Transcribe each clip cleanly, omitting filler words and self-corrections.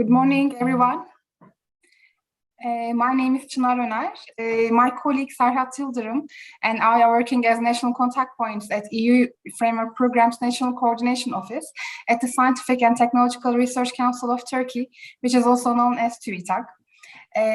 Good morning, everyone. My name is Çınar Öner. My colleague Sergio Casada and I are working as national contact points at EU Framework Program's National Coordination Office at the Scientific and Technological Research Council of Turkey, which is also known as TÜBİTAK.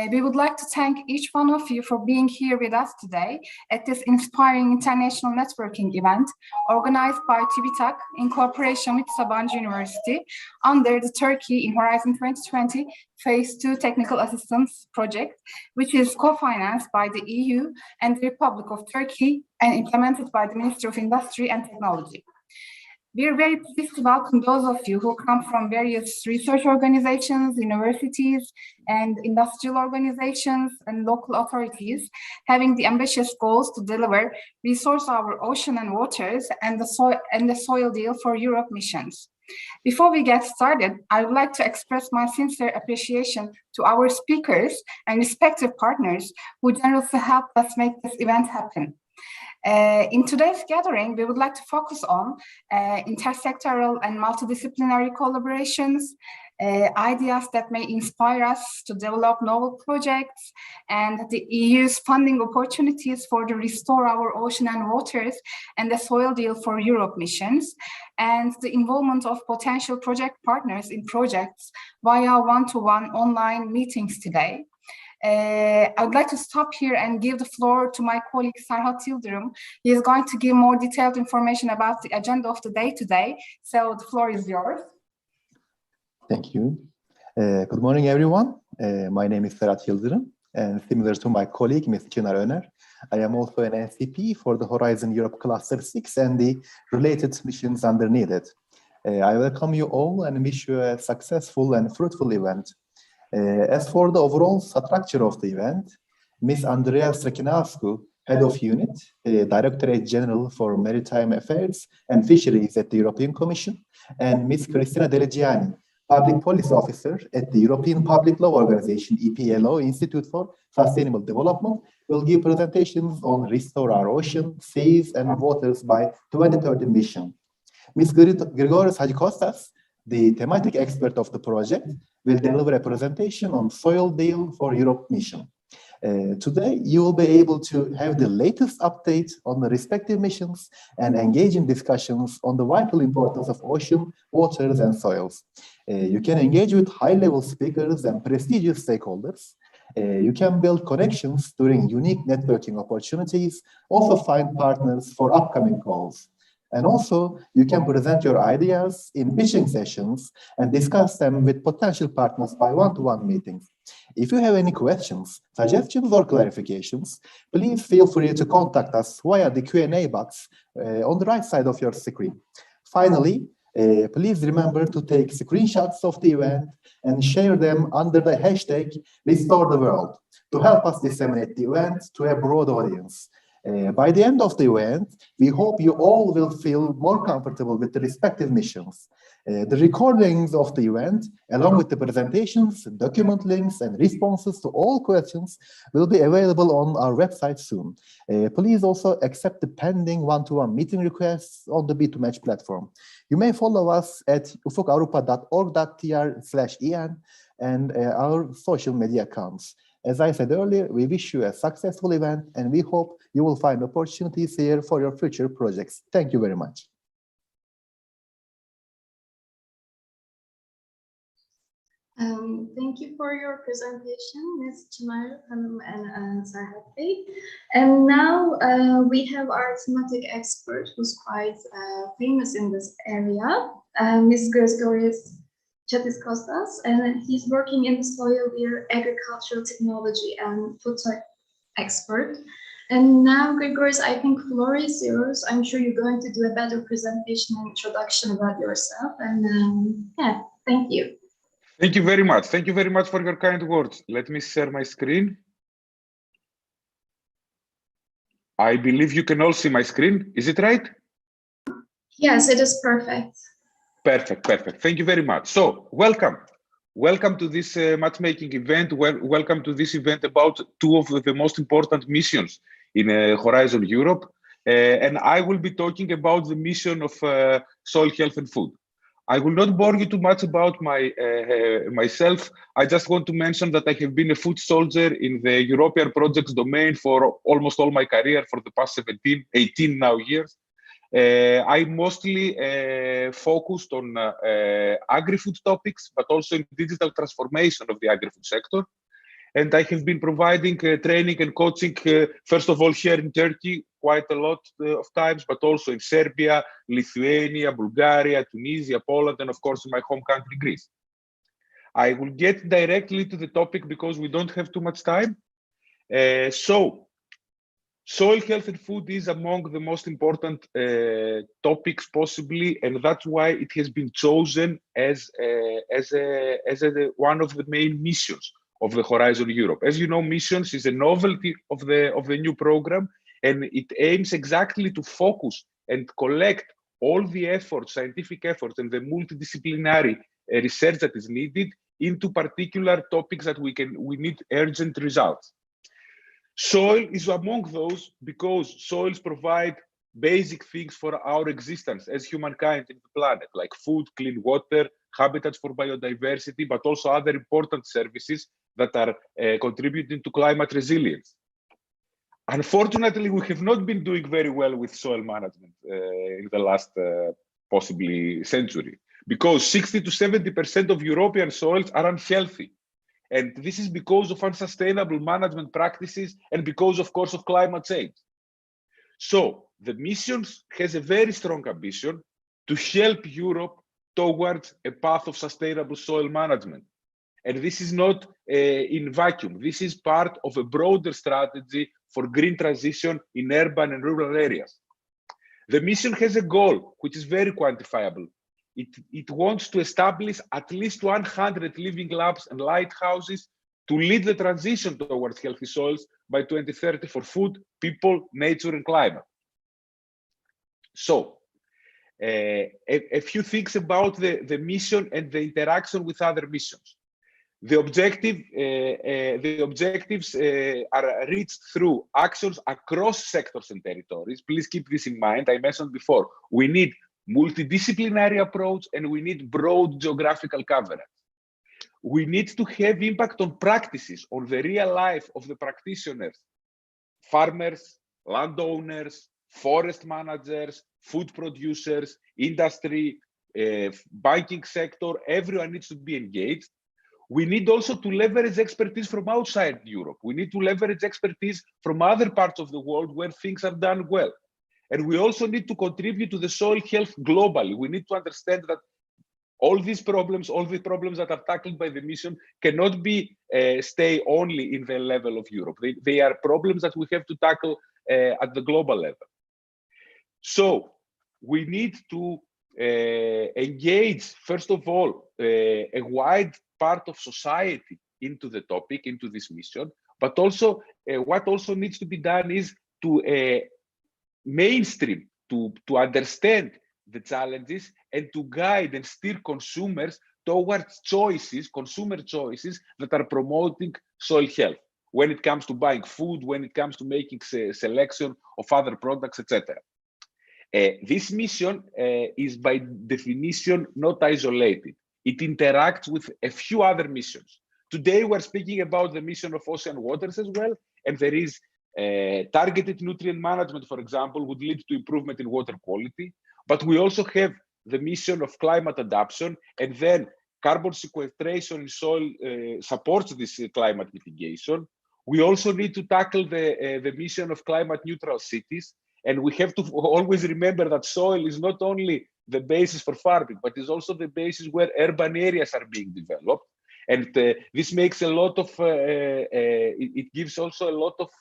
We would like to thank each one of you for being here with us today at this inspiring international networking event organized by TÜBİTAK in cooperation with Sabancı University under the Turkey in Horizon 2020 Phase 2 Technical Assistance Project, which is co-financed by the EU and the Republic of Turkey and implemented by the Ministry of Industry and Technology. We are very pleased to welcome those of you who come from various research organizations, universities, and industrial organizations and local authorities, having the ambitious goals to deliver Resource Our Ocean and Waters and the Soil Deal for Europe missions. Before we get started, I would like to express my sincere appreciation to our speakers and respective partners who generously helped us make this event happen. In today's gathering, we would like to focus on inter-sectoral and multidisciplinary collaborations, ideas that may inspire us to develop novel projects, and the EU's funding opportunities for the Restore Our Ocean and Waters and the Soil Deal for Europe missions, and the involvement of potential project partners in projects via one-to-one online meetings today. I would like to stop here and give the floor to my colleague Sergio Casada. He is going to give more detailed information about the agenda of the day today. So the floor is yours. Thank you. Good morning, everyone. My name is Sergio Casada, and similar to my colleague, Ms. Çınar Öner, I am also an NCP for the Horizon Europe Cluster 6 and the related missions underneath it. I welcome you all and wish you a successful and fruitful event. As for the overall structure of the event, Ms. Andreea Străchinascu, Head of Unit, Directorate General for Maritime Affairs and Fisheries at the European Commission, and Ms. Cristina Delegiani, Public Policy Officer at the European Public Law Organization, EPLO, Institute for Sustainable Development, will give presentations on Restore Our Ocean, Seas and Waters by 2030 mission. Ms. Grigoris Hadjikostas, the thematic expert of the project, will deliver a presentation on Soil Deal for Europe mission. Today, you will be able to have the latest update on the respective missions and engage in discussions on the vital importance of ocean, waters, and soils. You can engage with high-level speakers and prestigious stakeholders. You can build connections during unique networking opportunities, also find partners for upcoming calls. And also, you can present your ideas in pitching sessions and discuss them with potential partners by one-to-one meetings. If you have any questions, suggestions, or clarifications, please feel free to contact us via the Q&A box on the right side of your screen. Finally, please remember to take screenshots of the event and share them under the hashtag #RestoreTheWorld to help us disseminate the event to a broad audience. By the end of the event, we hope you all will feel more comfortable with the respective missions. The recordings of the event, along with the presentations, document links, and responses to all questions will be available on our website soon. Please also accept the pending one-to-one meeting requests on the B2Match platform. You may follow us at ufukavrupa.org.tr/en and our social media accounts. As I said earlier, we wish you a successful event and we hope you will find opportunities here for your future projects. Thank you very much. Thank you for your presentation, Ms. Çınar and Serhat Bey. And now we have our thematic expert who's quite famous in this area, Ms. Grigoris Hadjikostas, and he's working in the soil deal, agricultural technology and food tech expert. And now, Grigoris, I think floor is yours. I'm sure you're going to do a better presentation and introduction about yourself. And yeah, thank you. Thank you very much. Thank you very much for your kind words. Let me share my screen. I believe you can all see my screen. Is it right? Yes, it is perfect. Perfect, perfect. Thank you very much. So, welcome. Welcome to this matchmaking event. Welcome to this event about two of the most important missions in Horizon Europe. And I will be talking about the mission of soil health and food. I will not bore you too much about myself. I just want to mention that I have been a food soldier in the European projects domain for almost all my career for the past 18 now years. I mostly focused on agri-food topics, but also in digital transformation of the agri-food sector. And I have been providing training and coaching, first of all, here in Turkey, quite a lot of times, but also in Serbia, Lithuania, Bulgaria, Tunisia, Poland, and of course, in my home country, Greece. I will get directly to the topic because we don't have too much time. So, soil health and food is among the most important topics possibly, and that's why it has been chosen as one of the main missions of the Horizon Europe. As you know, missions is a novelty of the new program, and it aims exactly to focus and collect all the efforts, scientific efforts, and the multidisciplinary research that is needed into particular topics that we need urgent results. Soil is among those because soils provide basic things for our existence as humankind in the planet, like food, clean water, habitats for biodiversity, but also other important services that are contributing to climate resilience. Unfortunately, we have not been doing very well with soil management in the last possibly century, because 60 to 70% of European soils are unhealthy. And this is because of unsustainable management practices and because, of course, of climate change. So the missions has a very strong ambition to help Europe towards a path of sustainable soil management. And this is not in vacuum. This is part of a broader strategy for green transition in urban and rural areas. The mission has a goal, which is very quantifiable. It wants to establish at least 100 living labs and lighthouses to lead the transition towards healthy soils by 2030 for food, people, nature, and climate. So, a few things about the mission and the interaction with other missions. The objectives are reached through actions across sectors and territories. Please keep this in mind. I mentioned before, we need multidisciplinary approach and we need broad geographical coverage. We need to have impact on practices, on the real life of the practitioners, farmers, landowners, forest managers, food producers, industry, banking sector. Everyone needs to be engaged. We need also to leverage expertise from outside Europe. We need to leverage expertise from other parts of the world where things are done well. And we also need to contribute to the soil health globally. We need to understand that all the problems that are tackled by the mission cannot be stay only in the level of Europe. They are problems that we have to tackle at the global level. So we need to engage, first of all, a wide part of society into the topic, into this mission, but also what also needs to be done is to mainstream, to understand the challenges and to guide and steer consumers towards consumer choices that are promoting soil health when it comes to buying food, when it comes to making selection of other products, etc. This mission is by definition not isolated. It interacts with a few other missions. Today, we're speaking about the mission of ocean waters as well, and there is targeted nutrient management, for example, would lead to improvement in water quality. But we also have the mission of climate adaptation, and then carbon sequestration in soil supports this climate mitigation. We also need to tackle the mission of climate neutral cities. And we have to always remember that soil is not only the basis for farming, but is also the basis where urban areas are being developed. And this makes a lot of, it gives also a lot of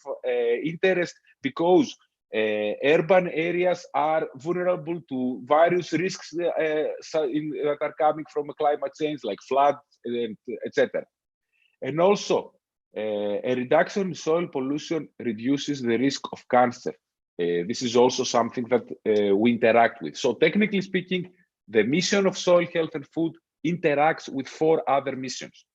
interest because urban areas are vulnerable to various risks that are coming from climate change, like floods, etc. And also, a reduction in soil pollution reduces the risk of cancer. This is also something that we interact with. So technically speaking, the mission of soil health and food interacts with 4 other missions.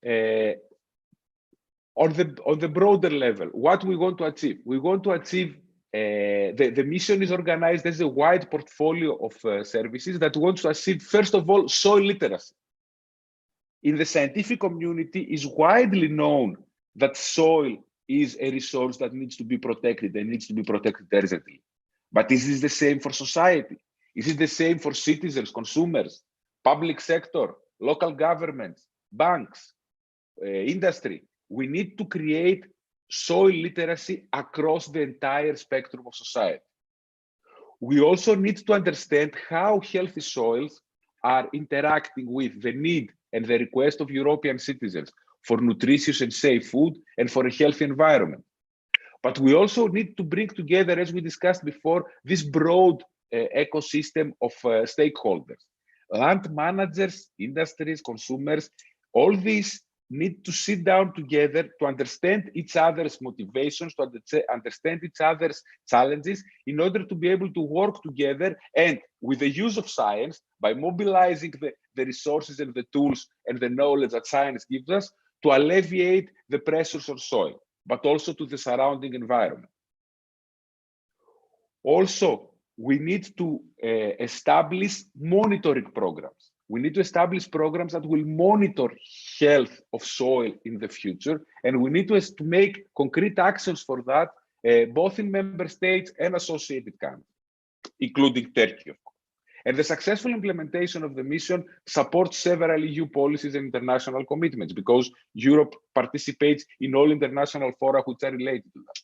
On the broader level, what we want to achieve? We want to achieve the mission is organized as a wide portfolio of services that wants to achieve, first of all, soil literacy. In the scientific community, it's widely known that soil is a resource that needs to be protected and needs to be protected urgently. But is this the same for society? Is it the same for citizens, consumers, public sector, local governments, banks, industry? We need to create soil literacy across the entire spectrum of society. We also need to understand how healthy soils are interacting with the need and the request of European citizens for nutritious and safe food and for a healthy environment. But we also need to bring together, as we discussed before, this broad ecosystem of stakeholders, land managers, industries, consumers. All these need to sit down together to understand each other's motivations, to understand each other's challenges, in order to be able to work together and, with the use of science, by mobilizing the resources and the tools and the knowledge that science gives us, to alleviate the pressures on soil, but also to the surrounding environment. Also, we need to establish monitoring programs. We need to establish programs that will monitor health of soil in the future, and we need to make concrete actions for that, both in member states and associated countries, including Turkey, of course. And the successful implementation of the mission supports several EU policies and international commitments, because Europe participates in all international fora which are related to that.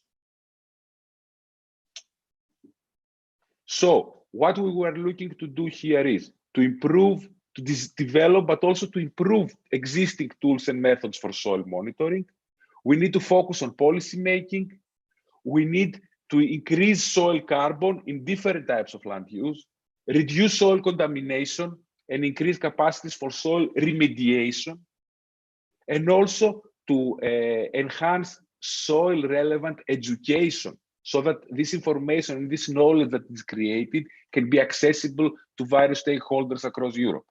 So what we were looking to do here is to improve, to develop, but also to improve existing tools and methods for soil monitoring. We need to focus on policy making. We need to increase soil carbon in different types of land use, reduce soil contamination, and increase capacities for soil remediation, and also to enhance soil relevant education, so that this information and this knowledge that is created can be accessible to various stakeholders across Europe.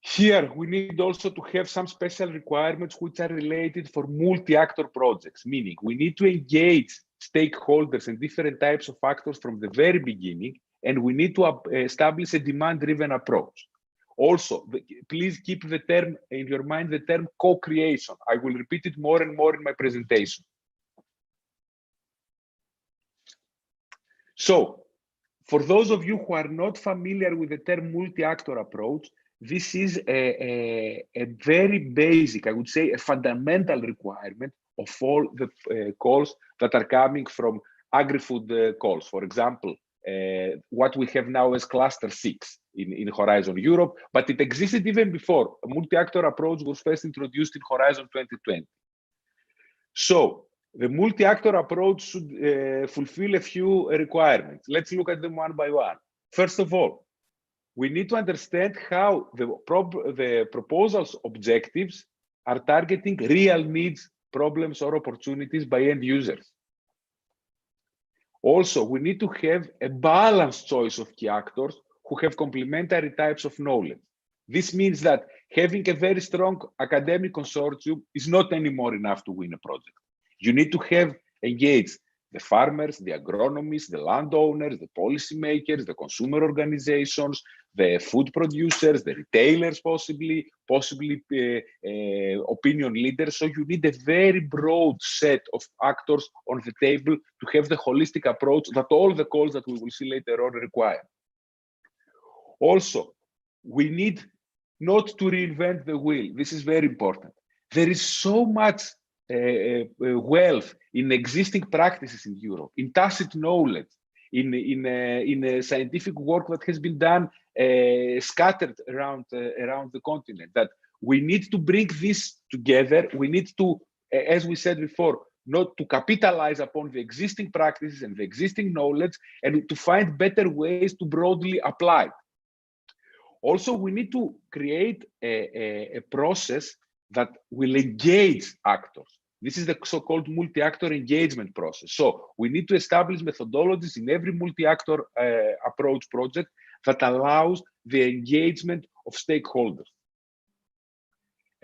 Here, we need also to have some special requirements which are related for multi-actor projects, meaning we need to engage stakeholders and different types of actors from the very beginning, and we need to establish a demand-driven approach. Also, please keep the term in your mind, the term co-creation. I will repeat it more and more in my presentation. So, for those of you who are not familiar with the term multi-actor approach, this is a very basic, I would say, a fundamental requirement of all the calls that are coming from agri-food calls. For example, what we have now as Cluster 6 in Horizon Europe, but it existed even before. A multi-actor approach was first introduced in Horizon 2020. So, the multi-actor approach should fulfill a few requirements. Let's look at them one by one. First of all, we need to understand how the proposal's objectives are targeting real needs, problems, or opportunities by end users. Also, we need to have a balanced choice of key actors who have complementary types of knowledge. This means that having a very strong academic consortium is not anymore enough to win a project. You need to have engaged the farmers, the agronomists, the landowners, the policymakers, the consumer organizations, the food producers, the retailers, possibly opinion leaders. So you need a very broad set of actors on the table to have the holistic approach that all the calls that we will see later on require. Also, we need not to reinvent the wheel. This is very important. There is so much wealth in existing practices in Europe, in tacit knowledge, in scientific work that has been done scattered around the continent, that we need to bring this together. We need to, as we said before, not to capitalize upon the existing practices and the existing knowledge, and to find better ways to broadly apply. Also, we need to create a process that will engage actors. This is the so-called multi-actor engagement process. So we need to establish methodologies in every multi-actor approach project that allows the engagement of stakeholders.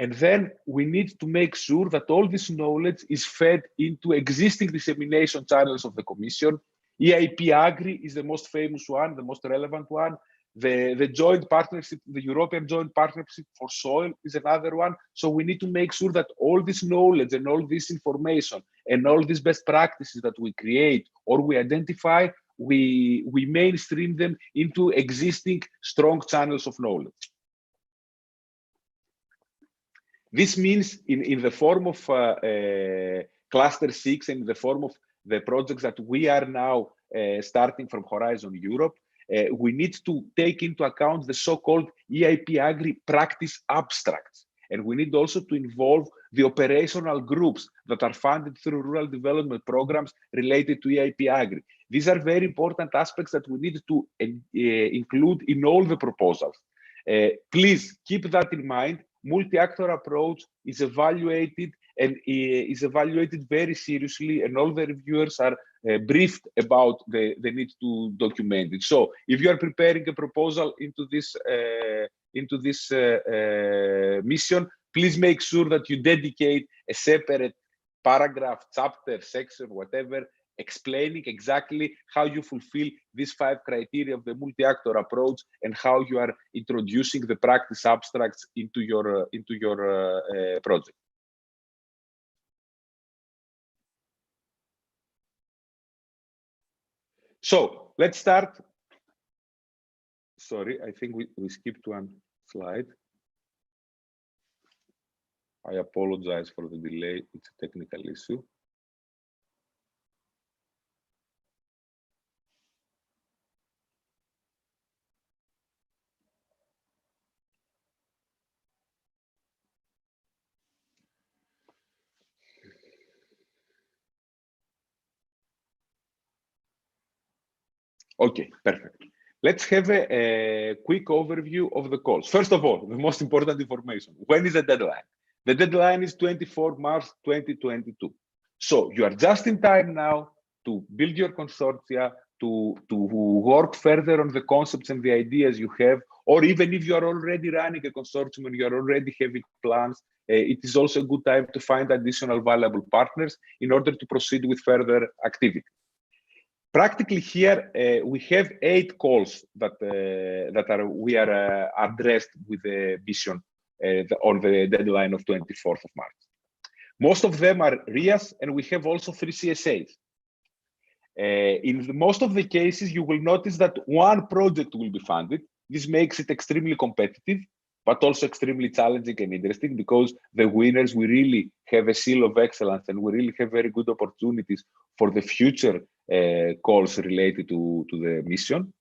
And then we need to make sure that all this knowledge is fed into existing dissemination channels of the Commission. EIP Agri is the most famous one, the most relevant one. The joint partnership, the European Joint Partnership for Soil is another one. So we need to make sure that all this knowledge and all this information and all these best practices that we create or we identify, we mainstream them into existing strong channels of knowledge. This means in the form of Cluster 6 and in the form of the projects that we are now starting from Horizon Europe, we need to take into account the so-called EIP Agri practice abstracts. And we need also to involve the operational groups that are funded through rural development programs related to EIP Agri. These are very important aspects that we need to include in all the proposals. Please keep that in mind. Multi-actor approach is evaluated and is evaluated very seriously, and all the reviewers are briefed about the need to document it. So if you are preparing a proposal into this mission, please make sure that you dedicate a separate paragraph, chapter, section, whatever, explaining exactly how you fulfill these 5 criteria of the multi-actor approach and how you are introducing the practice abstracts into your project. So let's start. Sorry, I think we skipped one slide. I apologize for the delay. It's a technical issue. Okay, perfect. Let's have a quick overview of the calls. First of all, the most important information. When is the deadline? The deadline is 24 March 2022. So you are just in time now to build your consortia, to work further on the concepts and the ideas you have, or even if you are already running a consortium and you are already having plans, it is also a good time to find additional valuable partners in order to proceed with further activity. Practically here, we have 8 calls that we are addressed with the vision on the deadline of 24th of March. Most of them are RIAs, and we have also 3 CSAs. In most of the cases, you will notice that one project will be funded. This makes it extremely competitive, but also extremely challenging and interesting, because the winners, we really have a seal of excellence and we really have very good opportunities for the future calls related to the mission.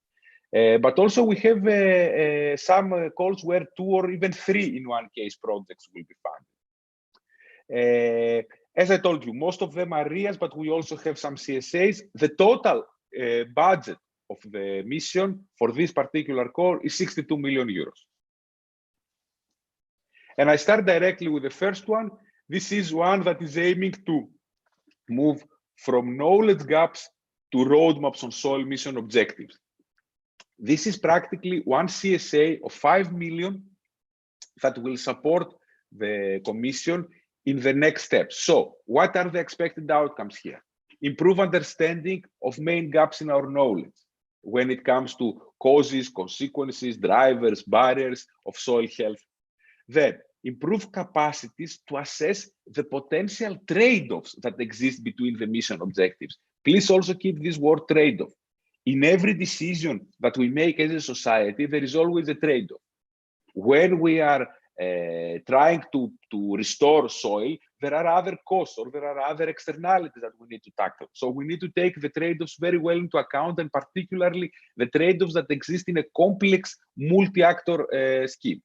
But also we have some calls where 2 or even 3 in one case projects will be funded. As I told you, most of them are RIAs, but we also have some CSAs. The total budget of the mission for this particular call is 62 million euros. And I start directly with the first one. This is one that is aiming to move from knowledge gaps to roadmaps on soil mission objectives. This is practically one CSA of 5 million that will support the Commission in the next steps. So what are the expected outcomes here? Improve understanding of main gaps in our knowledge when it comes to causes, consequences, drivers, barriers of soil health. Then improve capacities to assess the potential trade-offs that exist between the mission objectives. Please also keep this word trade-off. In every decision that we make as a society, there is always a trade-off. When we are trying to restore soil, there are other costs or there are other externalities that we need to tackle. So we need to take the trade-offs very well into account, and particularly the trade-offs that exist in a complex multi-actor scheme.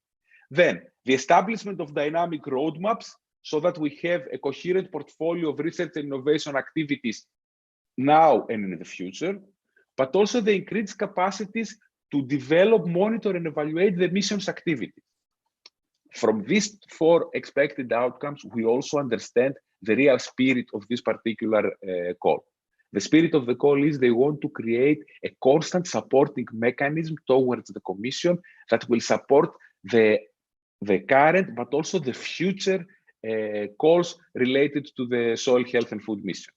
Then the establishment of dynamic roadmaps so that we have a coherent portfolio of research and innovation activities now and in the future, but also the increased capacities to develop, monitor, and evaluate the mission's activities. From these 4 expected outcomes, we also understand the real spirit of this particular call. The spirit of the call is they want to create a constant supporting mechanism towards the Commission that will support the the current, but also the future calls related to the soil health and food mission.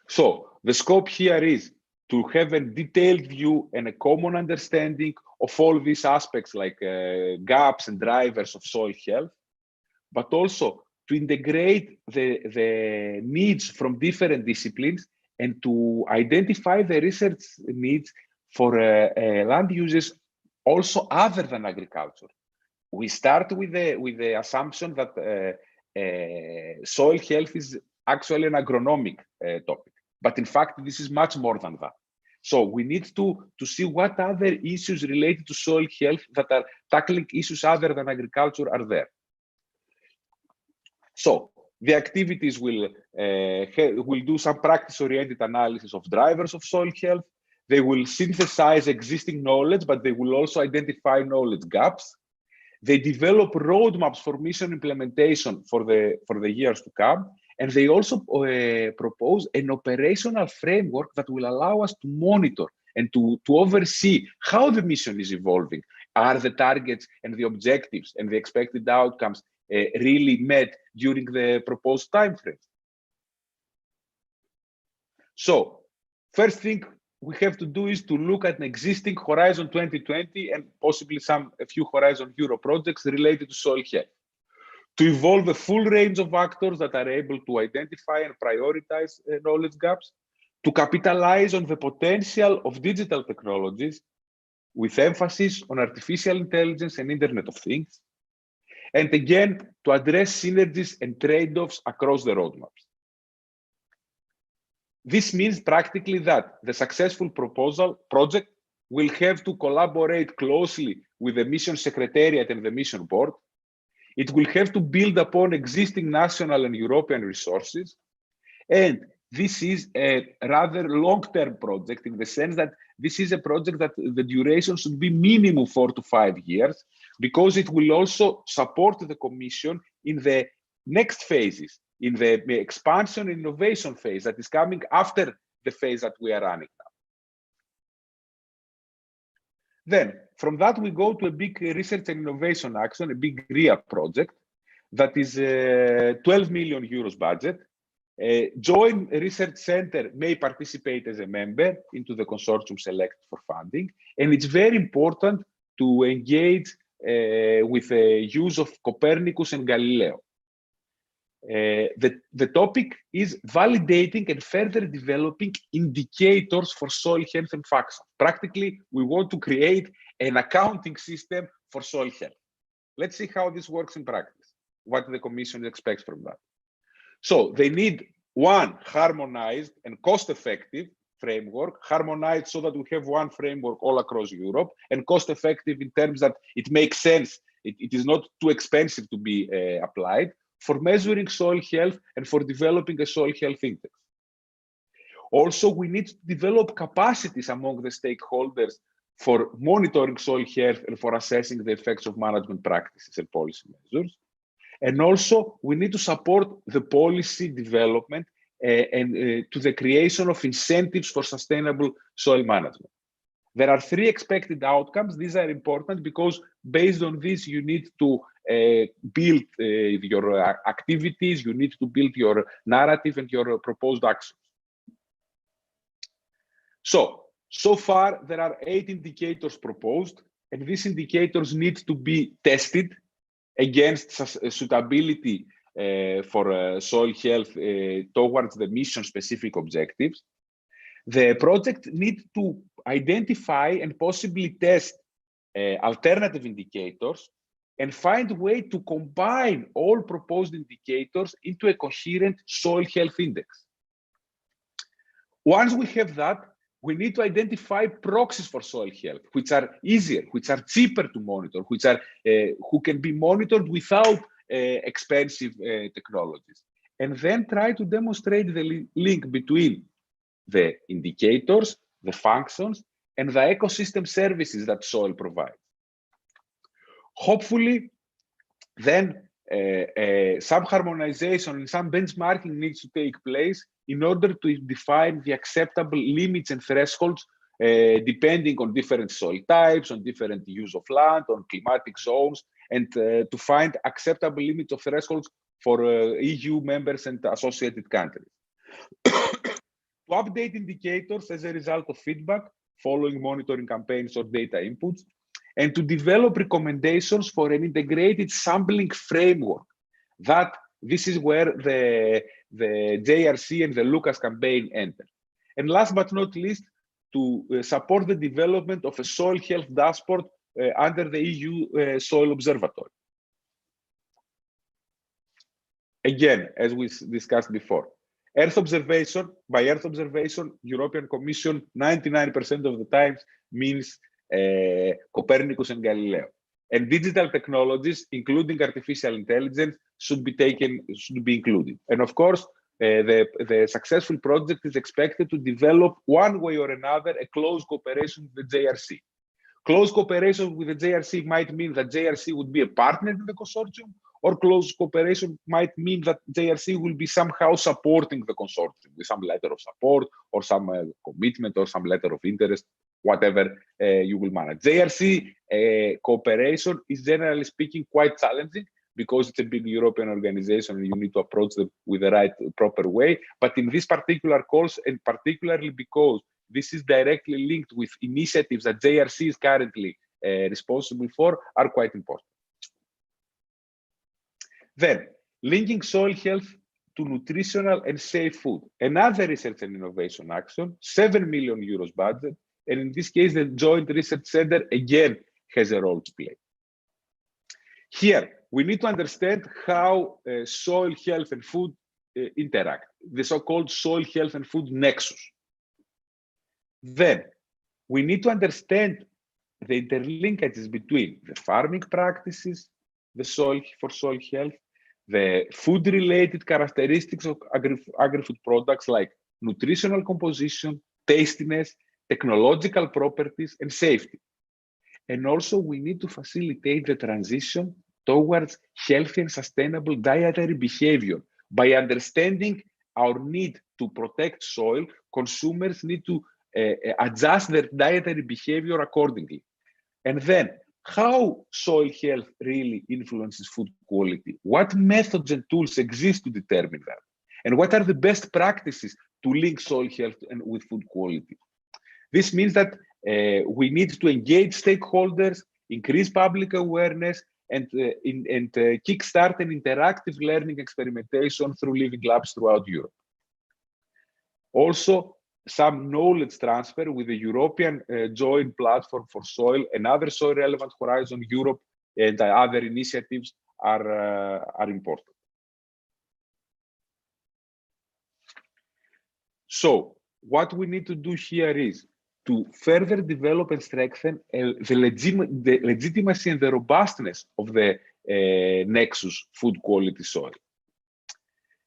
So the scope here is to have a detailed view and a common understanding of all these aspects like gaps and drivers of soil health, but also to integrate the needs from different disciplines and to identify the research needs for land uses also other than agriculture. We start with the assumption that soil health is actually an agronomic topic, but in fact, this is much more than that. So we need to see what other issues related to soil health that are tackling issues other than agriculture are there. So the activities will do some practice-oriented analysis of drivers of soil health. They will synthesize existing knowledge, but they will also identify knowledge gaps. They develop roadmaps for mission implementation for the years to come. And they also propose an operational framework that will allow us to monitor and to oversee how the mission is evolving. Are the targets and the objectives and the expected outcomes really met during the proposed timeframe? So, first thing we have to do is to look at an existing Horizon 2020 and possibly a few Horizon Euro projects related to soil health, to evolve a full range of actors that are able to identify and prioritize knowledge gaps, to capitalize on the potential of digital technologies with emphasis on artificial intelligence and Internet of Things, and again, to address synergies and trade-offs across the roadmaps. This means practically that the successful project will have to collaborate closely with the mission secretariat and the mission board. It will have to build upon existing national and European resources. And this is a rather long-term project in the sense that this is a project that the duration should be minimum 4 to 5 years, because it will also support the Commission in the next phases, in the expansion and innovation phase that is coming after the phase that we are running now. Then, from that, we go to a big research and innovation action, a big RIA project that is 12 million euros budget. Joint Research Center may participate as a member into the consortium selected for funding, and it's very important to engage with the use of Copernicus and Galileo. The topic is validating and further developing indicators for soil health and function. Practically, we want to create an accounting system for soil health. Let's see how this works in practice, what the Commission expects from that. So they need one harmonized and cost-effective framework, harmonized so that we have one framework all across Europe, and cost-effective in terms that it makes sense. It is not too expensive to be applied, for measuring soil health and for developing a soil health index. Also, we need to develop capacities among the stakeholders for monitoring soil health and for assessing the effects of management practices and policy measures. And also, we need to support the policy development and to the creation of incentives for sustainable soil management. There are 3 expected outcomes. These are important because based on this, you need to build your activities, you need to build your narrative and your proposed actions. So far, there are 8 indicators proposed, and these indicators need to be tested against suitability for soil health towards the mission-specific objectives. The project needs to identify and possibly test alternative indicators and find a way to combine all proposed indicators into a coherent soil health index. Once we have that, we need to identify proxies for soil health, which are easier, which are cheaper to monitor, which are who can be monitored without expensive technologies, and then try to demonstrate the link between the indicators, the functions, and the ecosystem services that soil provides. Hopefully, then some harmonization and some benchmarking needs to take place in order to define the acceptable limits and thresholds depending on different soil types, on different use of land, on climatic zones, and to find acceptable limits of thresholds for EU members and associated countries. To update indicators as a result of feedback, following monitoring campaigns or data inputs, and to develop recommendations for an integrated sampling framework. That this is where the JRC and the Lucas campaign enter. And last but not least, to support the development of a soil health dashboard under the EU Soil Observatory. Again, as we discussed before, Earth observation, by Earth observation, European Commission 99% of the times means Copernicus and Galileo. And digital technologies, including artificial intelligence, should be included. And of course, the successful project is expected to develop one way or another a close cooperation with the JRC. Close cooperation with the JRC might mean that JRC would be a partner in the consortium, or close cooperation might mean that JRC will be somehow supporting the consortium with some letter of support or some commitment or some letter of interest, whatever you will manage. JRC cooperation is generally speaking quite challenging because it's a big European organization and you need to approach them with the right, proper way. But in this particular course, and particularly because this is directly linked with initiatives that JRC is currently responsible for, are quite important. Then, linking soil health to nutritional and safe food. Another research and innovation action, 7 million euros budget. And in this case, the Joint Research Center again has a role to play. Here, we need to understand how soil health and food interact, the so-called soil health and food nexus. Then, we need to understand the interlinkages between the farming practices, the soil for soil health, the food-related characteristics of agri-food products like nutritional composition, tastiness, technological properties, and safety. And also, we need to facilitate the transition towards healthy and sustainable dietary behavior. By understanding our need to protect soil, consumers need to adjust their dietary behavior accordingly. And then, how soil health really influences food quality? What methods and tools exist to determine that? And what are the best practices to link soil health and with food quality? This means that we need to engage stakeholders, increase public awareness, and kickstart an interactive learning experimentation through living labs throughout Europe. Also, some knowledge transfer with the European Joint Platform for Soil and other soil-relevant Horizon Europe and other initiatives are important. So, what we need to do here is to further develop and strengthen the legitimacy and the robustness of the nexus food quality soil.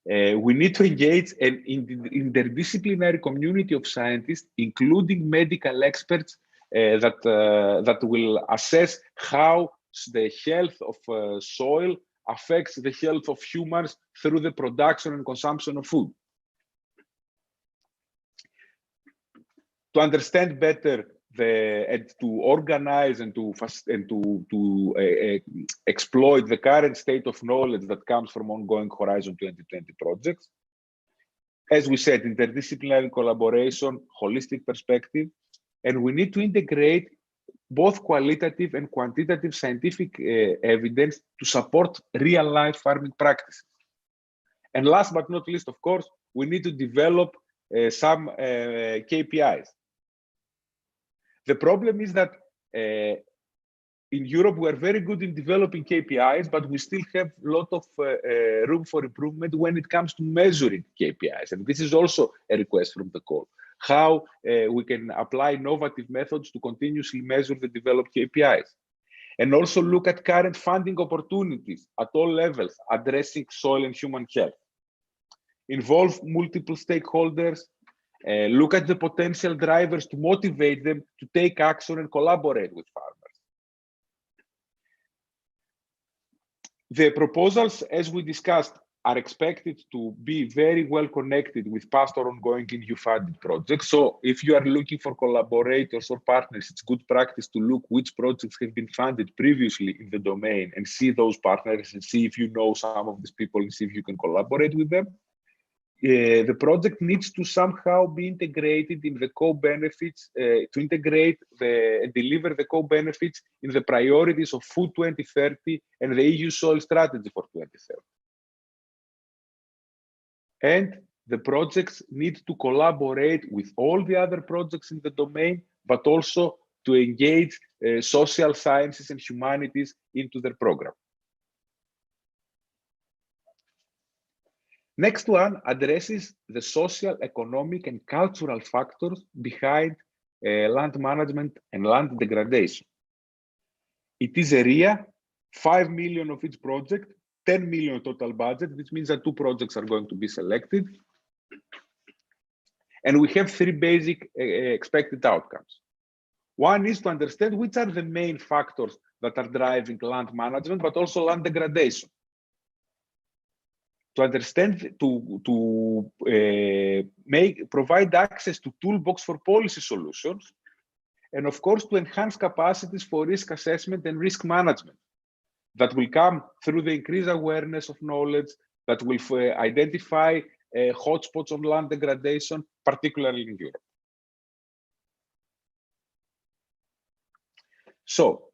We need to engage an interdisciplinary community of scientists, including medical experts, that will assess how the health of soil affects the health of humans through the production and consumption of food. To understand better and to organize and to exploit the current state of knowledge that comes from ongoing Horizon 2020 projects. As we said, interdisciplinary collaboration, holistic perspective, and we need to integrate both qualitative and quantitative scientific evidence to support real-life farming practices. And last but not least, of course, we need to develop some KPIs. The problem is that in Europe, we are very good in developing KPIs, but we still have a lot of room for improvement when it comes to measuring KPIs. And this is also a request from the call, how we can apply innovative methods to continuously measure the developed KPIs. And also look at current funding opportunities at all levels, addressing soil and human health. Involve multiple stakeholders, look at the potential drivers to motivate them to take action and collaborate with farmers. The proposals, as we discussed, are expected to be very well connected with past or ongoing EU-funded projects. So if you are looking for collaborators or partners, it's good practice to look which projects have been funded previously in the domain and see those partners and see if you know some of these people and see if you can collaborate with them. The project needs to somehow be integrated in the co-benefits, to integrate and deliver the co-benefits in the priorities of Food 2030 and the EU Soil Strategy for 2030. And the projects need to collaborate with all the other projects in the domain, but also to engage social sciences and humanities into their program. Next one addresses the social, economic, and cultural factors behind land management and land degradation. It is area, 5 million of each project, 10 million total budget, which means that 2 projects are going to be selected. And we have 3 basic expected outcomes. One is to understand which are the main factors that are driving land management, but also land degradation. To understand, provide access to toolbox for policy solutions, and of course, to enhance capacities for risk assessment and risk management that will come through the increased awareness of knowledge that will identify hotspots on land degradation, particularly in Europe. So,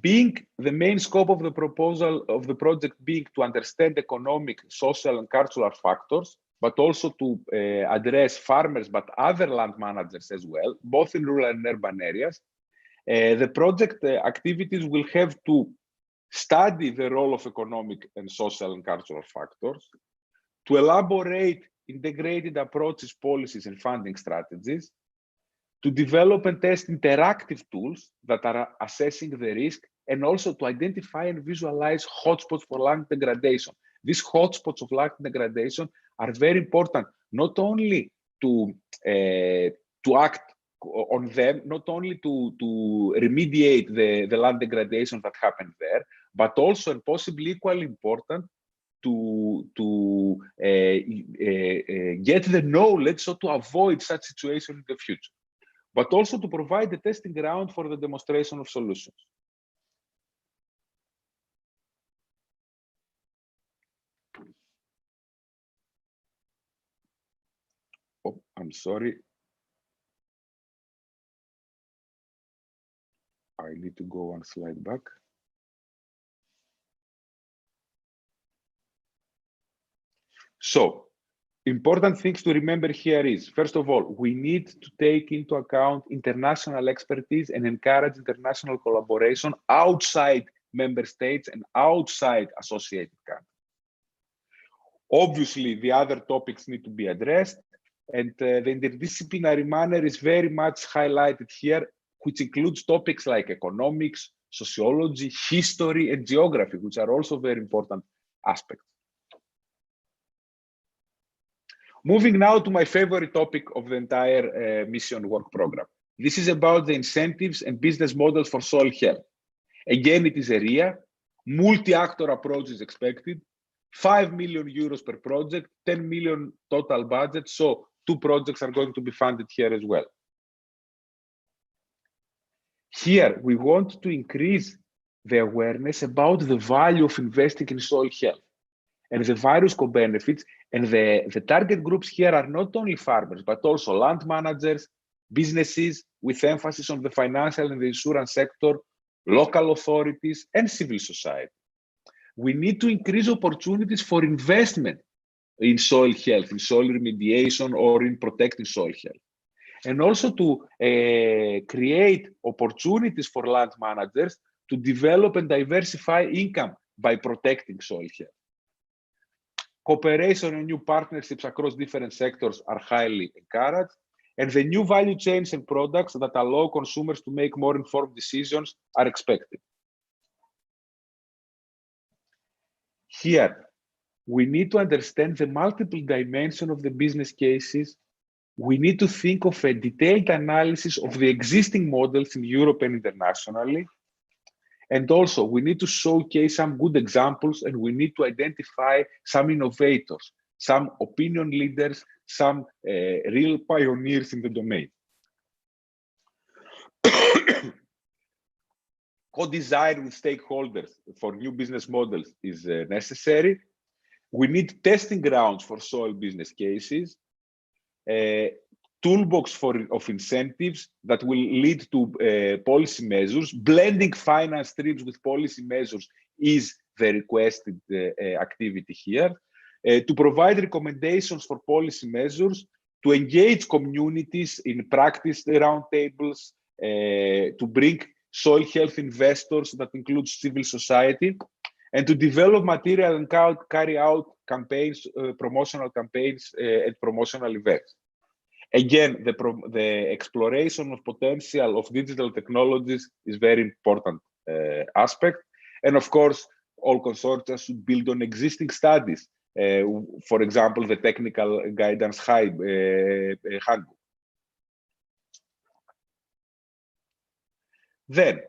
being the main scope of the proposal of the project being to understand economic, social, and cultural factors, but also to address farmers, but other land managers as well, both in rural and urban areas, the project activities will have to study the role of economic and social and cultural factors, to elaborate integrated approaches, policies, and funding strategies, to develop and test interactive tools that are assessing the risk, and also to identify and visualize hotspots for land degradation. These hotspots of land degradation are very important, not only to act on them, not only to remediate the land degradation that happened there, but also, and possibly equally important, to get the knowledge so to avoid such situations in the future, but also to provide the testing ground for the demonstration of solutions. Oh, I'm sorry. I need to go one slide back. So, important things to remember here is, first of all, we need to take into account international expertise and encourage international collaboration outside member states and outside associated countries. Obviously, the other topics need to be addressed, and the interdisciplinary manner is very much highlighted here, which includes topics like economics, sociology, history, and geography, which are also very important aspects. Moving now to my favorite topic of the entire mission work program. This is about the incentives and business models for soil health. Again, it is a RIA, multi-actor approach is expected, 5 million euros per project, 10 million total budget, so 2 projects are going to be funded here as well. Here, we want to increase the awareness about the value of investing in soil health and the various co-benefits, and the target groups here are not only farmers, but also land managers, businesses, with emphasis on the financial and the insurance sector, local authorities, and civil society. We need to increase opportunities for investment in soil health, in soil remediation, or in protecting soil health. And also to create opportunities for land managers to develop and diversify income by protecting soil health. Cooperation and new partnerships across different sectors are highly encouraged, and the new value chains and products that allow consumers to make more informed decisions are expected. Here, we need to understand the multiple dimensions of the business cases. We need to think of a detailed analysis of the existing models in Europe and internationally. And also, we need to showcase some good examples, and we need to identify some innovators, some opinion leaders, some real pioneers in the domain. Co-design with stakeholders for new business models is necessary. We need testing grounds for soil business cases, toolbox of incentives that will lead to policy measures. Blending finance streams with policy measures is the requested activity here. To provide recommendations for policy measures, to engage communities in practice roundtables, to bring soil health investors that includes civil society, and to develop material and carry out campaigns, promotional campaigns and promotional events. Again, the exploration of potential of digital technologies is very important aspect. And of course, all consortia should build on existing studies. For example, the technical guidance handbook. Then,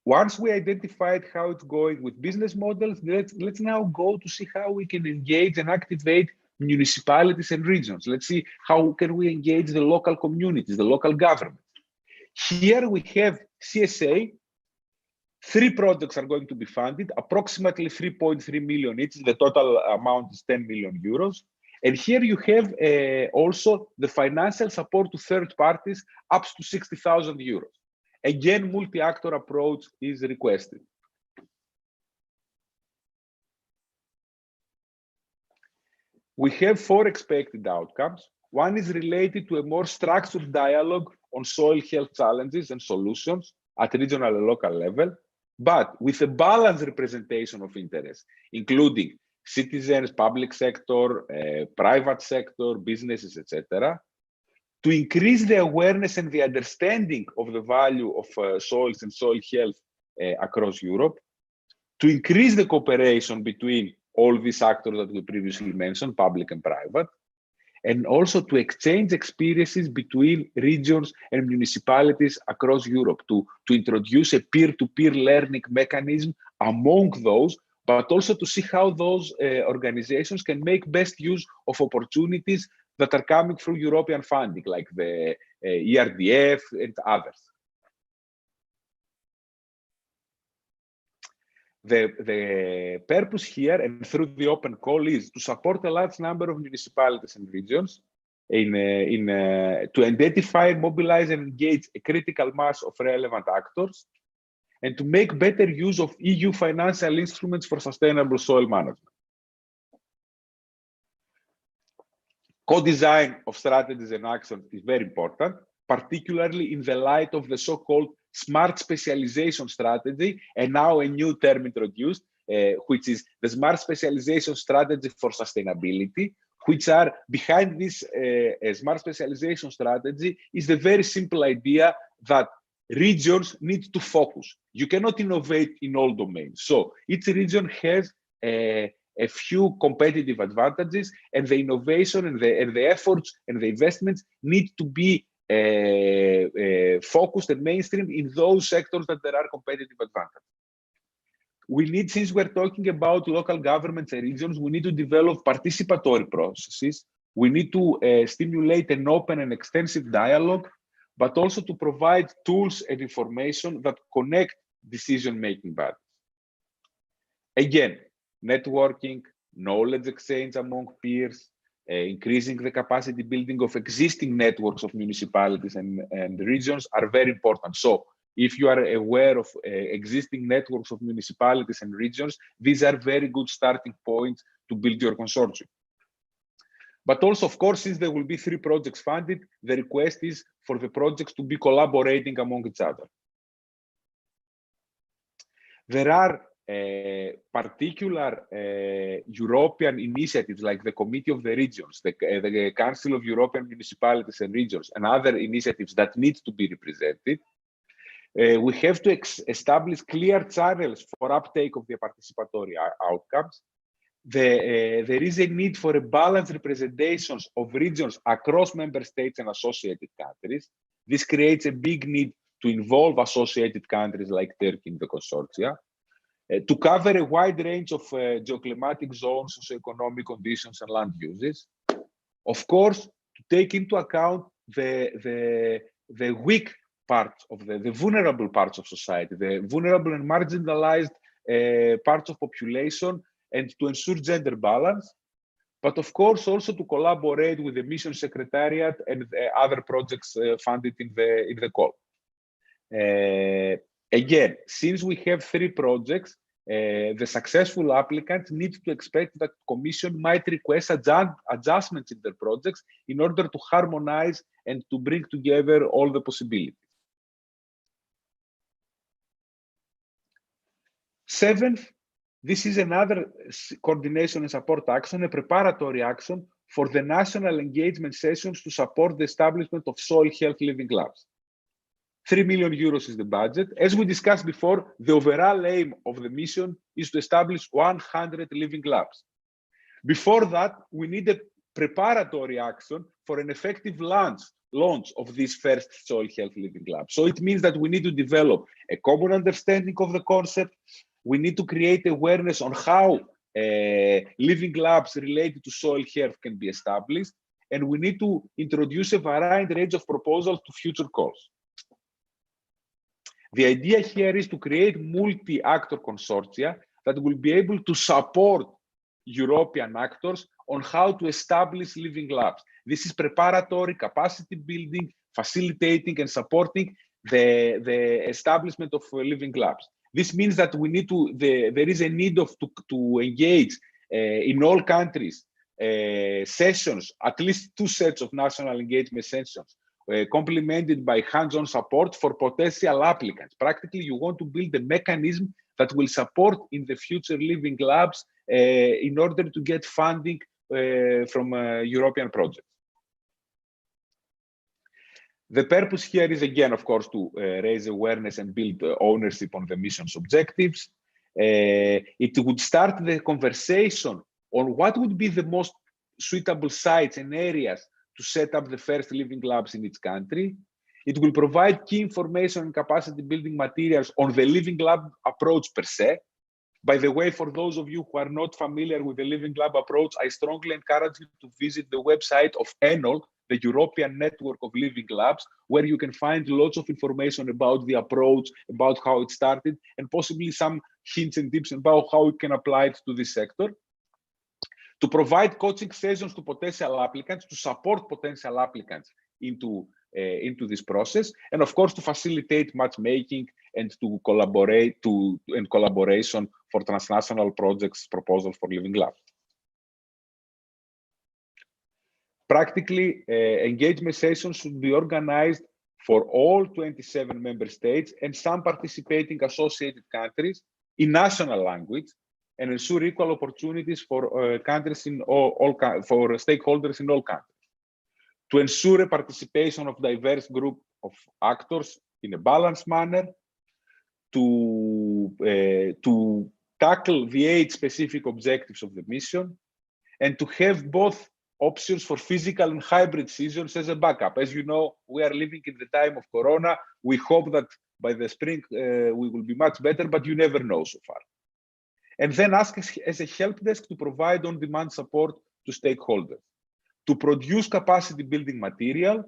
once we identified how it's going with business models, let's now go to see how we can engage and activate municipalities and regions. Let's see how can we engage the local communities, the local government. Here we have CSA. 3 projects are going to be funded, approximately 3.3 million each. The total amount is 10 million euros. And here you have also the financial support to third parties up to 60,000 euros. Again, multi-actor approach is requested. We have 4 expected outcomes. One is related to a more structured dialogue on soil health challenges and solutions at regional and local level, but with a balanced representation of interests, including citizens, public sector, private sector, businesses, etc., to increase the awareness and the understanding of the value of soils and soil health across Europe, to increase the cooperation between all these actors that we previously mentioned, public and private, and also to exchange experiences between regions and municipalities across Europe, to introduce a peer-to-peer learning mechanism among those, but also to see how those organizations can make best use of opportunities that are coming through European funding, like the ERDF and others. The purpose here and through the open call is to support a large number of municipalities and regions to identify, mobilize, and engage a critical mass of relevant actors, and to make better use of EU financial instruments for sustainable soil management. Co-design of strategies and actions is very important, particularly in the light of the so-called smart specialization strategy, and now a new term introduced, which is the smart specialization strategy for sustainability, which are behind this smart specialization strategy is the very simple idea that regions need to focus. You cannot innovate in all domains. So each region has a few competitive advantages, and the innovation and the efforts and the investments need to be focused and mainstream in those sectors that there are competitive advantages. We need, since we're talking about local governments and regions, we need to develop participatory processes. We need to stimulate an open and extensive dialogue, but also to provide tools and information that connect decision-making bodies. Again, networking, knowledge exchange among peers, increasing the capacity building of existing networks of municipalities and regions are very important. So if you are aware of existing networks of municipalities and regions, these are very good starting points to build your consortium. But also, of course, since there will be 3 projects funded, the request is for the projects to be collaborating among each other. There are particular European initiatives like the Committee of the Regions, the Council of European Municipalities and Regions, and other initiatives that need to be represented. We have to establish clear channels for uptake of the participatory outcomes. There is a need for a balanced representations of regions across member states and associated countries. This creates a big need to involve associated countries like Turkey in the consortia, to cover a wide range of geoclimatic zones, socioeconomic conditions, and land uses. Of course, to take into account the weak parts of the vulnerable parts of society, the vulnerable and marginalized parts of population, and to ensure gender balance. But of course, also to collaborate with the Mission Secretariat and other projects funded in the call. Again, since we have 3 projects, the successful applicants need to expect that the Commission might request adjustments in their projects in order to harmonize and to bring together all the possibilities. 7th, this is another coordination and support action, a preparatory action for the national engagement sessions to support the establishment of soil health living labs. 3 million euros is the budget. As we discussed before, the overall aim of the mission is to establish 100 living labs. Before that, we need a preparatory action for an effective launch of this first soil health living lab. So it means that we need to develop a common understanding of the concept. We need to create awareness on how living labs related to soil health can be established. And we need to introduce a varied range of proposals to future calls. The idea here is to create multi-actor consortia that will be able to support European actors on how to establish living labs. This is preparatory, capacity building, facilitating and supporting the establishment of living labs. This means that we need to, there is a need to engage in all countries sessions, at least 2 sets of national engagement sessions, complemented by hands-on support for potential applicants. Practically, you want to build a mechanism that will support in the future living labs in order to get funding from European projects. The purpose here is, again, of course, to raise awareness and build ownership on the mission's objectives. It would start the conversation on what would be the most suitable sites and areas to set up the first living labs in each country. It will provide key information and capacity building materials on the living lab approach per se. By the way, for those of you who are not familiar with the living lab approach, I strongly encourage you to visit the website of ENOL, the European Network of Living Labs, where you can find lots of information about the approach, about how it started, and possibly some hints and tips about how you can apply it to this sector. To provide coaching sessions to potential applicants, to support potential applicants into this process, and of course to facilitate matchmaking and to collaborate and collaboration for transnational projects proposals for living labs. Practically, engagement sessions should be organized for all 27 member states and some participating associated countries in national language, and ensure equal opportunities for countries in for stakeholders in all countries. To ensure a participation of diverse group of actors in a balanced manner, to tackle the 8 specific objectives of the mission, and to have both options for physical and hybrid seasons as a backup. As you know, we are living in the time of Corona. We hope that by the spring we will be much better, but you never know so far. And then ask as a help desk to provide on-demand support to stakeholders. To produce capacity building material,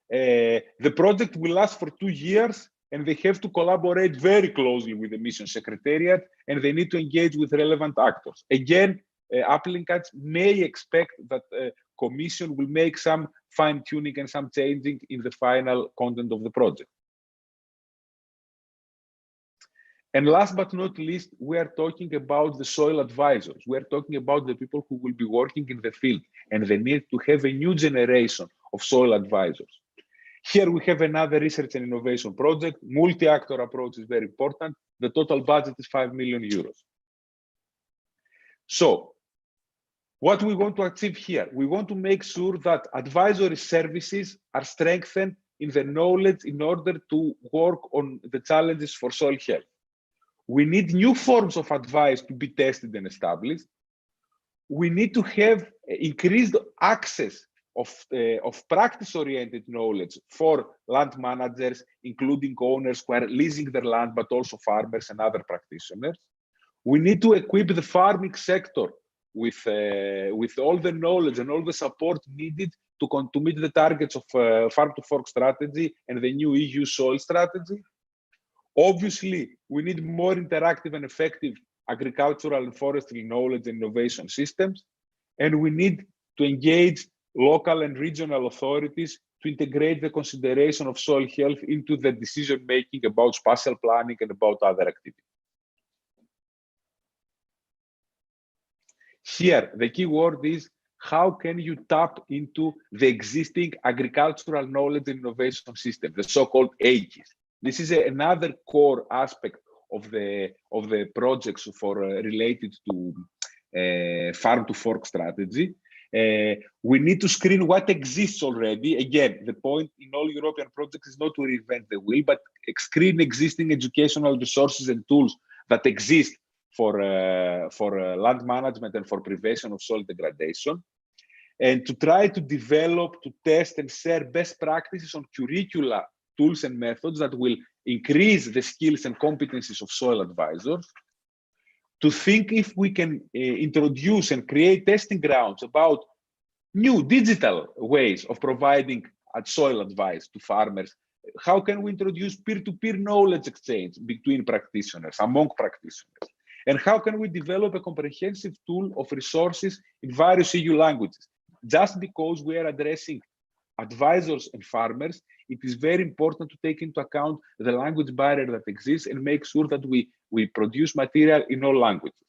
the project will last for 2 years, and they have to collaborate very closely with the Mission Secretariat, and they need to engage with relevant actors. Again, applicants may expect that Commission will make some fine-tuning and some changing in the final content of the project. And last but not least, we are talking about the soil advisors. We are talking about the people who will be working in the field, and they need to have a new generation of soil advisors. Here we have another research and innovation project. Multi-actor approach is very important. The total budget is 5 million euros. So, what we want to achieve here, we want to make sure that advisory services are strengthened in the knowledge in order to work on the challenges for soil health. We need new forms of advice to be tested and established. We need to have increased access of practice-oriented knowledge for land managers, including owners who are leasing their land, but also farmers and other practitioners. We need to equip the farming sector with all the knowledge and all the support needed to meet the targets of Farm to Fork strategy and the new EU soil strategy. Obviously, we need more interactive and effective agricultural and forestry knowledge and innovation systems, and we need to engage local and regional authorities to integrate the consideration of soil health into the decision-making about spatial planning and about other activities. Here, the key word is how can you tap into the existing agricultural knowledge and innovation system, the so-called AGIS. This is another core aspect of the projects for related to Farm to Fork strategy. We need to screen what exists already. Again, the point in all European projects is not to reinvent the wheel, but screen existing educational resources and tools that exist for land management and for prevention of soil degradation, and to try to develop, to test and share best practices on curricula, tools and methods that will increase the skills and competencies of soil advisors, to think if we can introduce and create testing grounds about new digital ways of providing soil advice to farmers. How can we introduce peer-to-peer knowledge exchange between practitioners, among practitioners? And how can we develop a comprehensive tool of resources in various EU languages? Just because we are addressing advisors and farmers, it is very important to take into account the language barrier that exists and make sure that we produce material in all languages.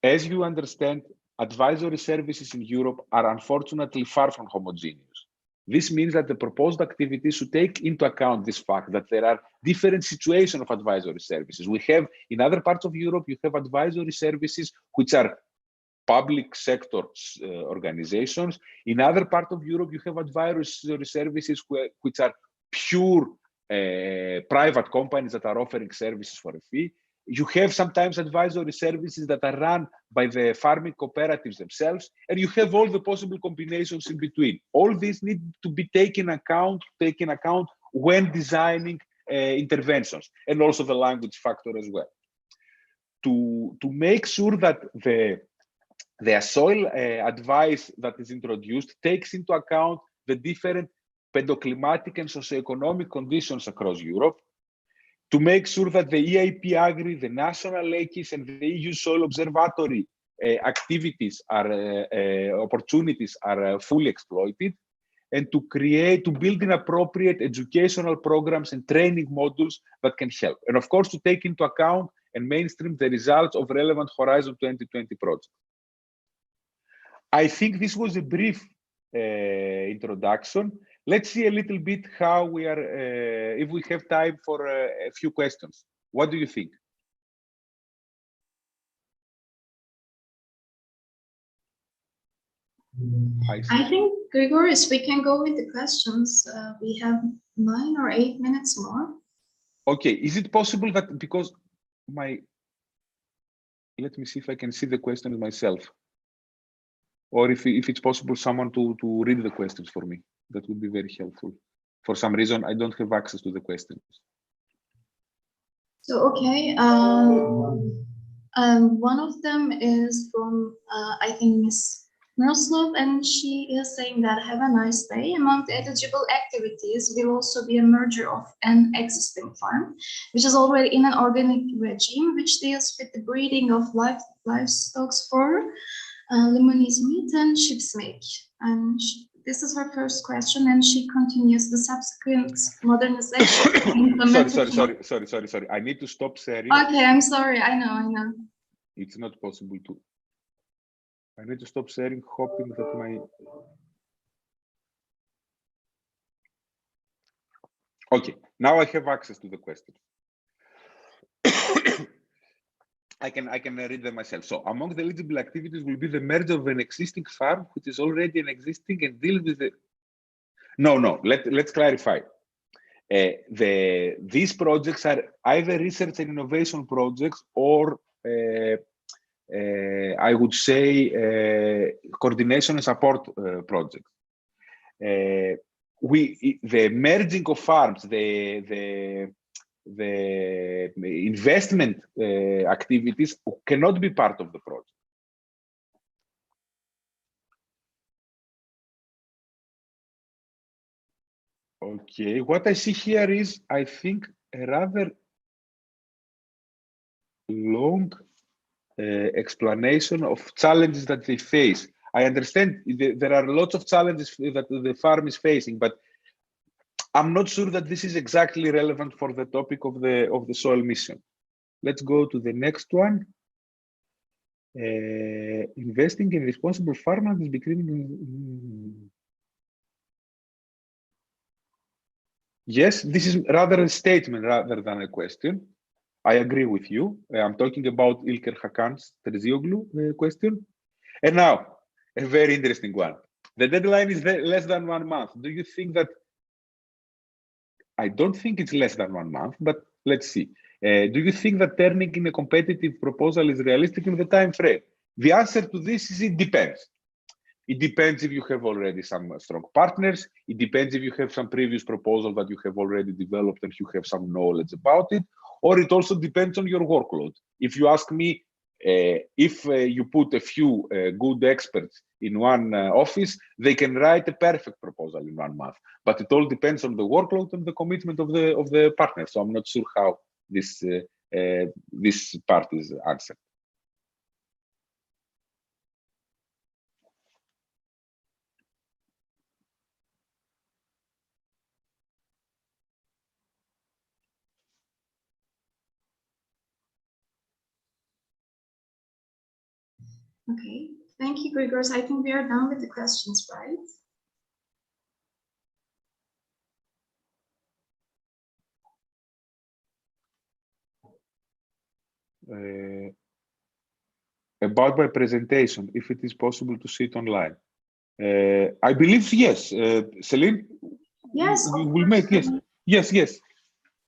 As you understand, advisory services in Europe are unfortunately far from homogeneous. This means that the proposed activities should take into account this fact that there are different situations of advisory services. We have, in other parts of Europe, you have advisory services which are public sector organizations. In other parts of Europe, you have advisory services which are pure private companies that are offering services for a fee. You have sometimes advisory services that are run by the farming cooperatives themselves, and you have all the possible combinations in between. All these need to be taken account when designing interventions, and also the language factor as well. To make sure that the soil advice that is introduced takes into account the different pedoclimatic and socioeconomic conditions across Europe, to make sure that the EIP Agri, the national AGIS, and the EU Soil Observatory activities opportunities are fully exploited, and to build in appropriate educational programs and training modules that can help. And of course, to take into account and mainstream the results of relevant Horizon 2020 projects. I think this was a brief introduction. Let's see a little bit how we are, if we have time for a few questions. What do you think? I think, Grigoris, we can go with the questions. We have 9 or 8 minutes more. Okay, is it possible that because let me see if I can see the questions myself. Or if it's possible, someone to read the questions for me. That would be very helpful. For some reason, I don't have access to the questions. So, okay. One of them is from, I think, Ms. Miroslav, and she is saying that, have a nice day. Among the eligible activities will also be a merger of an existing farm, which is already in an organic regime, which deals with the breeding of livestock for Lemonese meat and sheep's milk. And this is her first question, and she continues the subsequent modernization. Sorry. I need to stop sharing. Okay, I'm sorry. I know. It's not possible to. I need to stop sharing, hoping that my. Okay, now I have access to the questions. I can read them myself. So, among the eligible activities will be the merger of an existing farm, which is already an existing, and deal with the. No. Let's clarify. These projects are either research and innovation projects or I would say, coordination and support projects. The merging of farms, the investment activities cannot be part of the project. Okay, what I see here is, I think, a rather long explanation of challenges that they face. I understand there are lots of challenges that the farm is facing, but I'm not sure that this is exactly relevant for the topic of the soil mission. Let's go to the next one. Investing in responsible farming is becoming. Yes, this is rather a statement rather than a question. I agree with you. I'm talking about Ilker Hakan's Terzioglu question. And now, a very interesting one. The deadline is less than 1 month. Do you think that? I don't think it's less than 1 month, but let's see. Do you think that turning in a competitive proposal is realistic in the time frame? The answer to this is it depends. It depends if you have already some strong partners. It depends if you have some previous proposal that you have already developed and you have some knowledge about it. Or it also depends on your workload. If you ask me, if you put a few good experts in one office, they can write a perfect proposal in 1 month. But it all depends on the workload and the commitment of the partner. So I'm not sure how this part is answered. Okay, thank you, Grigors. I think we are done with the questions, right? About my presentation, if it is possible to see it online. I believe yes. Celine? Yes. We will make, yes.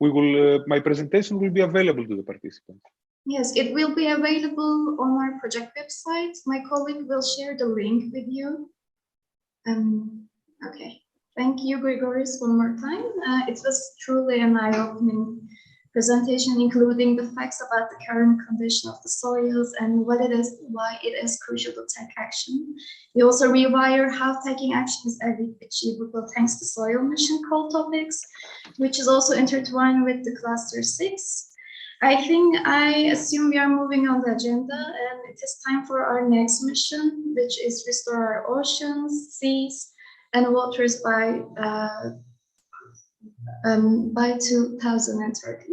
We will. My presentation will be available to the participants. Yes, it will be available on our project website. My colleague will share the link with you. Okay, thank you, Grigoris, one more time. It was truly an eye-opening presentation, including the facts about the current condition of the soils and what it is, why it is crucial to take action. We also rewire how taking action is achievable thanks to soil mission core topics, which is also intertwined with the cluster 6. I assume we are moving on the agenda, and it is time for our next mission, which is restore our oceans, seas, and waters by 2030.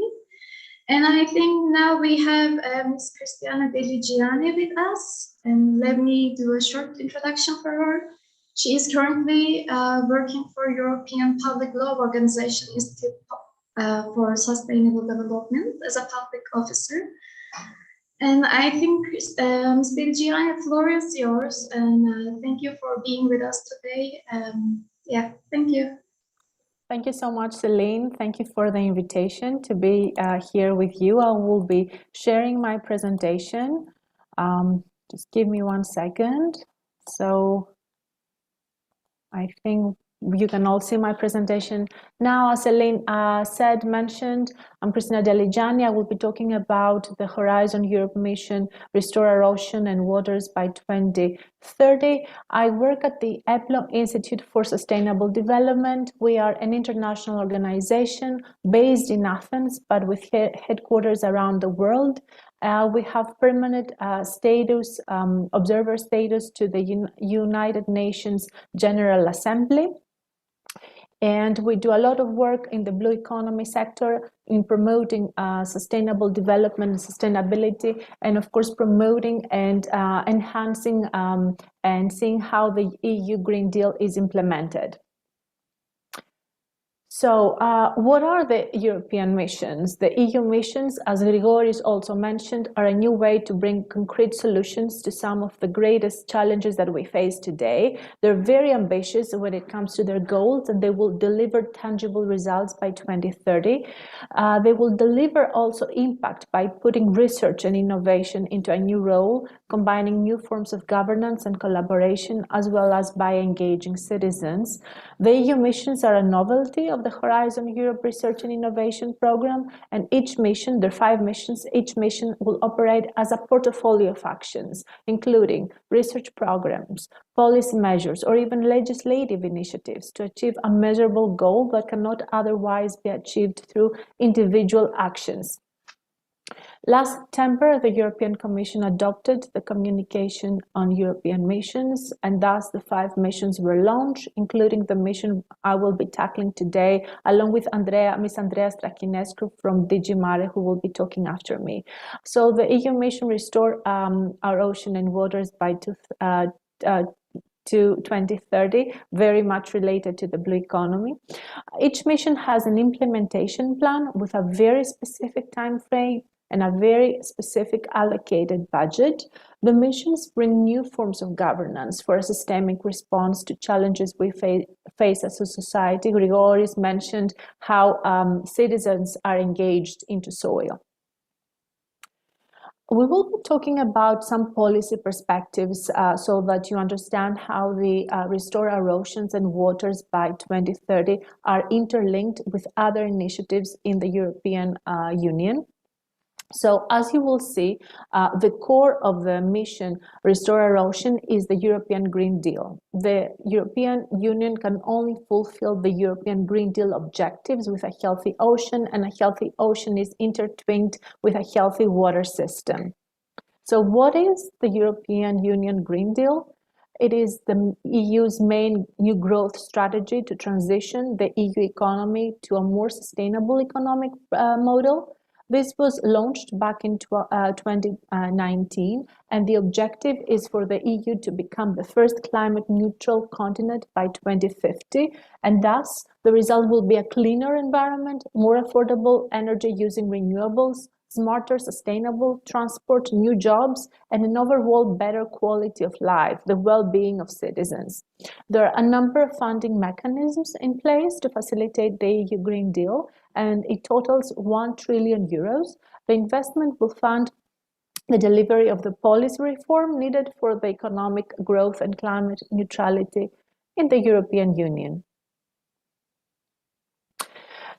And I think now we have Ms. Cristiana Deligiani with us, and let me do a short introduction for her. She is currently working for European Public Law Organization Institute for Sustainable Development as a public officer. And I think, Ms. Deligiani, the floor is yours, and thank you for being with us today. Yeah, thank you. Thank you so much, Celine. Thank you for the invitation to be here with you. I will be sharing my presentation. Just give me 1 second. So I think you can all see my presentation now. As Celine mentioned, I'm Christina Deligiani. I will be talking about the Horizon Europe mission, Restore Our Ocean and Waters by 2030. I work at the EPLO Institute for Sustainable Development. We are an international organization based in Athens, but with headquarters around the world. We have permanent status, observer status to the United Nations General Assembly. And we do a lot of work in the blue economy sector in promoting sustainable development and sustainability, and of course promoting and enhancing and seeing how the EU Green Deal is implemented. So what are the European missions? The EU missions, as Grigoris also mentioned, are a new way to bring concrete solutions to some of the greatest challenges that we face today. They're very ambitious when it comes to their goals, and they will deliver tangible results by 2030. They will deliver also impact by putting research and innovation into a new role, combining new forms of governance and collaboration, as well as by engaging citizens. The EU missions are a novelty of the Horizon Europe Research and Innovation Program, and each mission, there are 5 missions, each mission will operate as a portfolio of actions, including research programs, policy measures, or even legislative initiatives to achieve a measurable goal that cannot otherwise be achieved through individual actions. Last September, the European Commission adopted the communication on European missions, and thus the 5 missions were launched, including the mission I will be tackling today, along with Miss Andrea Strachinescu from DG Mare, who will be talking after me. So the EU mission Restore Our Ocean and Waters by 2030, very much related to the blue economy. Each mission has an implementation plan with a very specific time frame and a very specific allocated budget. The missions bring new forms of governance for a systemic response to challenges we face as a society. Grigoris mentioned how citizens are engaged into soil. We will be talking about some policy perspectives so that you understand how the Restore Our Oceans and Waters by 2030 are interlinked with other initiatives in the European Union. So as you will see, the core of the mission Restore Our Ocean is the European Green Deal. The European Union can only fulfill the European Green Deal objectives with a healthy ocean, and a healthy ocean is intertwined with a healthy water system. So what is the European Union Green Deal? It is the EU's main new growth strategy to transition the EU economy to a more sustainable economic model. This was launched back in 2019, and the objective is for the EU to become the first climate neutral continent by 2050, and thus the result will be a cleaner environment, more affordable energy using renewables, smarter, sustainable transport, new jobs, and an overall better quality of life, the well-being of citizens. There are a number of funding mechanisms in place to facilitate the EU Green Deal, and it totals 1 trillion euros. The investment will fund the delivery of the policy reform needed for the economic growth and climate neutrality in the European Union.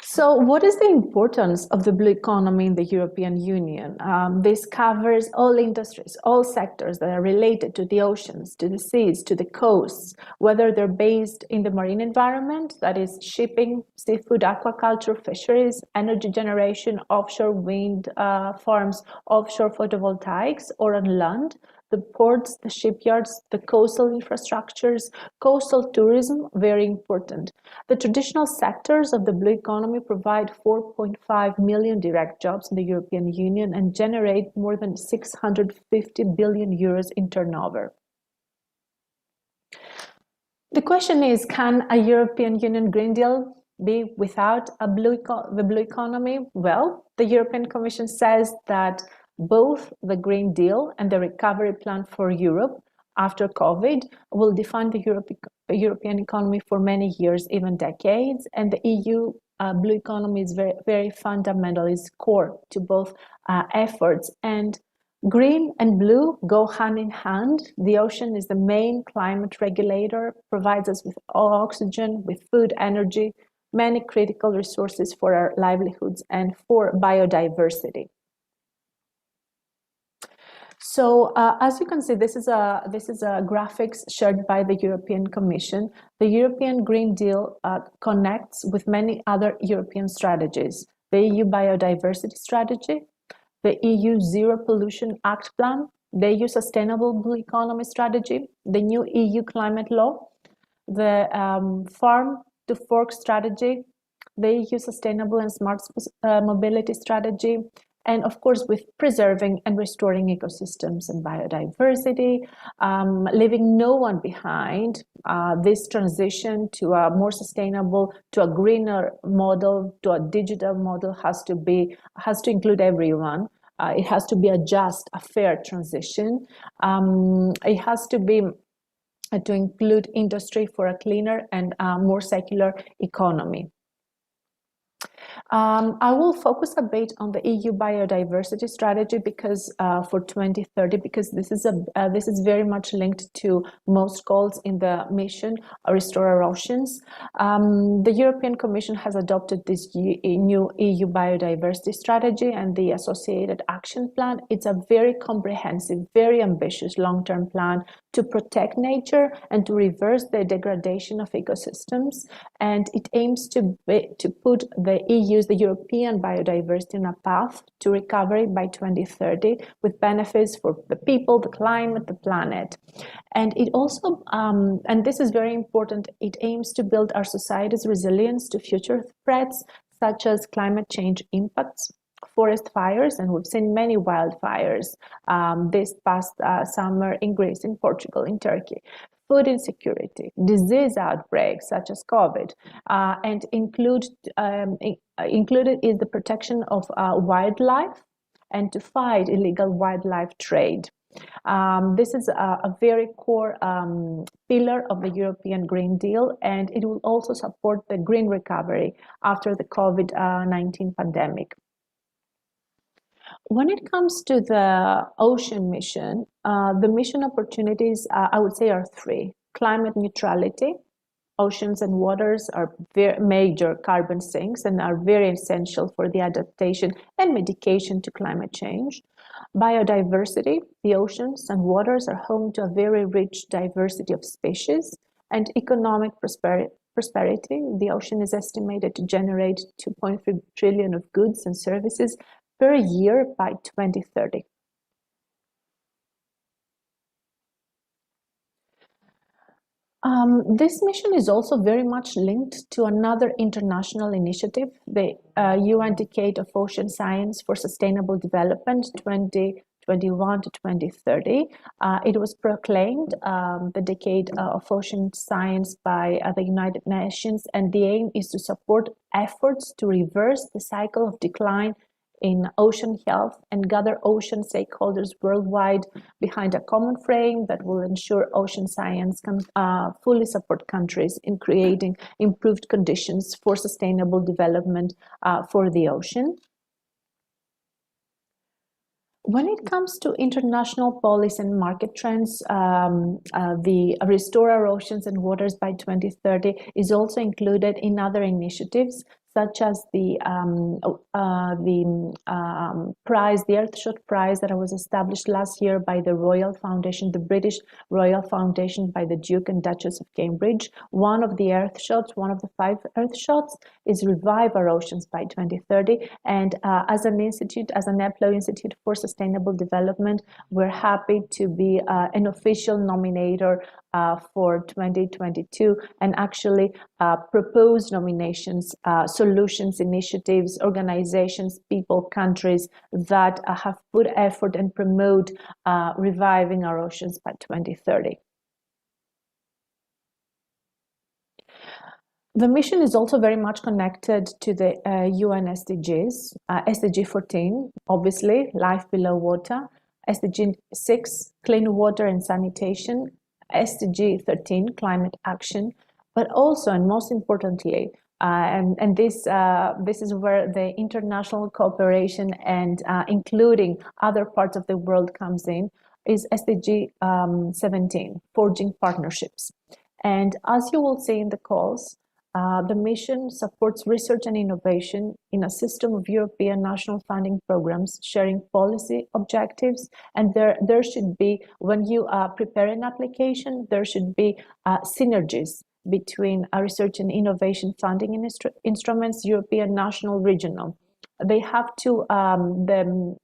So what is the importance of the blue economy in the European Union? This covers all industries, all sectors that are related to the oceans, to the seas, to the coasts, whether they're based in the marine environment, that is shipping, seafood, aquaculture, fisheries, energy generation, offshore wind farms, offshore photovoltaics, or on land, the ports, the shipyards, the coastal infrastructures, coastal tourism, very important. The traditional sectors of the blue economy provide 4.5 million direct jobs in the European Union and generate more than 650 billion euros in turnover. The question is, can a European Union Green Deal be without the blue economy? Well, the European Commission says that both the Green Deal and the Recovery Plan for Europe after COVID will define the European economy for many years, even decades, and the EU blue economy is very, very fundamental, is core to both efforts. And green and blue go hand in hand. The ocean is the main climate regulator, provides us with oxygen, with food, energy, many critical resources for our livelihoods and for biodiversity. So as you can see, this is a graphics shared by the European Commission. The European Green Deal connects with many other European strategies: the EU Biodiversity Strategy, the EU Zero Pollution Act Plan, the EU Sustainable Blue Economy Strategy, the new EU Climate Law, the Farm to Fork Strategy, the EU Sustainable and Smart Mobility Strategy, and of course with preserving and restoring ecosystems and biodiversity, leaving no one behind. This transition to a more sustainable, to a greener model, to a digital model has to include everyone. It has to be a just, a fair transition. It has to be to include industry for a cleaner and more circular economy. I will focus a bit on the EU Biodiversity Strategy because for 2030, because this is very much linked to most goals in the mission, Restore Our Oceans. The European Commission has adopted this new EU Biodiversity Strategy and the associated action plan. It's a very comprehensive, very ambitious long-term plan to protect nature and to reverse the degradation of ecosystems. And it aims to put the European biodiversity on a path to recovery by 2030 with benefits for the people, the climate, the planet. And it also, and this is very important, it aims to build our society's resilience to future threats such as climate change impacts, forest fires, and we've seen many wildfires this past summer in Greece, in Portugal, in Turkey. Food insecurity, disease outbreaks such as COVID, and included is the protection of wildlife and to fight illegal wildlife trade. This is a very core pillar of the European Green Deal, and it will also support the green recovery after the COVID-19 pandemic. When it comes to the ocean mission, the mission opportunities, I would say, are three. Climate neutrality. Oceans and waters are very major carbon sinks and are very essential for the adaptation and mitigation to climate change. Biodiversity. The oceans and waters are home to a very rich diversity of species. And economic prosperity. The ocean is estimated to generate 2.3 trillion of goods and services per year by 2030. This mission is also very much linked to another international initiative, the UN Decade of Ocean Science for Sustainable Development 2021 to 2030. It was proclaimed the Decade of Ocean Science by the United Nations, and the aim is to support efforts to reverse the cycle of decline in ocean health and gather ocean stakeholders worldwide behind a common frame that will ensure ocean science can fully support countries in creating improved conditions for sustainable development for the ocean. When it comes to international policy and market trends, the Restore Our Oceans and Waters by 2030 is also included in other initiatives, such as the prize, the Earthshot Prize that was established last year by the Royal Foundation, the British Royal Foundation by the Duke and Duchess of Cambridge. One of the Earthshots, one of the 5 Earthshots is Revive Our Oceans by 2030. And as an institute, as an EPLO Institute for Sustainable Development, we're happy to be an official nominator for 2022 and actually propose nominations, solutions, initiatives, organizations, people, countries that have put effort and promote reviving our oceans by 2030. The mission is also very much connected to the UN SDGs, SDG 14, obviously, life below water, SDG 6, clean water and sanitation, SDG 13, climate action, but also, and most importantly, and this is where the international cooperation and including other parts of the world comes in, is SDG 17, forging partnerships. And as you will see in the calls, the mission supports research and innovation in a system of European national funding programs, sharing policy objectives. And there should be, when you prepare an application, there should be synergies between research and innovation funding instruments, European, national, regional. They have to, the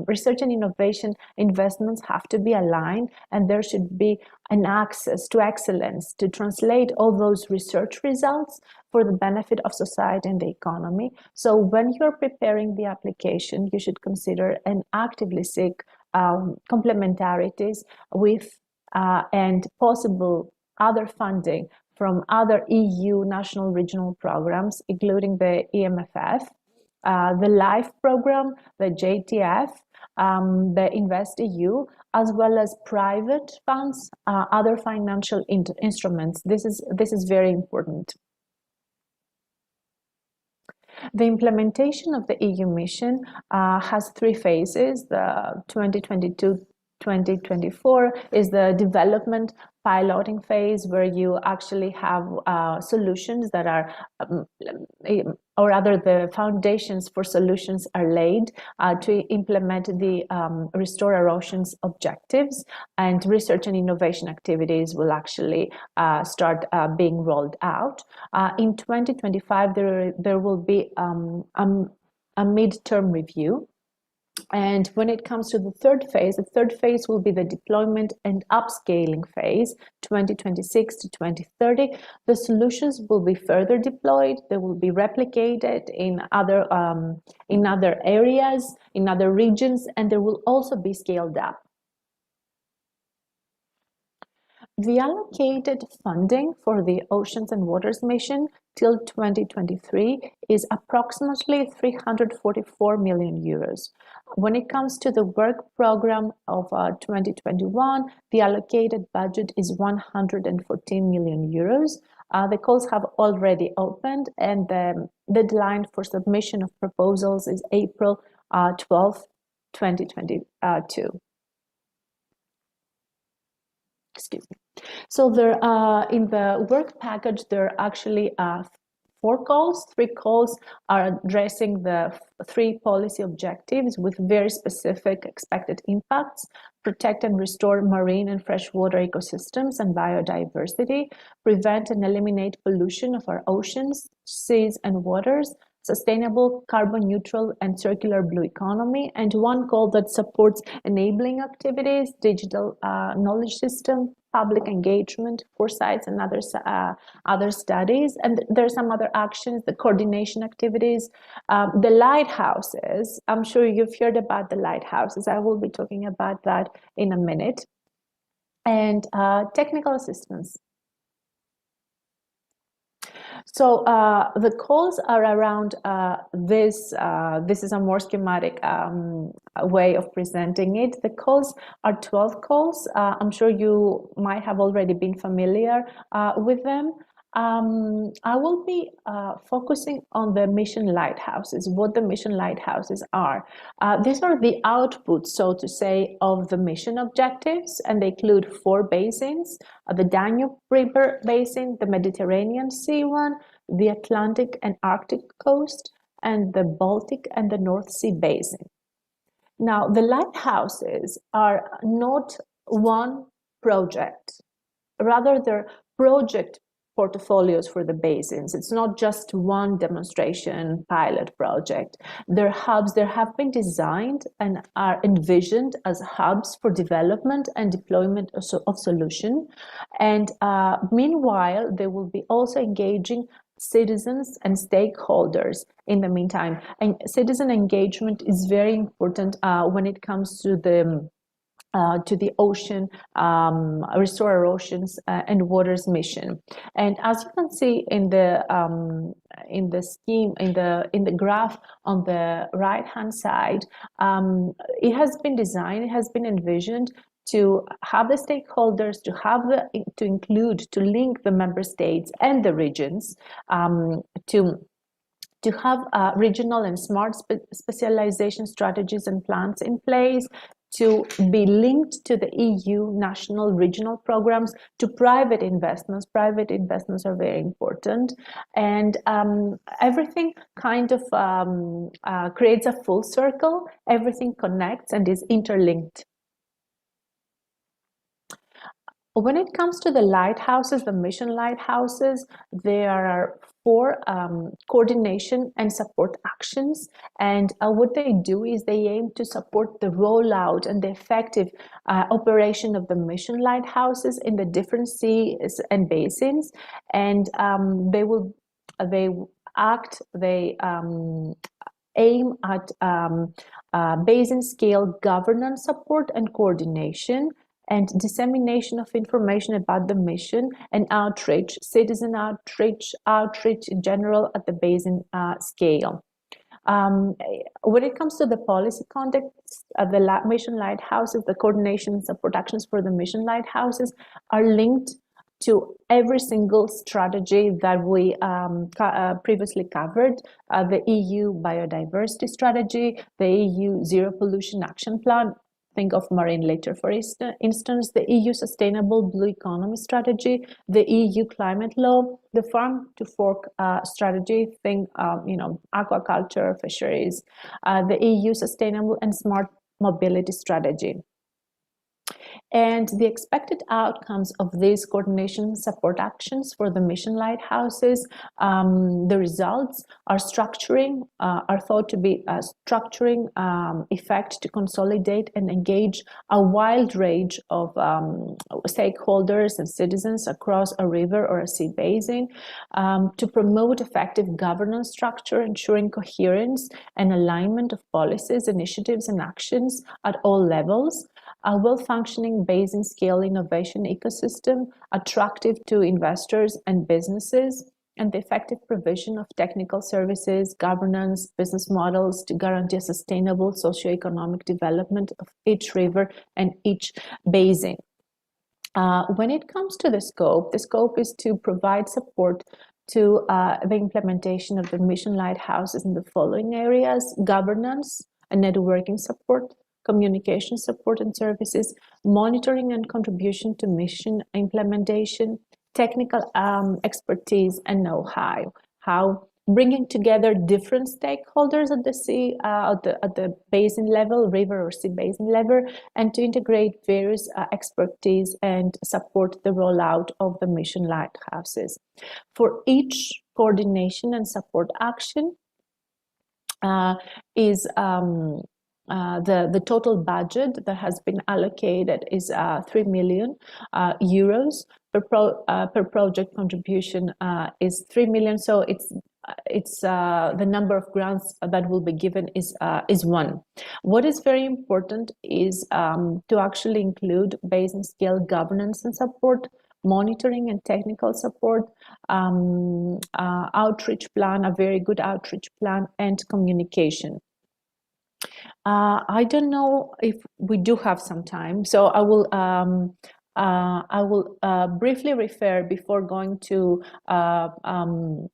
research and innovation investments have to be aligned, and there should be an access to excellence to translate all those research results for the benefit of society and the economy. So when you're preparing the application, you should consider and actively seek complementarities with and possible other funding from other EU national regional programs, including the EMFF, the LIFE program, the JTF, the InvestEU, as well as private funds, other financial instruments. This is very important. The implementation of the EU mission has three phases. The 2022-2024 is the development piloting phase, where you actually have solutions that are, or rather the foundations for solutions are laid to implement the Restore Our Oceans objectives, and research and innovation activities will actually start being rolled out. In 2025, there will be a midterm review. And when it comes to the third phase will be the deployment and upscaling phase, 2026 to 2030. The solutions will be further deployed. They will be replicated in other areas, in other regions, and they will also be scaled up. The allocated funding for the Oceans and Waters mission till 2023 is approximately 344 million euros. When it comes to the work program of 2021, the allocated budget is 114 million euros. The calls have already opened, and the deadline for submission of proposals is April 12, 2022. Excuse me. So there, in the work package, there are actually 4 calls. 3 calls are addressing the 3 policy objectives with very specific expected impacts: protect and restore marine and freshwater ecosystems and biodiversity, prevent and eliminate pollution of our oceans, seas, and waters, sustainable, carbon neutral, and circular blue economy, and 1 call that supports enabling activities, digital knowledge system, public engagement, foresights, and other studies. And there are some other actions, the coordination activities, the lighthouses. I'm sure you've heard about the lighthouses. I will be talking about that in a minute. And technical assistance. So the calls are around this. This is a more schematic way of presenting it. The calls are 12 calls. I'm sure you might have already been familiar with them. I will be focusing on the mission lighthouses, what the mission lighthouses are. These are the outputs, so to say, of the mission objectives, and they include 4 basins: the Janubriber Basin, the Mediterranean Sea one, the Atlantic and Arctic coast, and the Baltic and the North Sea Basin. Now, the lighthouses are not one project, rather they're project portfolios for the basins. It's not just one demonstration pilot project. They're hubs. They have been designed and are envisioned as hubs for development and deployment of solution. And meanwhile, they will be also engaging citizens and stakeholders in the meantime. And citizen engagement is very important when it comes to the ocean, Restore Our Oceans and Waters mission. And as you can see in the scheme, in the graph on the right hand side, it has been designed, it has been envisioned to have the stakeholders, to link the member states and the regions, to have regional and smart specialization strategies and plans in place, to be linked to the EU national regional programs, to private investments. Private investments are very important, and everything kind of creates a full circle. Everything connects and is interlinked. When it comes to the lighthouses, the mission lighthouses, there are for coordination and support actions. And what they do is they aim to support the rollout and the effective operation of the mission lighthouses in the different seas and basins. And they aim at basin scale governance support and coordination, and dissemination of information about the mission and outreach, citizen outreach in general at the basin scale. When it comes to the policy context, the mission lighthouses, the coordination and support actions for the mission lighthouses are linked to every single strategy that we previously covered, the EU Biodiversity Strategy, the EU Zero Pollution Action Plan, think of marine litter for instance, the EU Sustainable Blue Economy Strategy, the EU Climate Law, the Farm to Fork Strategy, think aquaculture, fisheries, the EU Sustainable and Smart Mobility Strategy. And the expected outcomes of these coordination support actions for the mission lighthouses, the results are thought to be a structuring effect to consolidate and engage a wide range of stakeholders and citizens across a river or a sea basin, to promote effective governance structure, ensuring coherence and alignment of policies, initiatives, and actions at all levels, a well-functioning basin scale innovation ecosystem attractive to investors and businesses, and the effective provision of technical services, governance, business models to guarantee a sustainable socioeconomic development of each river and each basin. When it comes to the scope is to provide support to the implementation of the mission lighthouses in the following areas: governance and networking support, communication support and services, monitoring and contribution to mission implementation, technical expertise and know-how, bringing together different stakeholders at the sea, at the basin level, river or sea basin level, and to integrate various expertise and support the rollout of the mission lighthouses. For each coordination and support action the total budget that has been allocated is 3 million euros per project. Contribution is 3 million, so it's the number of grants that will be given is one. What is very important is to actually include basin scale governance and support, monitoring and technical support, outreach plan, a very good outreach plan, and communication. I don't know if we do have some time, so I will briefly refer before going to the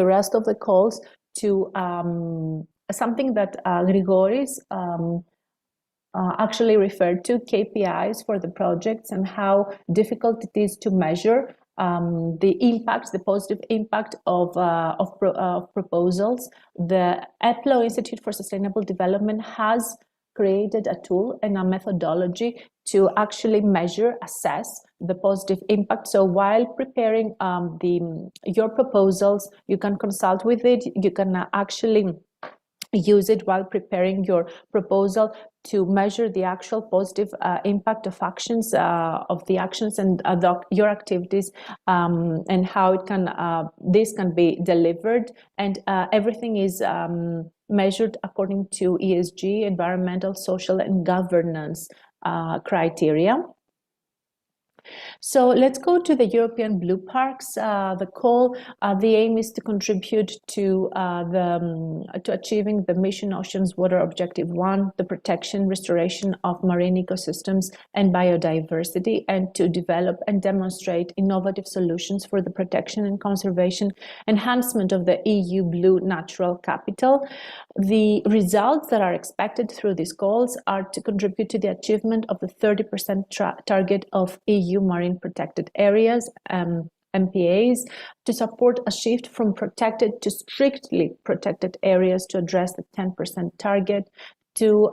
rest of the calls to something that Grigoris actually referred to, KPIs for the projects and how difficult it is to measure the positive impact of proposals. The EPLO Institute for Sustainable Development has created a tool and a methodology to actually measure, assess the positive impact. So while preparing your proposals, you can consult with it. You can actually use it while preparing your proposal to measure the actual positive impact of actions, of the actions and your activities, and how it can this can be delivered, and everything is measured according to ESG, environmental, social, and governance criteria. So let's go to the European Blue Parks. The aim is to contribute to achieving the Mission Oceans Water Objective 1, the protection, restoration of marine ecosystems and biodiversity, and to develop and demonstrate innovative solutions for the protection and conservation enhancement of the EU Blue Natural Capital. The results that are expected through these goals are to contribute to the achievement of the 30% target of EU marine protected areas, MPAs, to support a shift from protected to strictly protected areas to address the 10% target, to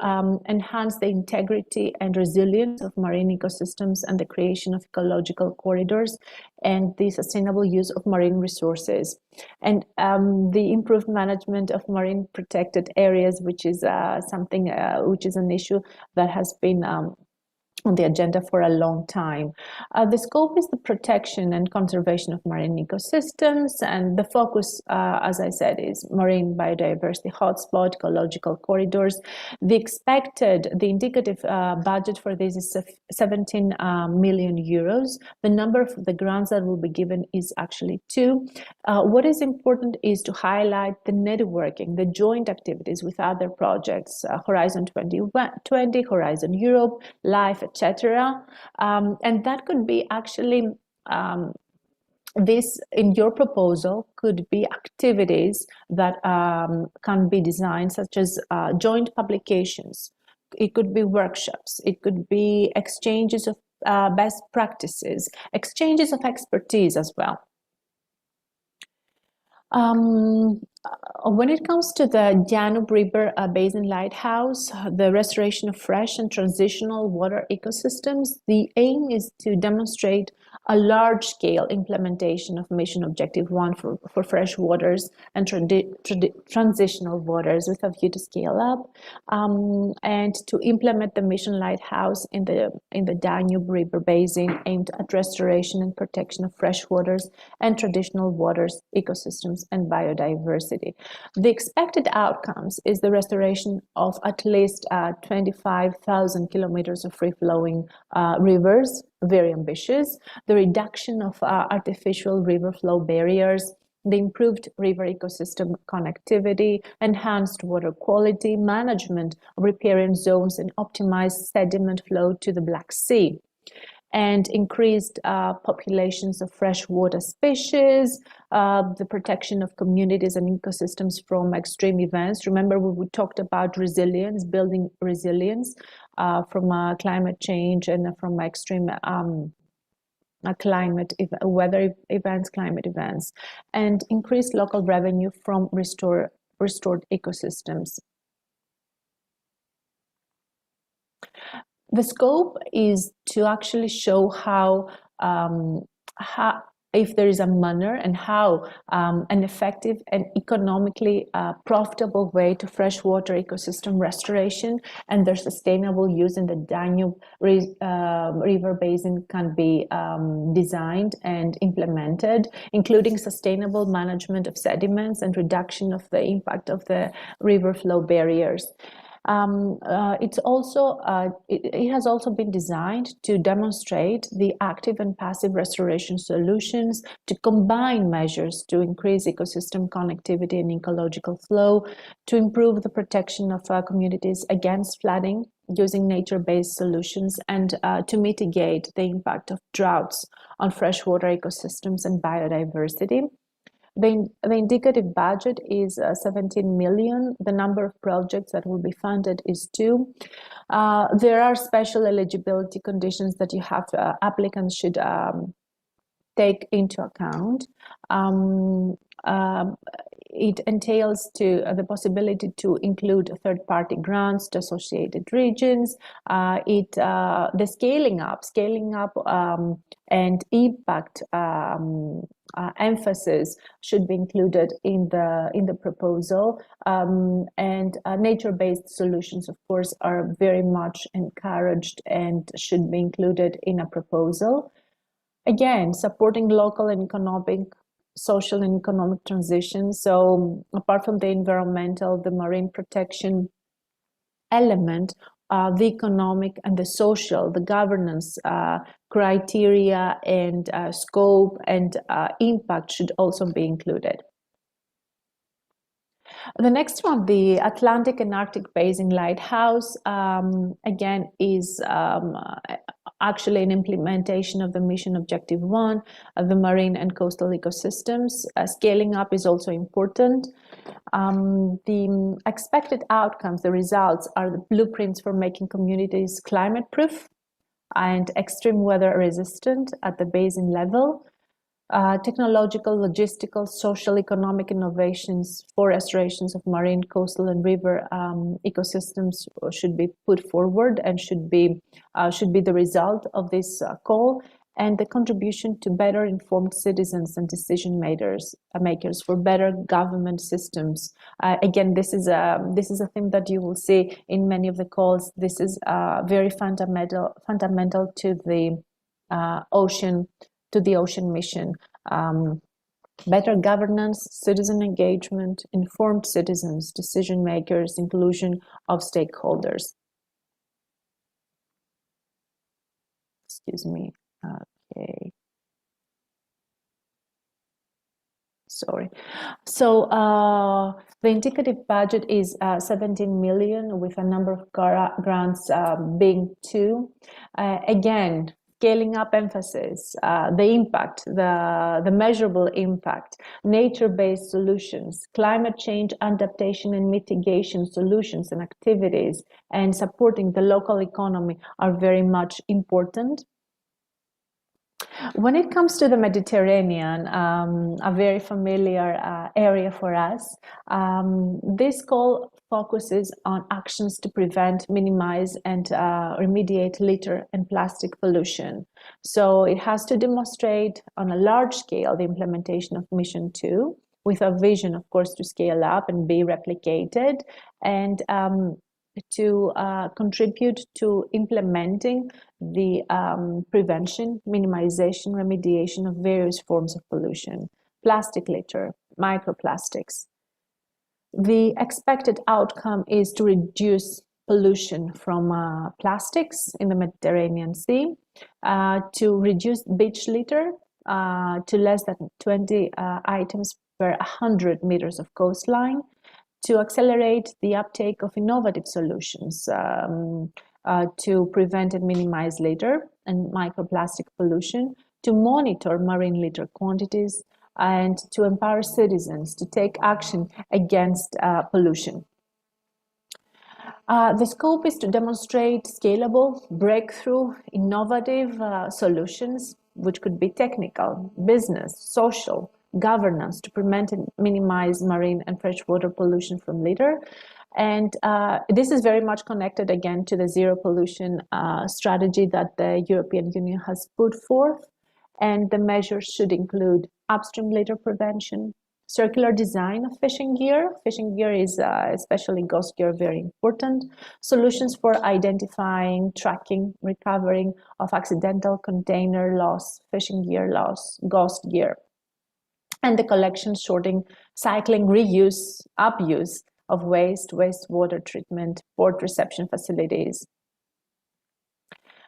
enhance the integrity and resilience of marine ecosystems and the creation of ecological corridors and the sustainable use of marine resources, and the improved management of marine protected areas, which is something which is an issue that has been on the agenda for a long time. The scope is the protection and conservation of marine ecosystems, and the focus, as I said, is marine biodiversity hotspot, ecological corridors. The indicative budget for this is 17 million euros. The number of the grants that will be given is actually 2. What is important is to highlight the networking, the joint activities with other projects, Horizon 2020, Horizon Europe, LIFE, etc. And that could be actually, this in your proposal could be activities that can be designed, such as joint publications. It could be workshops. It could be exchanges of best practices, exchanges of expertise as well. When it comes to the Janubriber Basin Lighthouse, the restoration of fresh and transitional water ecosystems, the aim is to demonstrate a large-scale implementation of Mission Objective 1 for fresh waters and transitional waters with a view to scale up, and to implement the Mission Lighthouse in the Janubriber Basin aimed at restoration and protection of fresh waters and traditional waters, ecosystems, and biodiversity. The expected outcomes is the restoration of at least 25,000 kilometers of free-flowing rivers, very ambitious, the reduction of artificial river flow barriers, the improved river ecosystem connectivity, enhanced water quality, management of riparian zones, and optimized sediment flow to the Black Sea, and increased populations of freshwater species, the protection of communities and ecosystems from extreme events. Remember, we talked about resilience, building resilience from climate change and from extreme weather events, climate events, and increased local revenue from restored ecosystems. The scope is to actually show how if there is a manner and how an effective and economically profitable way to freshwater ecosystem restoration and their sustainable use in the Danube river basin can be designed and implemented, including sustainable management of sediments and reduction of the impact of the river flow barriers. It has also been designed to demonstrate the active and passive restoration solutions, to combine measures to increase ecosystem connectivity and ecological flow, to improve the protection of communities against flooding using nature-based solutions, and to mitigate the impact of droughts on freshwater ecosystems and biodiversity. The indicative budget is 17 million. The number of projects that will be funded is 2. There are special eligibility conditions that applicants should take into account. It entails the possibility to include third-party grants to associated regions. The scaling up and impact emphasis should be included in the proposal. And nature-based solutions, of course, are very much encouraged and should be included in a proposal. Again, supporting local and social and economic transition. So apart from the environmental, the marine protection element, the economic and the social, the governance criteria and scope and impact should also be included. The next one, the Atlantic and Arctic Basin Lighthouse, again, is actually an implementation of the Mission Objective 1, the marine and coastal ecosystems. Scaling up is also important. The expected outcomes, the results, are the blueprints for making communities climate-proof and extreme weather resistant at the basin level. technological, logistical, social, economic innovations for restorations of marine, coastal, and river ecosystems should be put forward and should be the result of this call, and the contribution to better informed citizens and decision makers for better government systems. Again, this is a theme that you will see in many of the calls. This is very fundamental to the ocean mission. Better governance, citizen engagement, informed citizens, decision makers, inclusion of stakeholders. Excuse me. Okay. Sorry. So the indicative budget is 17 million, with a number of grants being 2. Again, scaling up emphasis, the impact, the measurable impact, nature-based solutions, climate change adaptation and mitigation solutions and activities, and supporting the local economy are very much important. When it comes to the Mediterranean, a very familiar area for us, this call focuses on actions to prevent, minimize, and remediate litter and plastic pollution. So it has to demonstrate on a large scale the implementation of Mission 2, with a vision, of course, to scale up and be replicated, and to contribute to implementing the prevention, minimization, remediation of various forms of pollution, plastic litter, microplastics. The expected outcome is to reduce pollution from plastics in the Mediterranean Sea, to reduce beach litter to less than 20 items per 100 meters of coastline, to accelerate the uptake of innovative solutions to prevent and minimize litter and microplastic pollution, to monitor marine litter quantities, and to empower citizens to take action against pollution. The scope is to demonstrate scalable, breakthrough, innovative solutions, which could be technical, business, social, governance, to prevent and minimize marine and freshwater pollution from litter. And this is very much connected again to the zero pollution strategy that the European Union has put forth. And the measures should include upstream litter prevention, circular design of fishing gear. Fishing gear is, especially ghost gear, very important. Solutions for identifying, tracking, recovering of accidental container loss, fishing gear loss, ghost gear. And the collection, sorting, cycling, reuse, upuse of waste, wastewater treatment, port reception facilities.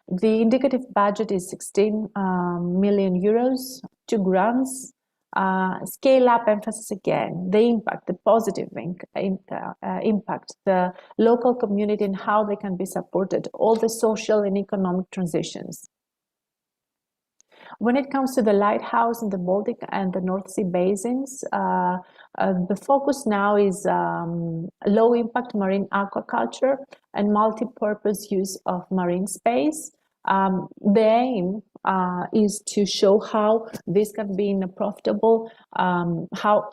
The indicative budget is 16 million euros, 2 grants. Scale up emphasis again, the impact, the positive impact, the local community and how they can be supported, all the social and economic transitions. When it comes to the Lighthouse in the Baltic and the North Sea basins, the focus now is low impact marine aquaculture and multi-purpose use of marine space. The aim is to show how this can be in a profitable, how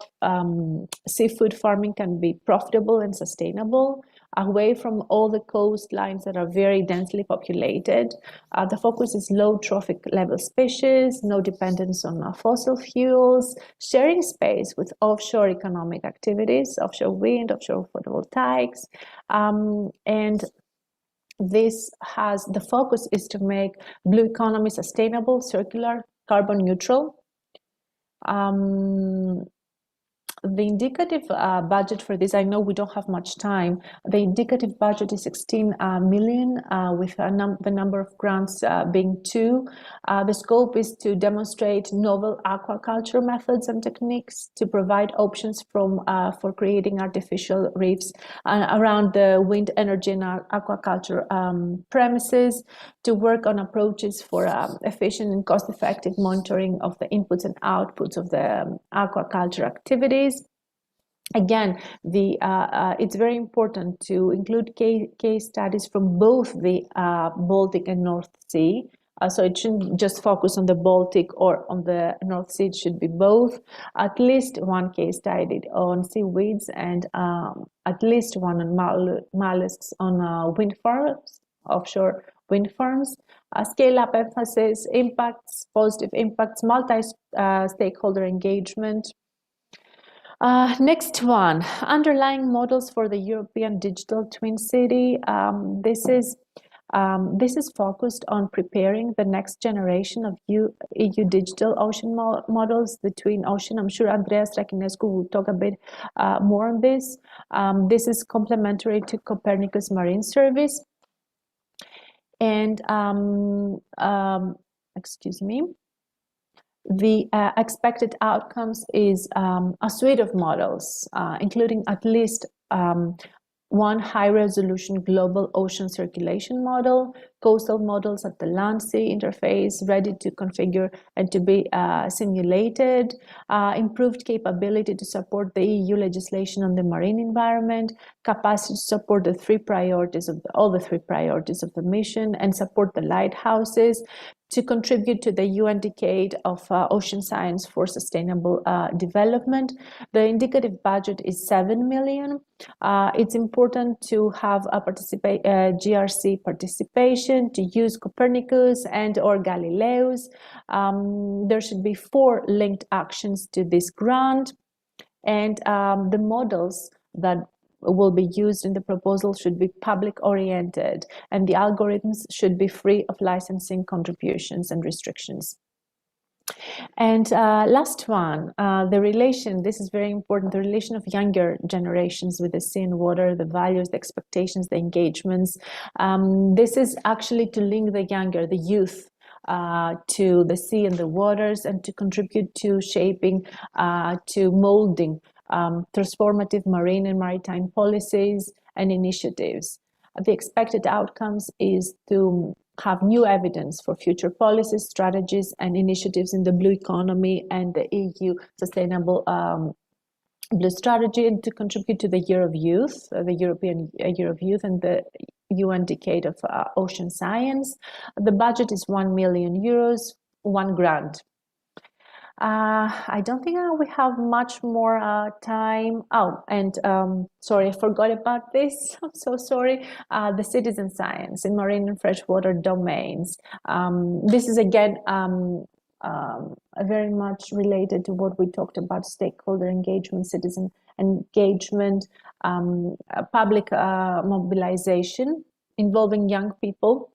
seafood farming can be profitable and sustainable, away from all the coastlines that are very densely populated. The focus is low trophic level species, no dependence on fossil fuels, sharing space with offshore economic activities, offshore wind, offshore photovoltaics, and this has, the focus is to make blue economy sustainable, circular, carbon neutral. The indicative budget for this, I know we don't have much time. The indicative budget is 16 million, with the number of grants being 2. The scope is to demonstrate novel aquaculture methods and techniques, to provide options for creating artificial reefs around the wind energy and aquaculture premises, to work on approaches for efficient and cost-effective monitoring of the inputs and outputs of the aquaculture activities. Again, it's very important to include case studies from both the Baltic and North Sea, So it shouldn't just focus on the Baltic or on the North Sea, it should be both. At least one case study on seaweeds and at least one on mollusks on wind farms, offshore wind farms. Scale-up emphasis, impacts, positive impacts, multi-stakeholder engagement. Next one, underlying models for the European Digital Twin City. This is focused on preparing the next generation of EU digital ocean models, the twin ocean. I'm sure Andreas Rakinescu will talk a bit more on this. This is complementary to Copernicus Marine Service. And excuse me. The expected outcomes is a suite of models, including at least one high-resolution global ocean circulation model, coastal models at the land-sea interface, ready to configure and to be simulated, improved capability to support the EU legislation on the marine environment, capacity to support the three priorities of all the three priorities of the mission, and support the lighthouses, to contribute to the UN Decade of Ocean Science for Sustainable Development. The indicative budget is 7 million. It's important to have a GRC participation, to use Copernicus and or Galileo's. There should be 4 linked actions to this grant, and the models that will be used in the proposal should be public oriented, and the algorithms should be free of licensing contributions and restrictions. And last one, the relation, this is very important, the relation of younger generations with the sea and water, the values, the expectations, the engagements. This is actually to link the younger, the youth, to the sea and the waters, and to contribute to shaping, to molding transformative marine and maritime policies and initiatives. The expected outcomes is to have new evidence for future policies, strategies, and initiatives in the blue economy and the EU Sustainable Blue Strategy, and to contribute to the Year of Youth, the European Year of Youth, and the UN Decade of Ocean Science. The budget is 1 million euros, 1 grant. I don't think we have much more time. Oh, and sorry, I forgot about this. I'm so sorry. The citizen science in marine and freshwater domains. This is again very much related to what we talked about: stakeholder engagement, citizen engagement, public mobilization involving young people.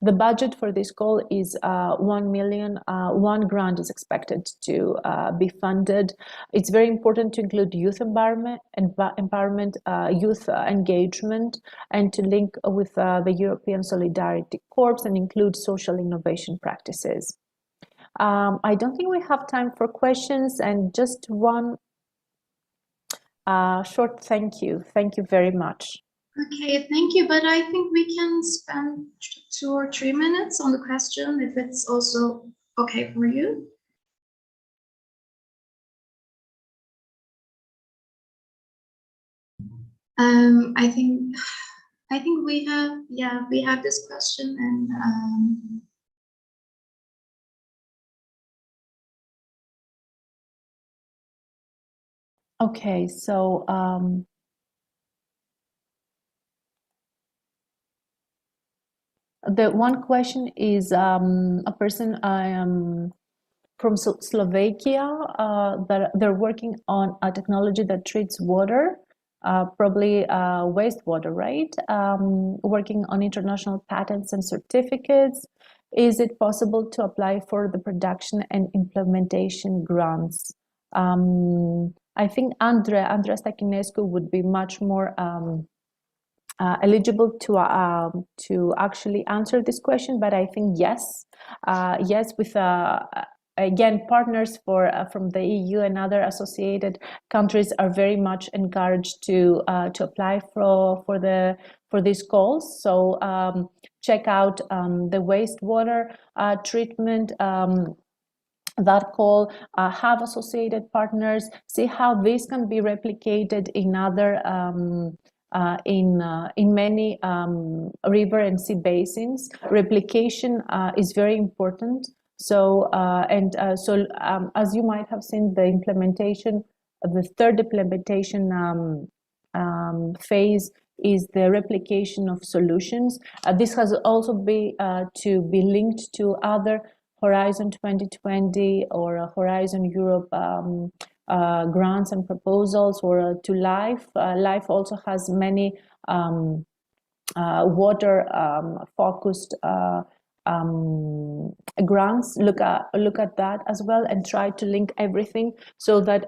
The budget for this call is 1 million. 1 grant is expected to be funded. It's very important to include youth empowerment, youth engagement, and to link with the European Solidarity Corps and include social innovation practices. I don't think we have time for questions, and just one short thank you. Thank you very much. Okay, thank you. But I think we can spend 2 or 3 minutes on the question, if it's also okay for you. I think we have this question, and okay, so the one question is a person from Slovakia that they're working on a technology that treats water, probably wastewater, right? Working on international patents and certificates. Is it possible to apply for the production and implementation grants? I think Andreas Rakinescu would be much more eligible to actually answer this question, but I think yes, yes, with again, partners from the EU and other associated countries are very much encouraged to apply for these calls. So check out the wastewater treatment. That call, have associated partners, see how this can be replicated in other in many river and sea basins. Replication is very important. So as you might have seen, the implementation, the third implementation phase is the replication of solutions. This has also been to be linked to other Horizon 2020 or Horizon Europe grants and proposals, or to LIFE. LIFE also has many water focused grants. Look at that as well, and try to link everything so that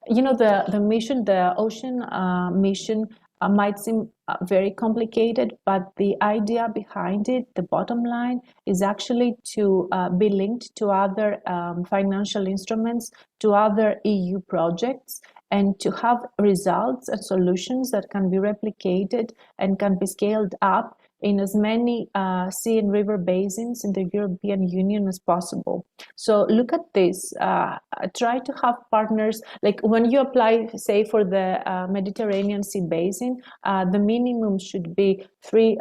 you know, the mission, the ocean mission might seem very complicated, but the idea behind it, the bottom line, is actually to be linked to other financial instruments, to other EU projects, and to have results and solutions that can be replicated and can be scaled up in as many sea and river basins in the European Union as possible. So look at this, try to have partners, like when you apply, say, for the Mediterranean Sea Basin, the minimum should be 3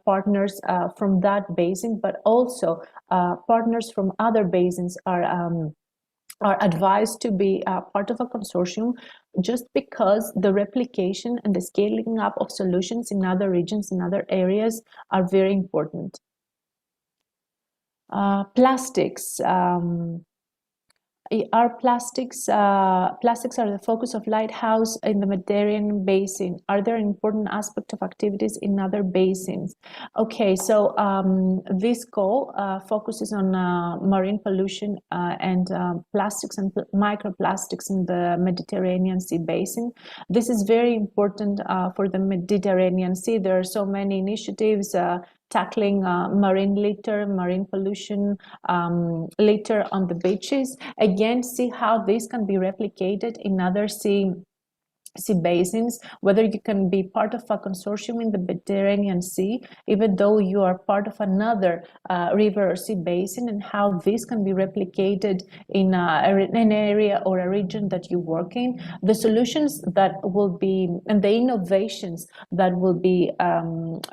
partners from that basin, but also partners from other basins are advised to be part of a consortium, just because the replication and the scaling up of solutions in other regions, in other areas, are very important. Plastics. Plastics are the focus of Lighthouse in the Mediterranean Basin. Are there important aspects of activities in other basins? Okay, so this call focuses on marine pollution and plastics and microplastics in the Mediterranean Sea Basin. This is very important for the Mediterranean Sea. There are so many initiatives tackling marine litter, marine pollution, litter on the beaches. Again, see how this can be replicated in other sea basins, whether you can be part of a consortium in the Mediterranean Sea, even though you are part of another river or sea basin, and how this can be replicated in an area or a region that you work in. The solutions that will be, and the innovations that will be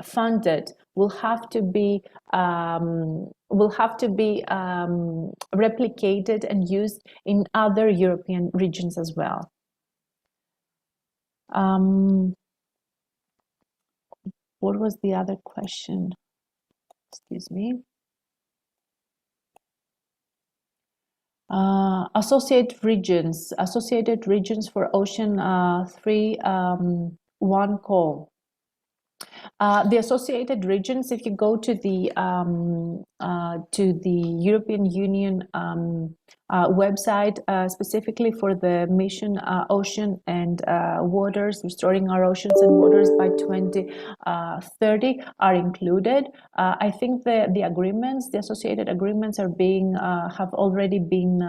funded will have to be replicated and used in other European regions as well. What was the other question? Excuse me. Associated regions for Ocean 3.1 call. The associated regions, if you go to the European Union website, specifically for the mission Ocean and Waters, restoring our oceans and waters by 2030, are included. I think the agreements, the associated agreements, are being have already been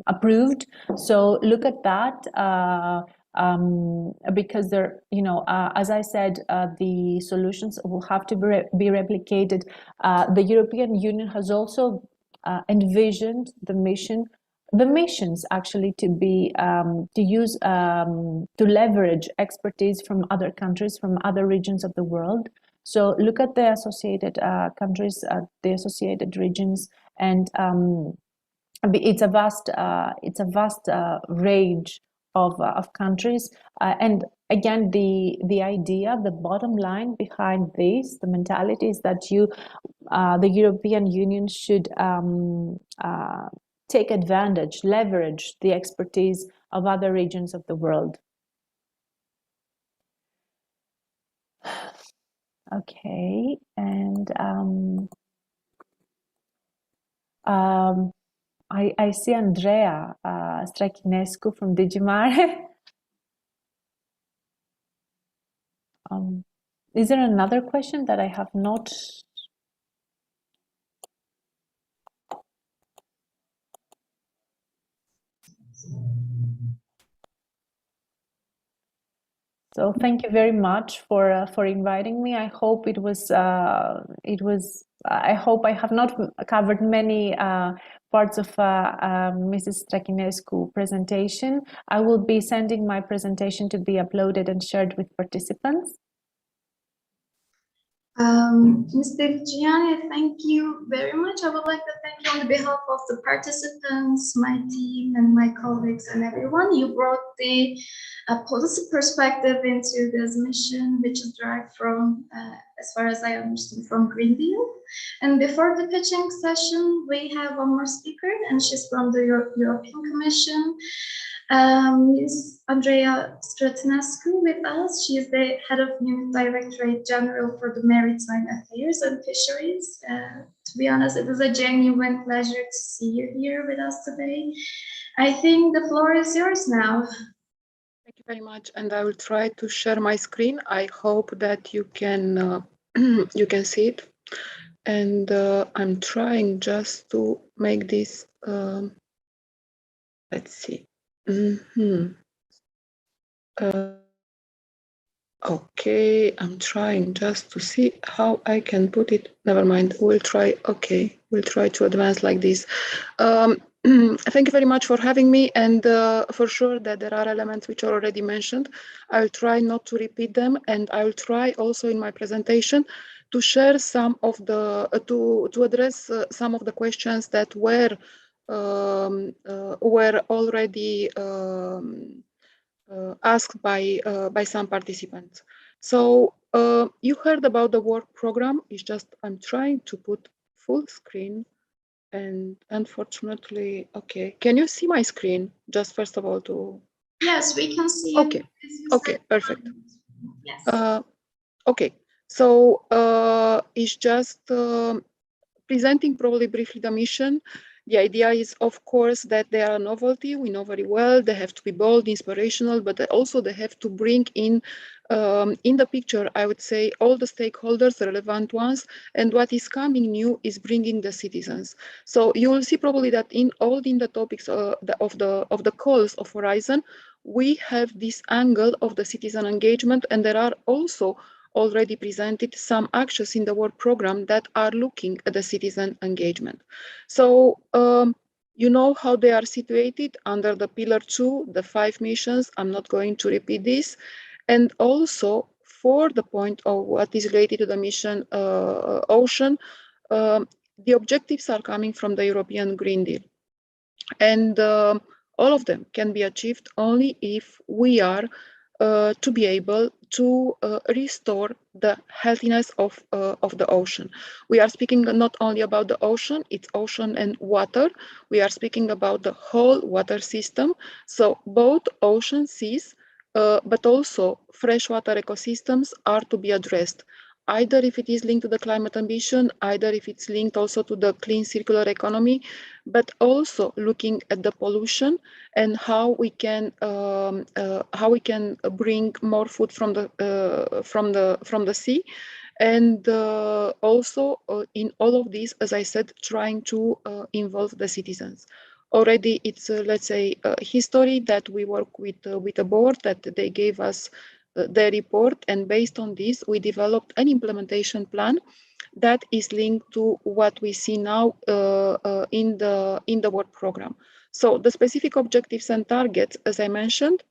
approved. So look at that. Because they're, you know, as I said, the solutions will have to be replicated. The European Union has also envisioned the missions actually to be to use to leverage expertise from other countries, from other regions of the world. So look at the associated countries, the associated regions, and it's a vast range of countries, and again, the idea, the bottom line behind this, the mentality, is that the European Union should take advantage, leverage the expertise of other regions of the world. Okay, and I see Andrea Strachinescu from Digimare. Is there another question that I have not? So thank you very much for inviting me. I hope it was I hope I have not covered many parts of Mrs. Strachinescu presentation. I will be sending my presentation to be uploaded and shared with participants. Mr. Gianni, thank you very much. I would like to thank you on behalf of the participants, my team, and my colleagues and everyone. You brought the policy perspective into this mission, which is derived from, as far as I understand, from Green Deal. And before the pitching session, we have one more speaker, and she's from the European Commission. Ms. Andrea Stratinescu with us. She is the head of Unit Directorate General for the Maritime Affairs and Fisheries. To be honest, it is a genuine pleasure to see you here with us today. I think the floor is yours now. Thank you very much, and I will try to share my screen. I hope that you can you can see it, and I'm trying just to make this. Let's see. Okay, I'm trying just to see how I can put it. Never mind, we'll try. Okay, we'll try to advance like this. Thank you very much for having me, and for sure that there are elements which are already mentioned. I'll try not to repeat them, and I'll try also in my presentation to share some of the to address some of the questions that were already asked by some participants. So you heard about the work program. It's just I'm trying to put full screen, and unfortunately, okay. Can you see my screen? Just first of all to. Yes, we can see. Okay. Okay. Perfect. Yes. Okay. So it's just presenting probably briefly the mission. The idea is, of course, that they are a novelty. We know very well they have to be bold, inspirational, but also they have to bring in the picture, I would say, all the stakeholders, the relevant ones, and what is coming new is bringing the citizens. So you will see probably that in all the topics of the calls of Horizon, we have this angle of the citizen engagement, and there are also already presented some actions in the work program that are looking at the citizen engagement. So you know how they are situated under the pillar 2, the 5 missions. I'm not going to repeat this. And also for the point of what is related to the mission ocean, the objectives are coming from the European Green Deal. And all of them can be achieved only if we are to be able to restore the healthiness of the ocean. We are speaking not only about the ocean, it's ocean and water. We are speaking about the whole water system. So both ocean, seas, but also freshwater ecosystems are to be addressed. Either if it is linked to the climate ambition, either if it's linked also to the clean circular economy, but also looking at the pollution and how we can bring more food from the sea, and also in all of these, as I said, trying to involve the citizens. Already, it's let's say history that we work with a board that they gave us their report, and based on this, we developed an implementation plan that is linked to what we see now in the work program. So the specific objectives and targets, as I mentioned,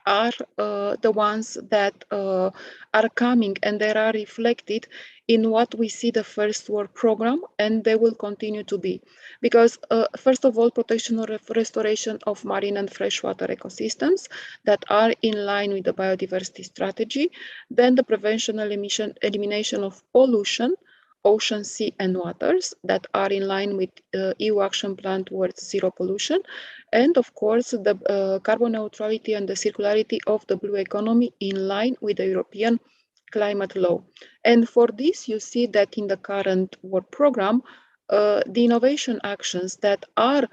are the ones that are coming, and they are reflected in what we see the first work program, and they will continue to be. Because first of all, protection or restoration of marine and freshwater ecosystems that are in line with the biodiversity strategy, then the prevention and elimination of pollution, ocean, sea, and waters that are in line with EU action plan towards zero pollution, and of course the carbon neutrality and the circularity of the blue economy in line with the European climate law. And for this, you see that in the current work program, the innovation actions that are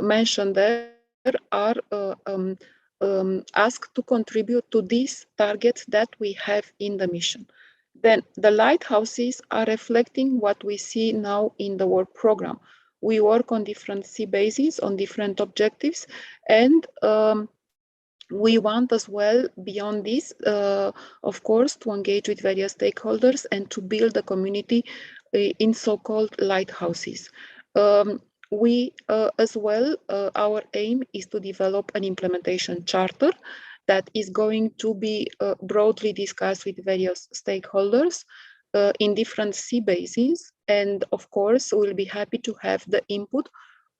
mentioned there are asked to contribute to these targets that we have in the mission. Then the lighthouses are reflecting what we see now in the work program. We work on different sea basins, on different objectives, and We want as well, beyond this, of course, to engage with various stakeholders and to build a community in so-called lighthouses. We as well, our aim is to develop an implementation charter that is going to be broadly discussed with various stakeholders in different sea basins. And of course, we'll be happy to have the input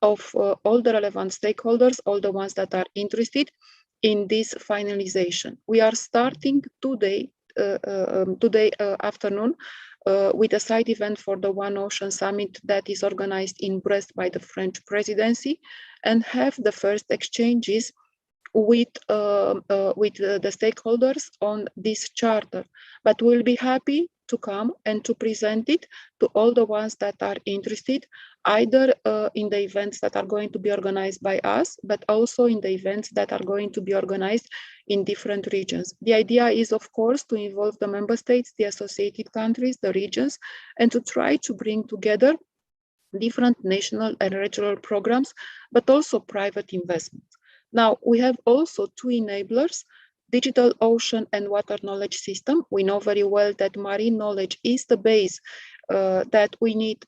of all the relevant stakeholders, all the ones that are interested in this finalization. We are starting today afternoon with a side event for the One Ocean Summit that is organized in Brest by the French presidency, and have the first exchanges with the stakeholders on this charter. But we'll be happy to come and to present it to all the ones that are interested, either in the events that are going to be organized by us, but also in the events that are going to be organized in different regions. The idea is, of course, to involve the member states, the associated countries, the regions, and to try to bring together different national and regional programs, but also private investments. Now, we have also two enablers: digital ocean and water knowledge system. We know very well that marine knowledge is the base that we need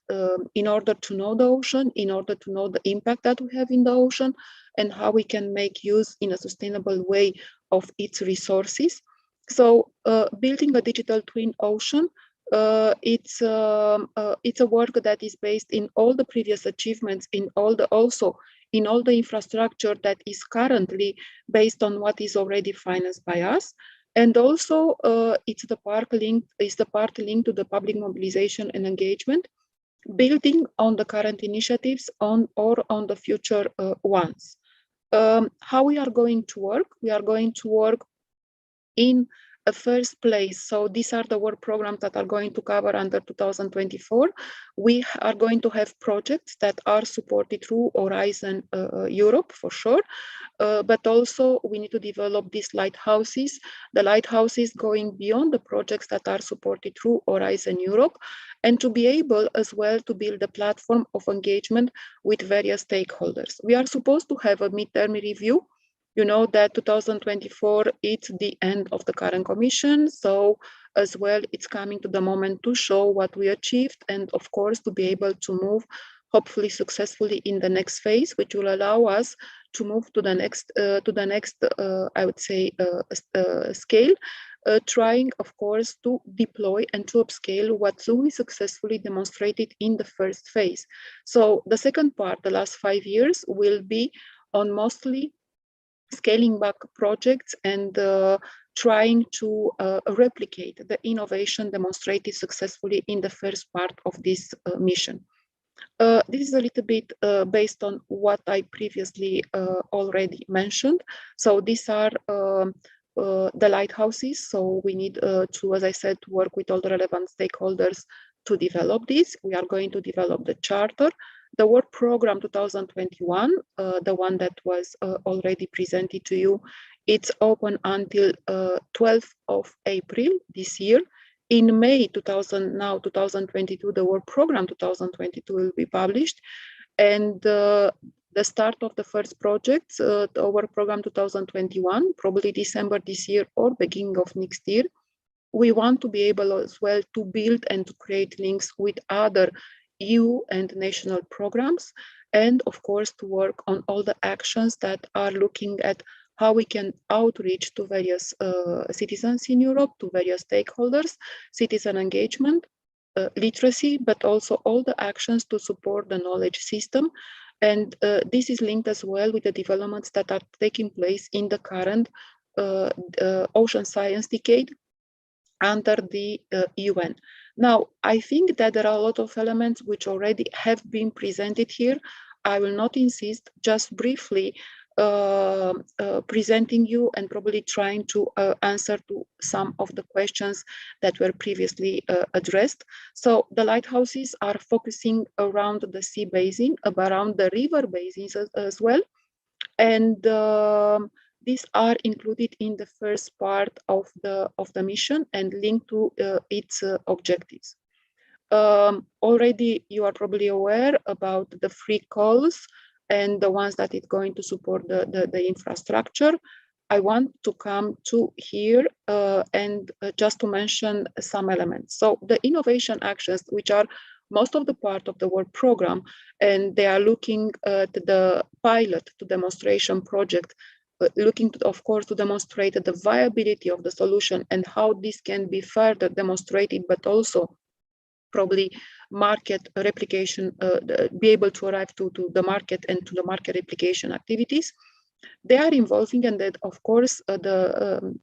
in order to know the ocean, in order to know the impact that we have in the ocean, and how we can make use in a sustainable way of its resources. So building a digital twin ocean, it's a work that is based in all the previous achievements, in all the infrastructure that is currently based on what is already financed by us. And also it's the part linked to the public mobilization and engagement, building on the current initiatives or on the future ones. How we are going to work? We are going to work in a first place. So these are the work programs that are going to cover under 2024. We are going to have projects that are supported through Horizon Europe for sure, but also we need to develop these lighthouses, the lighthouses going beyond the projects that are supported through Horizon Europe, and to be able as well to build a platform of engagement with various stakeholders. We are supposed to have a midterm review. You know that 2024, it's the end of the current commission. So as well, it's coming to the moment to show what we achieved, and of course, to be able to move hopefully successfully in the next phase, which will allow us to move to the next, I would say, scale, trying, of course, to deploy and to upscale what we successfully demonstrated in the first phase. So the second part, the last 5 years, will be on mostly scaling back projects and trying to replicate the innovation demonstrated successfully in the first part of this mission. This is a little bit based on what I previously already mentioned. So these are the lighthouses. So we need to, as I said, to work with all the relevant stakeholders to develop this. We are going to develop the charter. The work program 2021, the one that was already presented to you, it's open until 12th of April this year. In May 2022, the work program 2022 will be published. And the start of the first project, the work program 2021, probably December this year or beginning of next year. We want to be able as well to build and to create links with other EU and national programs, and of course to work on all the actions that are looking at how we can outreach to various citizens in Europe, to various stakeholders, citizen engagement, literacy, but also all the actions to support the knowledge system. And this is linked as well with the developments that are taking place in the current Ocean Science Decade under the UN. Now, I think that there are a lot of elements which already have been presented here. I will not insist, just briefly presenting you and probably trying to answer to some of the questions that were previously addressed. So the lighthouses are focusing around the sea basin, around the river basins as well. And these are included in the first part of the mission and linked to its objectives. Already you are probably aware about the free calls and the ones that it's going to support the infrastructure. I want to come to here and just to mention some elements. So the innovation actions, which are most of the part of the work program, and they are looking at the pilot to demonstration project, looking to, of course, to demonstrate the viability of the solution and how this can be further demonstrated, but also probably market replication, be able to arrive to the market and to the market replication activities. They are involving, and that, of course,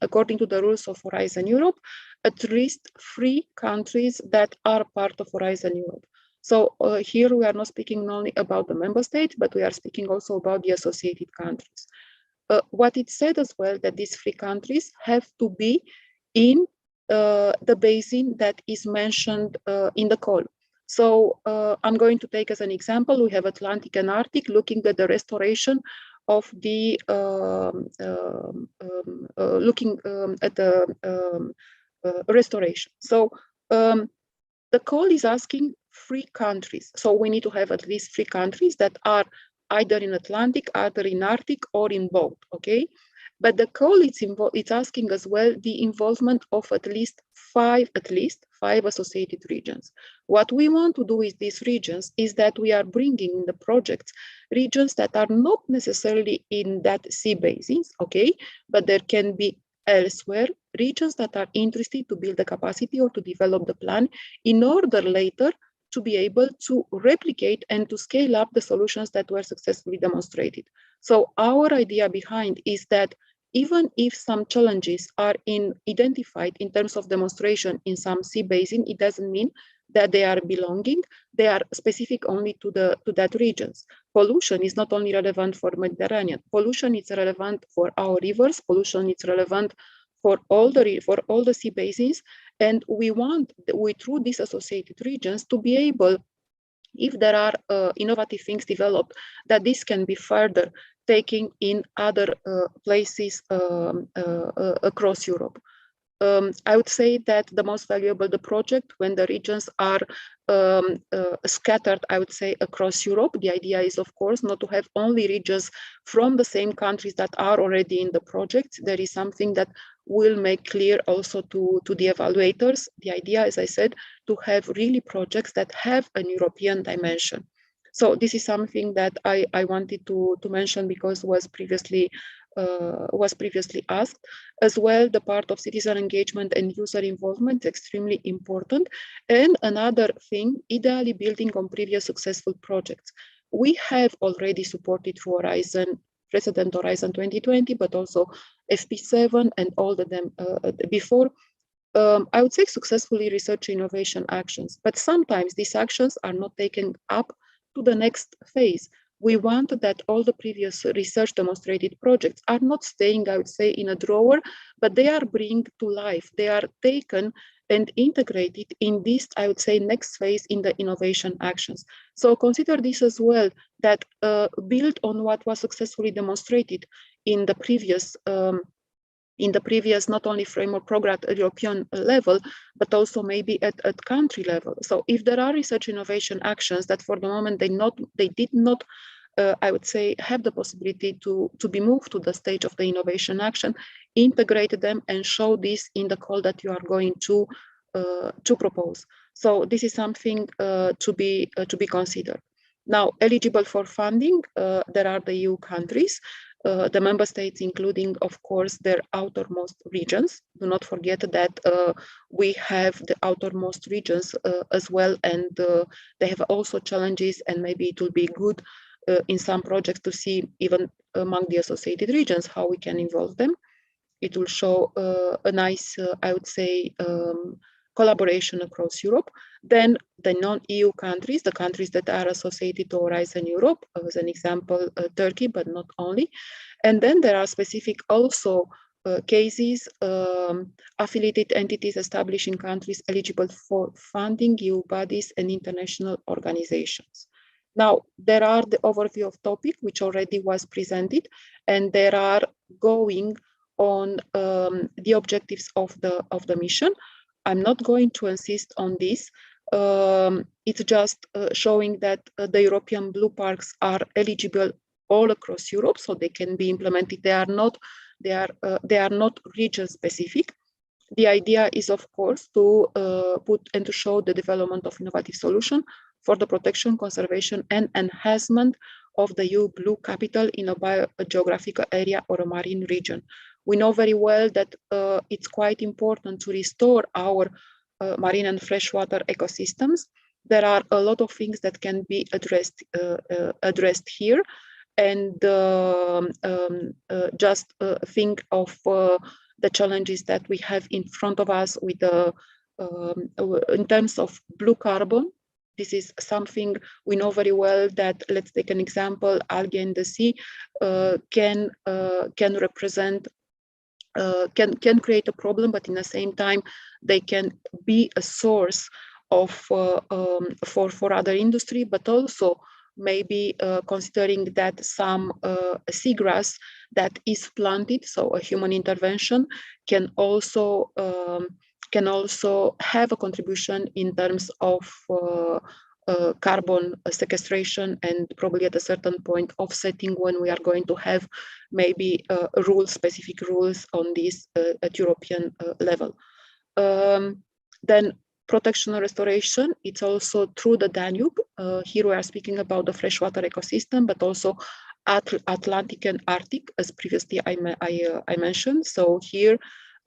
according to the rules of Horizon Europe, at least 3 countries that are part of Horizon Europe. So here we are not speaking only about the member states, but we are speaking also about the associated countries. What it said as well, that these 3 countries have to be in the basin that is mentioned in the call. So I'm going to take as an example, we have Atlantic and Arctic, looking at the restoration of the restoration. So the call is asking 3 countries. So we need to have at least 3 countries that are either in Atlantic, either in Arctic, or in both, okay? But the call it's asking as well the involvement of at least five associated regions. What we want to do with these regions is that we are bringing in the projects regions that are not necessarily in that sea basins, okay? But there can be elsewhere regions that are interested to build the capacity or to develop the plan in order later to be able to replicate and to scale up the solutions that were successfully demonstrated. So our idea behind is that even if some challenges are identified in terms of demonstration in some sea basin, it doesn't mean that they are belonging, they are specific only to that regions. Pollution is not only relevant for Mediterranean, pollution is relevant for our rivers, pollution is relevant for all the sea basins, and we want, through these associated regions, to be able, if there are innovative things developed, that this can be further taken in other places across Europe. I would say that the most valuable the project when the regions are scattered, I would say, across Europe. The idea is, of course, not to have only regions from the same countries that are already in the project. There is something that will make clear also to the evaluators. The idea, as I said, to have really projects that have an European dimension. So this is something that I wanted to mention because was previously asked. As well, the part of citizen engagement and user involvement is extremely important. And another thing, ideally building on previous successful projects. We have already supported through Horizon 2020, but also FP7 and all of them before. I would say successfully research innovation actions, but sometimes these actions are not taken up to the next phase. We want that all the previous research demonstrated projects are not staying, I would say, in a drawer, but they are bring to life. They are taken and integrated in this, I would say, next phase in the innovation actions. So consider this as well, that build on what was successfully demonstrated in the previous not only framework program at European level, but also maybe at country level. So if there are research innovation actions that for the moment they did not, I would say, have the possibility to be moved to the stage of the innovation action, integrate them and show this in the call that you are going to propose. So this is something to be considered. Now, eligible for funding, there are the EU countries. The member states, including, of course, their outermost regions. Do not forget that we have the outermost regions as well, and they have also challenges, and maybe it will be good in some projects to see even among the associated regions how we can involve them. It will show a nice, I would say, collaboration across Europe. Then the non-EU countries, the countries that are associated to Horizon Europe, as an example, Turkey, but not only. And then there are specific also cases, affiliated entities established in countries eligible for funding, EU bodies and international organizations. Now, there are the overview of topic, which already was presented, and there are going on the objectives of the mission. I'm not going to insist on this. It's just showing that the European blue parks are eligible all across Europe, so they can be implemented. They are not They are not region specific. The idea is, of course, to put and to show the development of innovative solution for the protection, conservation, and enhancement of the EU blue capital in a biogeographical area or a marine region. We know very well that it's quite important to restore our marine and freshwater ecosystems. There are a lot of things that can be addressed here, and just think of the challenges that we have in front of us with in terms of blue carbon. This is something we know very well that, let's take an example, algae in the sea can represent, can create a problem, but in the same time, they can be a source of for other industry, but also maybe considering that some seagrass that is planted, so a human intervention, can also have a contribution in terms of carbon sequestration, and probably at a certain point offsetting when we are going to have maybe specific rules on this at European level. Then protection and restoration, it's also through the Danube. Here we are speaking about the freshwater ecosystem, but also Atlantic and Arctic, as previously I mentioned. So here,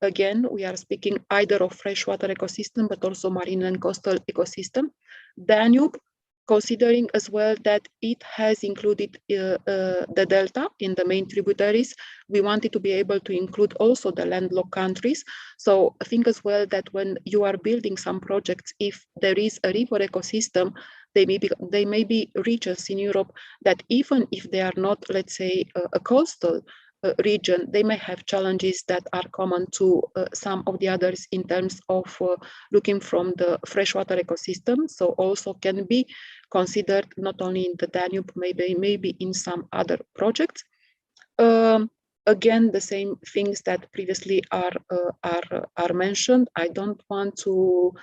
again, we are speaking either of freshwater ecosystem, but also marine and coastal ecosystem. Danube, considering as well that it has included the delta in the main tributaries, we wanted to be able to include also the landlocked countries. So I think as well that when you are building some projects, if there is a river ecosystem, they may be regions in Europe that even if they are not, let's say, a coastal region, they may have challenges that are common to some of the others in terms of looking from the freshwater ecosystem. So also can be considered not only in the Danube, maybe in some other projects. Again, the same things that previously are mentioned. I don't want to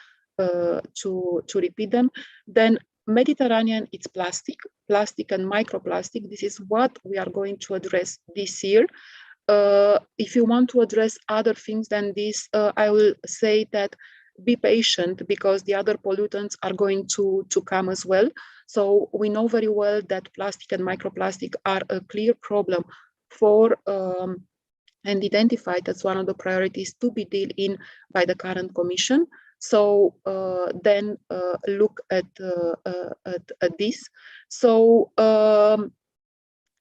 repeat them. Then Mediterranean, it's plastic and microplastic. This is what we are going to address this year. If you want to address other things than this, I will say that be patient, because the other pollutants are going to come as well. So we know very well that plastic and microplastic are a clear problem for and identified as one of the priorities to be dealt in by the current Commission. So then look at this. So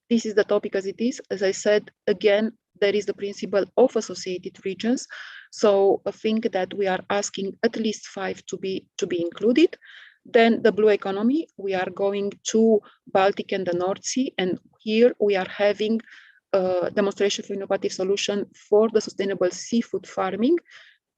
this is the topic as it is. As I said, again, there is the principle of associated regions. So I think that we are asking at least 5 to be included. Then the blue economy, we are going to Baltic and the North Sea, and here we are having a demonstration for innovative solution for the sustainable seafood farming.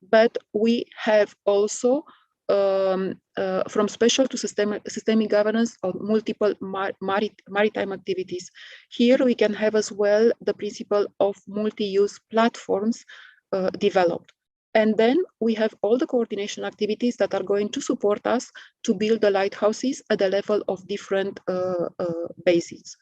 But we have also from special to systemic governance of multiple maritime activities. Here we can have as well the principle of multi-use platforms developed. And then we have all the coordination activities that are going to support us to build the lighthouses at the level of different basins.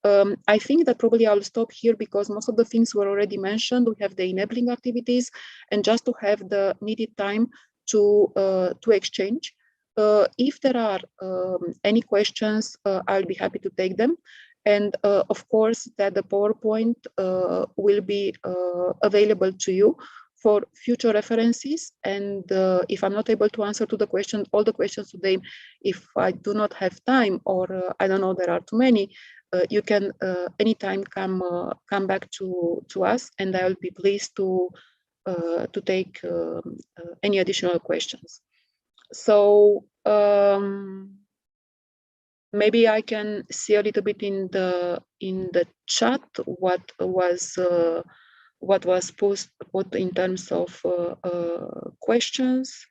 I think that probably I'll stop here because most of the things were already mentioned. We have the enabling activities, and just to have the needed time to exchange. If there are any questions, I'll be happy to take them. And of course, that the PowerPoint will be available to you for future references. And if I'm not able to answer to the question, all the questions today, if I do not have time, or I don't know, there are too many, you can anytime come back to us, and I will be pleased to take any additional questions. So maybe I can see a little bit in the chat what was put in terms of questions.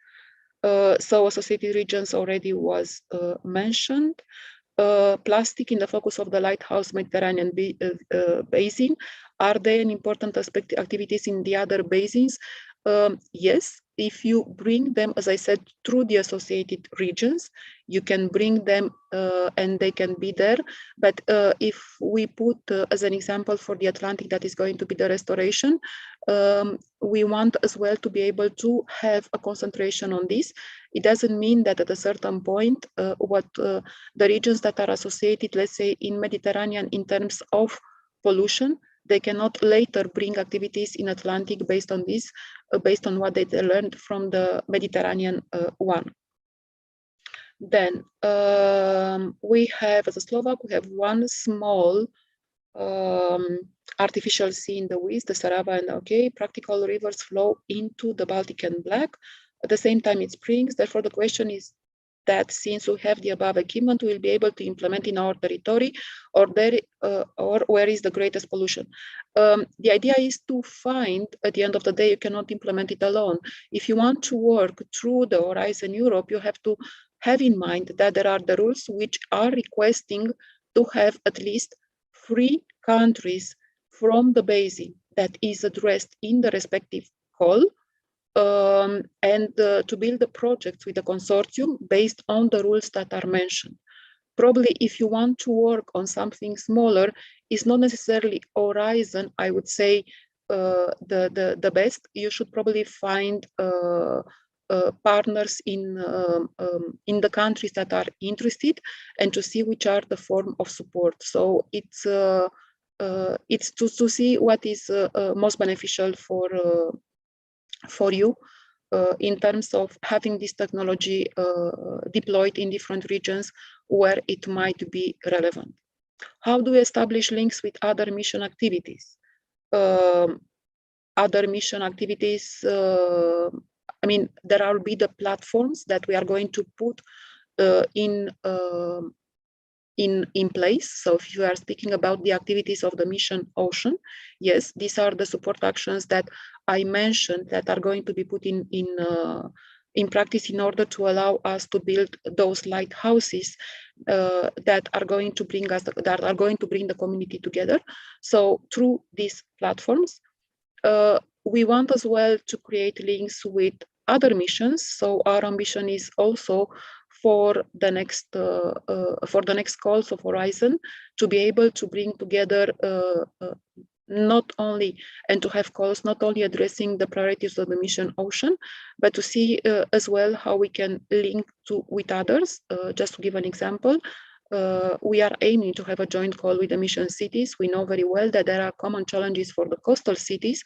So associated regions already was mentioned. Plastic in the focus of the Lighthouse Mediterranean Basin. Are there an important activities in the other basins? yes, if you bring them, as I said, through the associated regions, you can bring them and they can be there. But if we put as an example for the Atlantic, that is going to be the restoration, we want as well to be able to have a concentration on this. It doesn't mean that at a certain point, the regions that are associated, let's say in Mediterranean in terms of pollution, they cannot later bring activities in Atlantic based on this, based on what they learned from the Mediterranean one. Then we have, as a Slovak, we have one small artificial sea in the west, the Sarava, and okay, practical rivers flow into the Baltic and Black. At the same time, it springs. Therefore, the question is that since we have the above equipment, we'll be able to implement in our territory, or where is the greatest pollution. The idea is to find, at the end of the day, you cannot implement it alone. If you want to work through the Horizon Europe, you have to have in mind that there are the rules which are requesting to have at least 3 countries from the basin that is addressed in the respective call, and to build the projects with a consortium based on the rules that are mentioned. Probably if you want to work on something smaller, it's not necessarily Horizon, I would say, the best. You should probably find partners in the countries that are interested, and to see which are the form of support. So it's to see what is most beneficial for you in terms of having this technology deployed in different regions where it might be relevant. How do we establish links with other mission activities? Other mission activities, I mean, there will be the platforms that we are going to put in place. So if you are speaking about the activities of the mission Ocean, yes, these are the support actions that I mentioned that are going to be put in practice in order to allow us to build those lighthouses that are going to bring the community together. So through these platforms, we want as well to create links with other missions. So our ambition is also for the next calls of Horizon to be able to bring together not only, and to have calls not only addressing the priorities of the mission Ocean, but to see as well how we can link with others. Just to give an example, we are aiming to have a joint call with the mission cities. We know very well that there are common challenges for the coastal cities,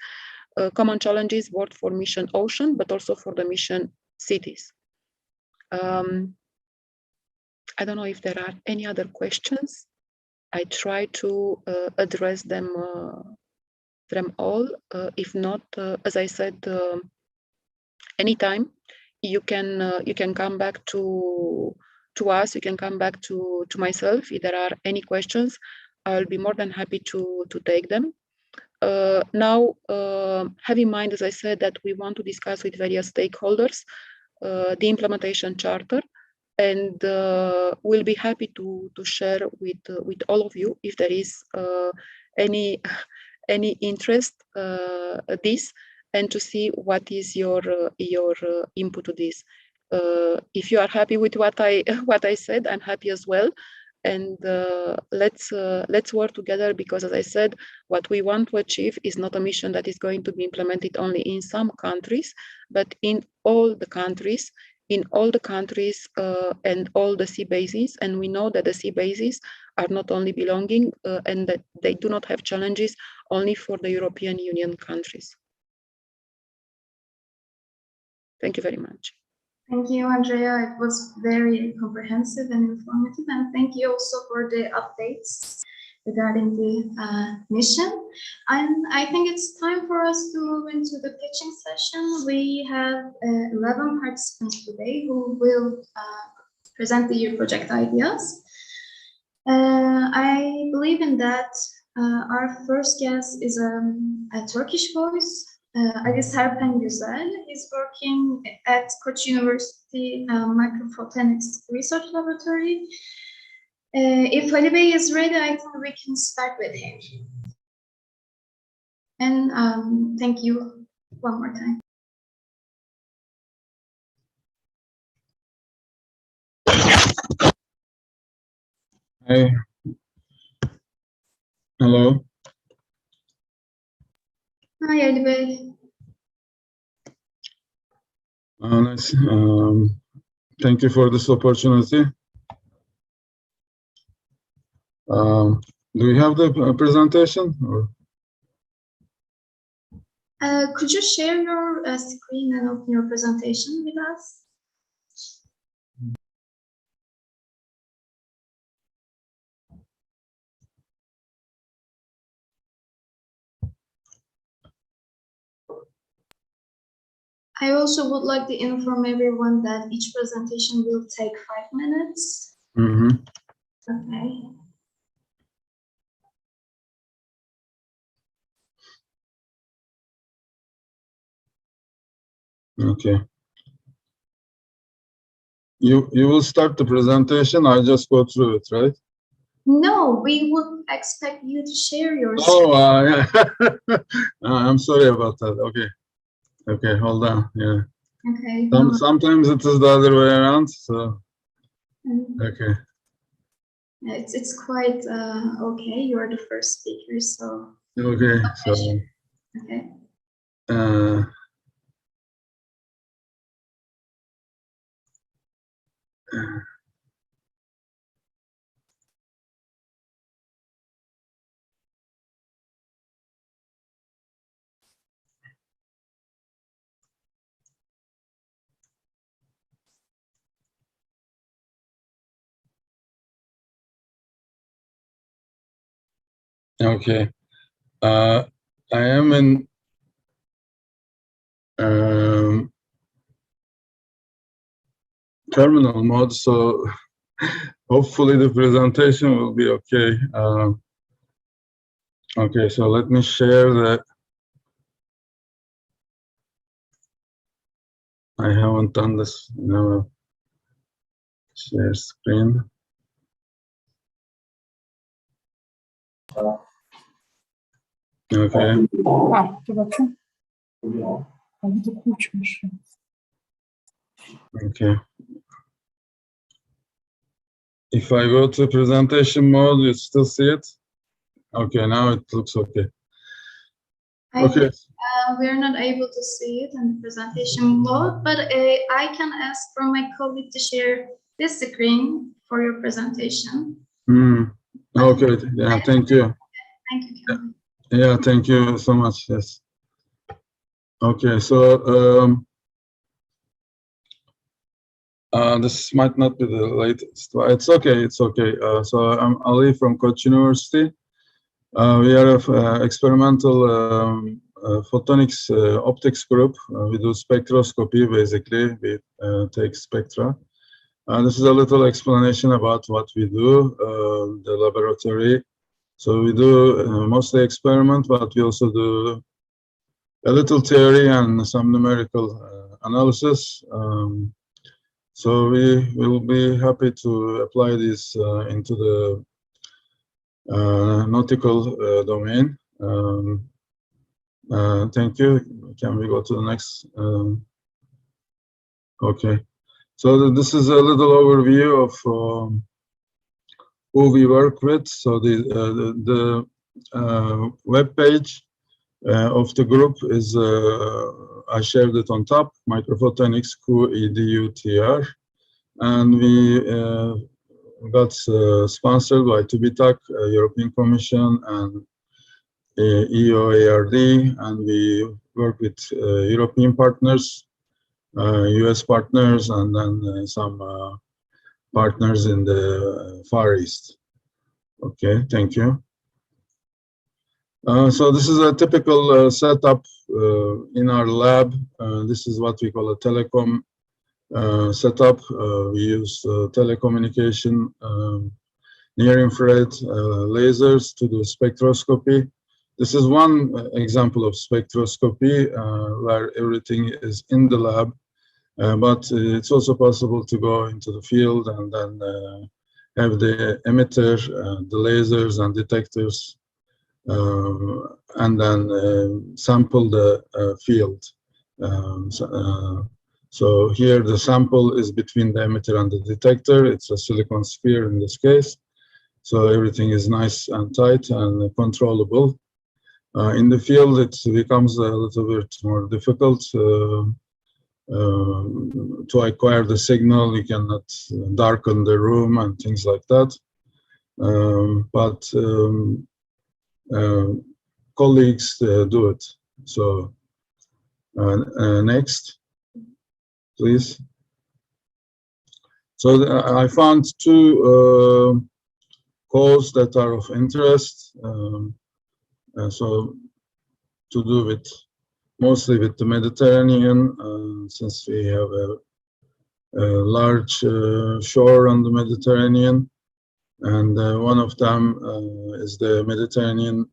common challenges both for mission Ocean, but also for the mission cities. I don't know if there are any other questions. I try to address them all. If not, as I said, anytime you can come back to us. You can come back to myself if there are any questions. I'll be more than happy to take them. Now, have in mind, as I said, that we want to discuss with various stakeholders the implementation charter, and we'll be happy to share with all of you if there is any interest this, and to see what is your input to this. If you are happy with what I said, I'm happy as well. And let's work together, because as I said, what we want to achieve is not a mission that is going to be implemented only in some countries, but in all the countries, and all the sea basins. And we know that the sea basins are not only belonging and that they do not have challenges only for the European Union countries. Thank you very much. Thank you, Andrea. It was very comprehensive and informative, and thank you also for the updates regarding the mission. And I think it's time for us to move into the pitching session. We have 11 participants today who will present the project ideas. I believe in that. Our first guest is a Turkish voice. Ali Serpen Güzel is working at Koç University Microphotonics Research Laboratory. If Ali Bey is ready, I think we can start with him. And thank you one more time. Hey. Hello. Hi, Ali Bey. Nice. Thank you for this opportunity. Do we have the presentation? Or? Could you share your screen and open your presentation with us? I also would like to inform everyone that each presentation will take 5 minutes. Mm-hmm. Okay. Okay. You will start the presentation. I just go through it, right? No, we would expect you to share your screen. Oh, yeah. I'm sorry about that. Okay. Okay, hold on. Yeah. Okay. Sometimes it is the other way around. So. Okay. It's quite okay. You are the first speaker, so. Okay. So. Okay. Okay. I am in terminal mode, so hopefully the presentation will be okay. Okay, so let me share that. I haven't done this. No. Share screen. Okay. Okay. If I go to presentation mode, you still see it? Okay, now it looks okay. Okay. We are not able to see it in the presentation mode, but I can ask from my colleague to share this screen for your presentation. Okay, yeah, thank you. Thank you, Kemal. Yeah, thank you so much, yes. Okay, so this might not be the latest. It's okay, it's okay. So I'm Ali from Koç University. We are an experimental photonics optics group. We do spectroscopy, basically. We take spectra. This is a little explanation about what we do, the laboratory. So we do mostly experiment, but we also do a little theory and some numerical analysis. So we will be happy to apply this into the nautical domain. Thank you. Can we go to the next? Okay. So this is a little overview of who we work with. So the web page of the group is, I shared it on top, Microphotonics QEDUTR. And we got sponsored by TÜBİTAK, European Commission, and EOARD, and we work with European partners, US partners, and then some partners in the Far East. Okay, thank you. So this is a typical setup in our lab. This is what we call a telecom setup. We use telecommunication, near-infrared lasers to do spectroscopy. This is one example of spectroscopy where everything is in the lab, but it's also possible to go into the field and then have the emitter, the lasers and detectors, and then sample the field. So here the sample is between the emitter and the detector. It's a silicon sphere in this case. so everything is nice and tight and controllable. In the field, it becomes a little bit more difficult to acquire the signal. You cannot darken the room and things like that. But colleagues do it. So next, please. So I found two calls that are of interest. So to do with mostly with the Mediterranean, since we have a large shore on the Mediterranean, and one of them is the Mediterranean.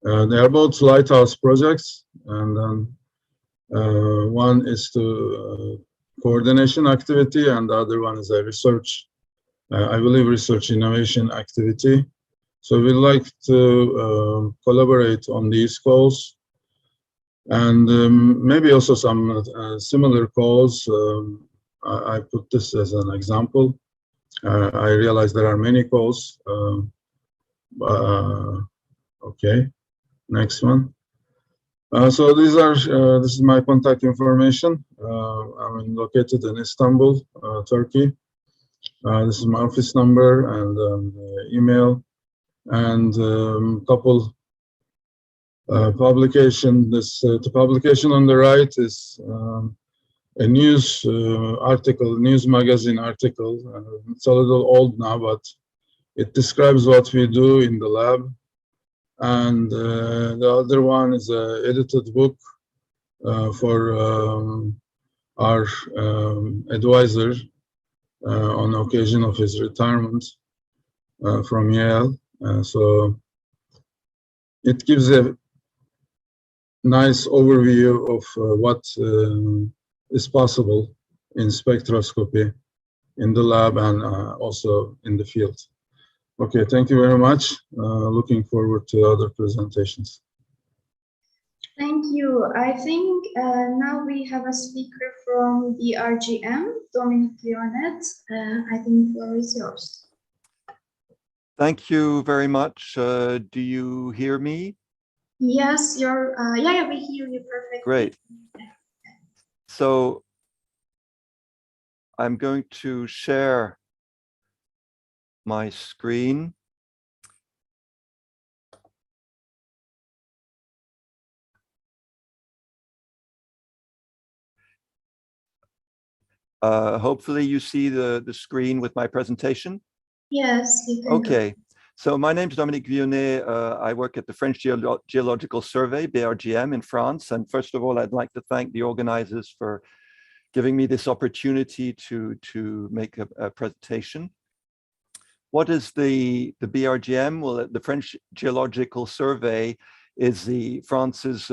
They are both lighthouse projects, and then one is to coordination activity, and the other one is a research, I believe, research innovation activity. So we'd like to collaborate on these calls, and maybe also some similar calls. I put this as an example. I realize there are many calls. Okay, next one. So these are, this is my contact information. I'm located in Istanbul, Turkey. This is my office number and email, and couple publication. The publication on the right is a news article, news magazine article. It's a little old now, but it describes what we do in the lab. And the other one is an edited book for our advisor on occasion of his retirement from Yale. So it gives a nice overview of what is possible in spectroscopy in the lab and also in the field. Okay, thank you very much. Looking forward to other presentations. Thank you. I think now we have a speaker from the RGM, Dominic Leonet. I think the floor is yours. Thank you very much. Do you hear me? Yes, you're, yeah, we hear you perfectly. Great. So I'm going to share my screen. Hopefully you see the screen with my presentation. Yes, you can. Okay. So my name is Dominique Vionnet. I work at the French Geological Survey, BRGM, in France. And first of all, I'd like to thank the organizers for giving me this opportunity to make a presentation. What is the BRGM? Well, the French Geological Survey is France's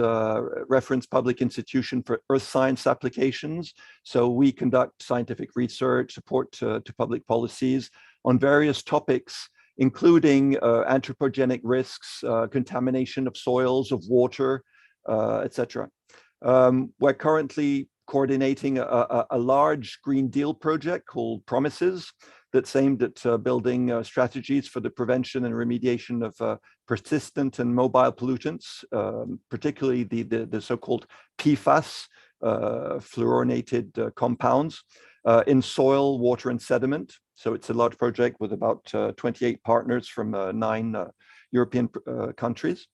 reference public institution for earth science applications. So we conduct scientific research, support to public policies on various topics, including anthropogenic risks, contamination of soils, of water, etc. We're currently coordinating a large Green Deal project called Promises that's aimed at building strategies for the prevention and remediation of persistent and mobile pollutants, particularly the so-called PFAS, fluorinated compounds, in soil, water, and sediment. So it's a large project with about 28 partners from 9 European countries.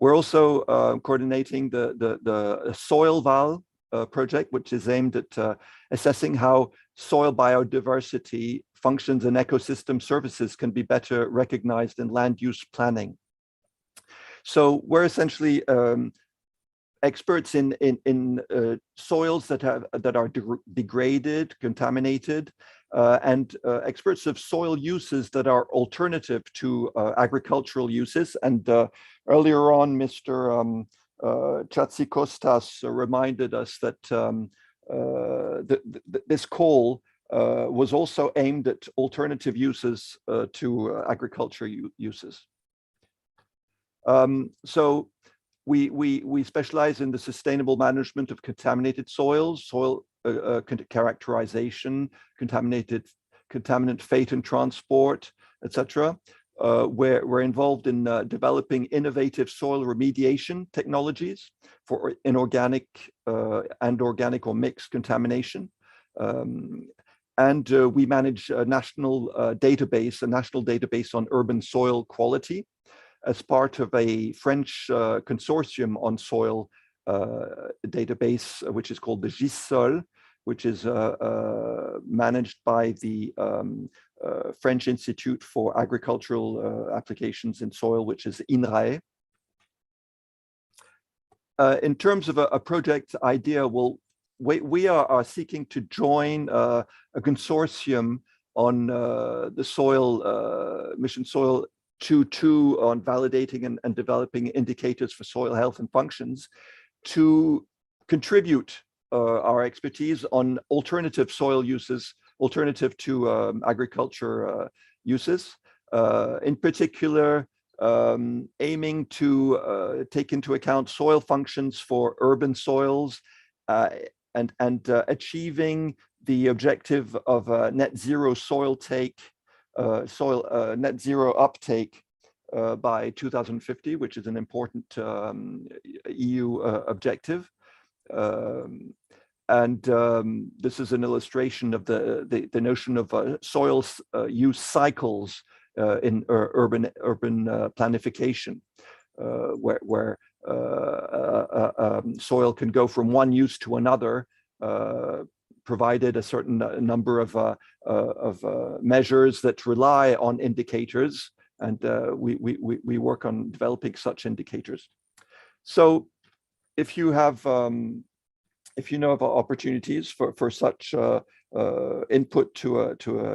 We're also coordinating the Soil Val project, which is aimed at assessing how soil biodiversity functions and ecosystem services can be better recognized in land use planning. So we're essentially experts in soils that are degraded, contaminated, and experts of soil uses that are alternative to agricultural uses. And earlier on, Mr. Chatsikostas reminded us that this call was also aimed at alternative uses to agriculture uses. So we specialize in the sustainable management of contaminated soils, soil characterization, contaminant fate and transport, etc. We're involved in developing innovative soil remediation technologies for inorganic and organic or mixed contamination. And we manage a national database on urban soil quality as part of a French consortium on soil database, which is called the GISSOL, which is managed by the French Institute for Agricultural Applications in Soil, which is INRAE. In terms of a project idea, well, we are seeking to join a consortium on the soil, Mission Soil 2.2 on validating and developing indicators for soil health and functions to contribute our expertise on alternative soil uses, alternative to agriculture uses, in particular, aiming to take into account soil functions for urban soils and achieving the objective of net zero soil take, net zero uptake by 2050, which is an important EU objective. This is an illustration of the notion of soil use cycles in urban planification, where soil can go from one use to another, provided a certain number of measures that rely on indicators, and we work on developing such indicators. So, if you have if you know of opportunities for such input to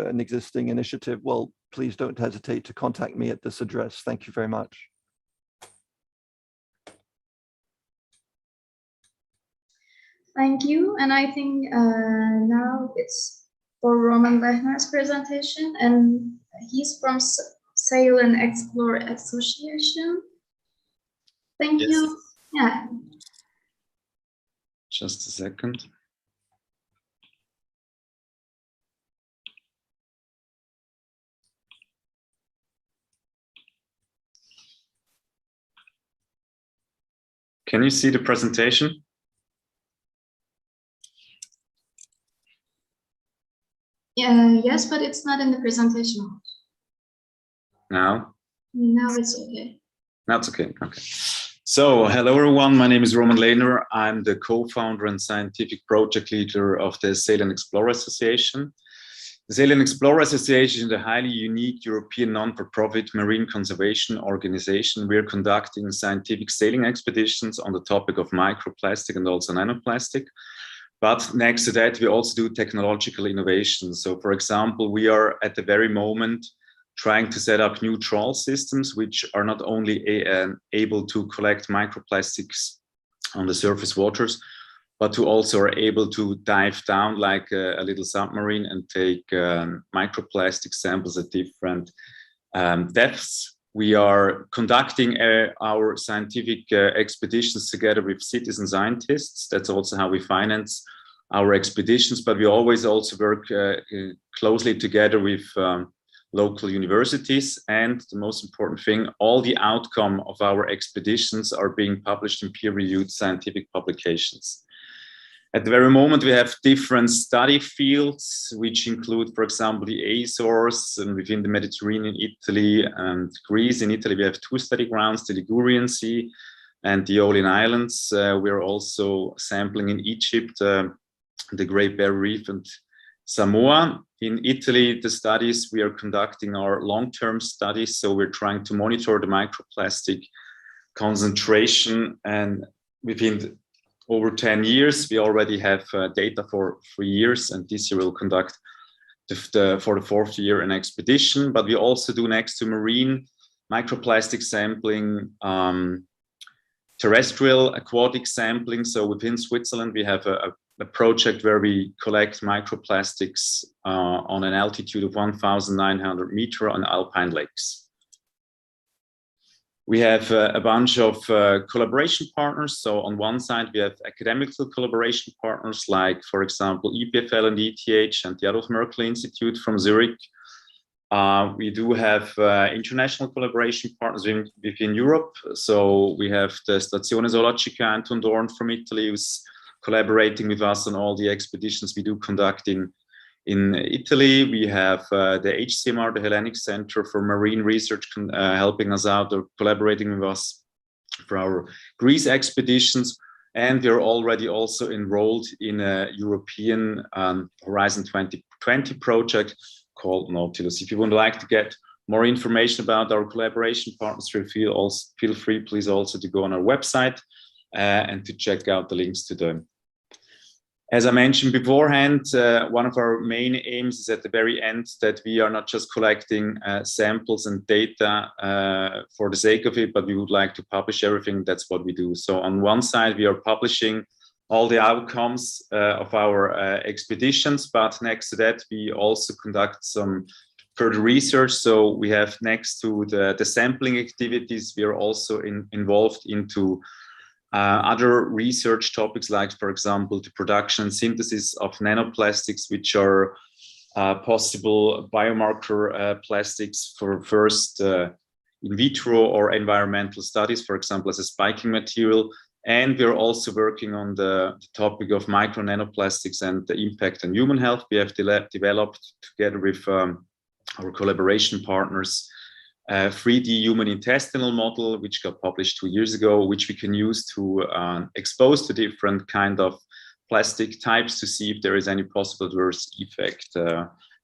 an existing initiative, well, please don't hesitate to contact me at this address. Thank you very much. Thank you. And I think now it's for Roman Lechner's presentation, and he's from Sail and Explore Association. Thank you. Yeah. Just a second. Can you see the presentation? Yes, but it's not in the presentation. Now? Now it's okay. Now it's okay. Okay. So, hello everyone. My name is Roman Lechner. I'm the co-founder and scientific project leader of the Sail and Explore Association. The Sail and Explore Association is a highly unique European non-for-profit marine conservation organization. We're conducting scientific sailing expeditions on the topic of microplastic and also nanoplastic. But next to that, we also do technological innovation. So, for example, we are at the very moment trying to set up new trawl systems, which are not only able to collect microplastics on the surface waters, but to also are able to dive down like a little submarine and take microplastic samples at different depths. We are conducting our scientific expeditions together with citizen scientists. That's also how we finance our expeditions, but we always also work closely together with local universities. And the most important thing, all the outcome of our expeditions are being published in peer-reviewed scientific publications. At the very moment, we have different study fields, which include, for example, the Azores, and within the Mediterranean, Italy and Greece. In Italy, we have two study grounds, the Ligurian Sea and the Aeolian Islands. We're also sampling in Egypt, the Great Barrier Reef and Samoa. In Italy, the studies we are conducting are long-term studies, so we're trying to monitor the microplastic concentration, and within over 10 years, we already have data for 3 years, and this year we'll conduct for the 4th year an expedition. But we also do, next to marine microplastic sampling, terrestrial aquatic sampling. So within Switzerland, we have a project where we collect microplastics on an altitude of 1,900 meters on alpine lakes. We have a bunch of collaboration partners. So on one side, we have academical collaboration partners like, for example, EPFL and ETH and the Adolf Merkel Institute from Zurich. We do have international collaboration partners within Europe. So we have the Stazione Zoologica Anton Dorn from Italy, who's collaborating with us on all the expeditions we do conduct in Italy. We have the HCMR, the Hellenic Center for Marine Research, helping us out or collaborating with us for our Greece expeditions. And we are already also enrolled in a European Horizon 2020 project called Nautilus. If you would like to get more information about our collaboration partners, feel free, please, also to go on our website and to check out the links to them. As I mentioned beforehand, one of our main aims is at the very end that we are not just collecting samples and data for the sake of it, but we would like to publish everything. That's what we do. So on one side, we are publishing all the outcomes of our expeditions, but next to that, we also conduct some further research. So we have, next to the sampling activities, we are also involved into other research topics, like, for example, the production and synthesis of nanoplastics, which are possible biomarker plastics for first in vitro or environmental studies, for example, as a spiking material. And we're also working on the topic of micro nanoplastics and the impact on human health. We have developed, together with our collaboration partners, a 3D human intestinal model, which got published 2 years ago, which we can use to expose to different kind of plastic types to see if there is any possible adverse effect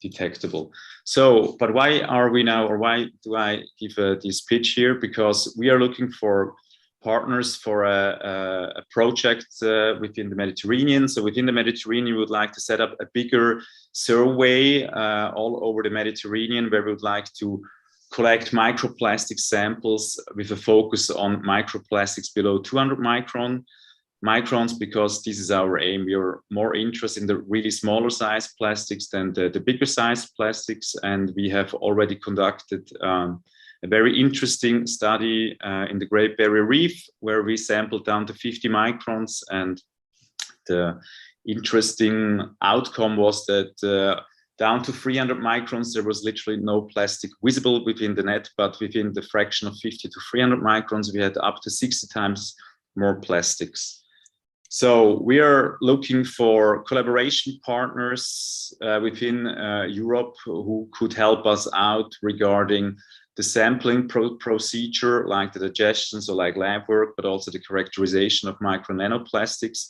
detectable. So, but why are we now, or why do I give this pitch here? Because we are looking for partners for a project within the Mediterranean. So within the Mediterranean, we would like to set up a bigger survey all over the Mediterranean, where we would like to collect microplastic samples with a focus on microplastics below 200 microns, because this is our aim. We are more interested in the really smaller size plastics than the bigger size plastics. And we have already conducted a very interesting study in the Great Barrier Reef, where we sampled down to 50 microns. And the interesting outcome was that down to 300 microns, there was literally no plastic visible within the net, but within the fraction of 50 to 300 microns, we had up to 60 times more plastics. So we are looking for collaboration partners within Europe who could help us out regarding the sampling procedure, like the digestion, so like lab work, but also the characterization of micro nanoplastics,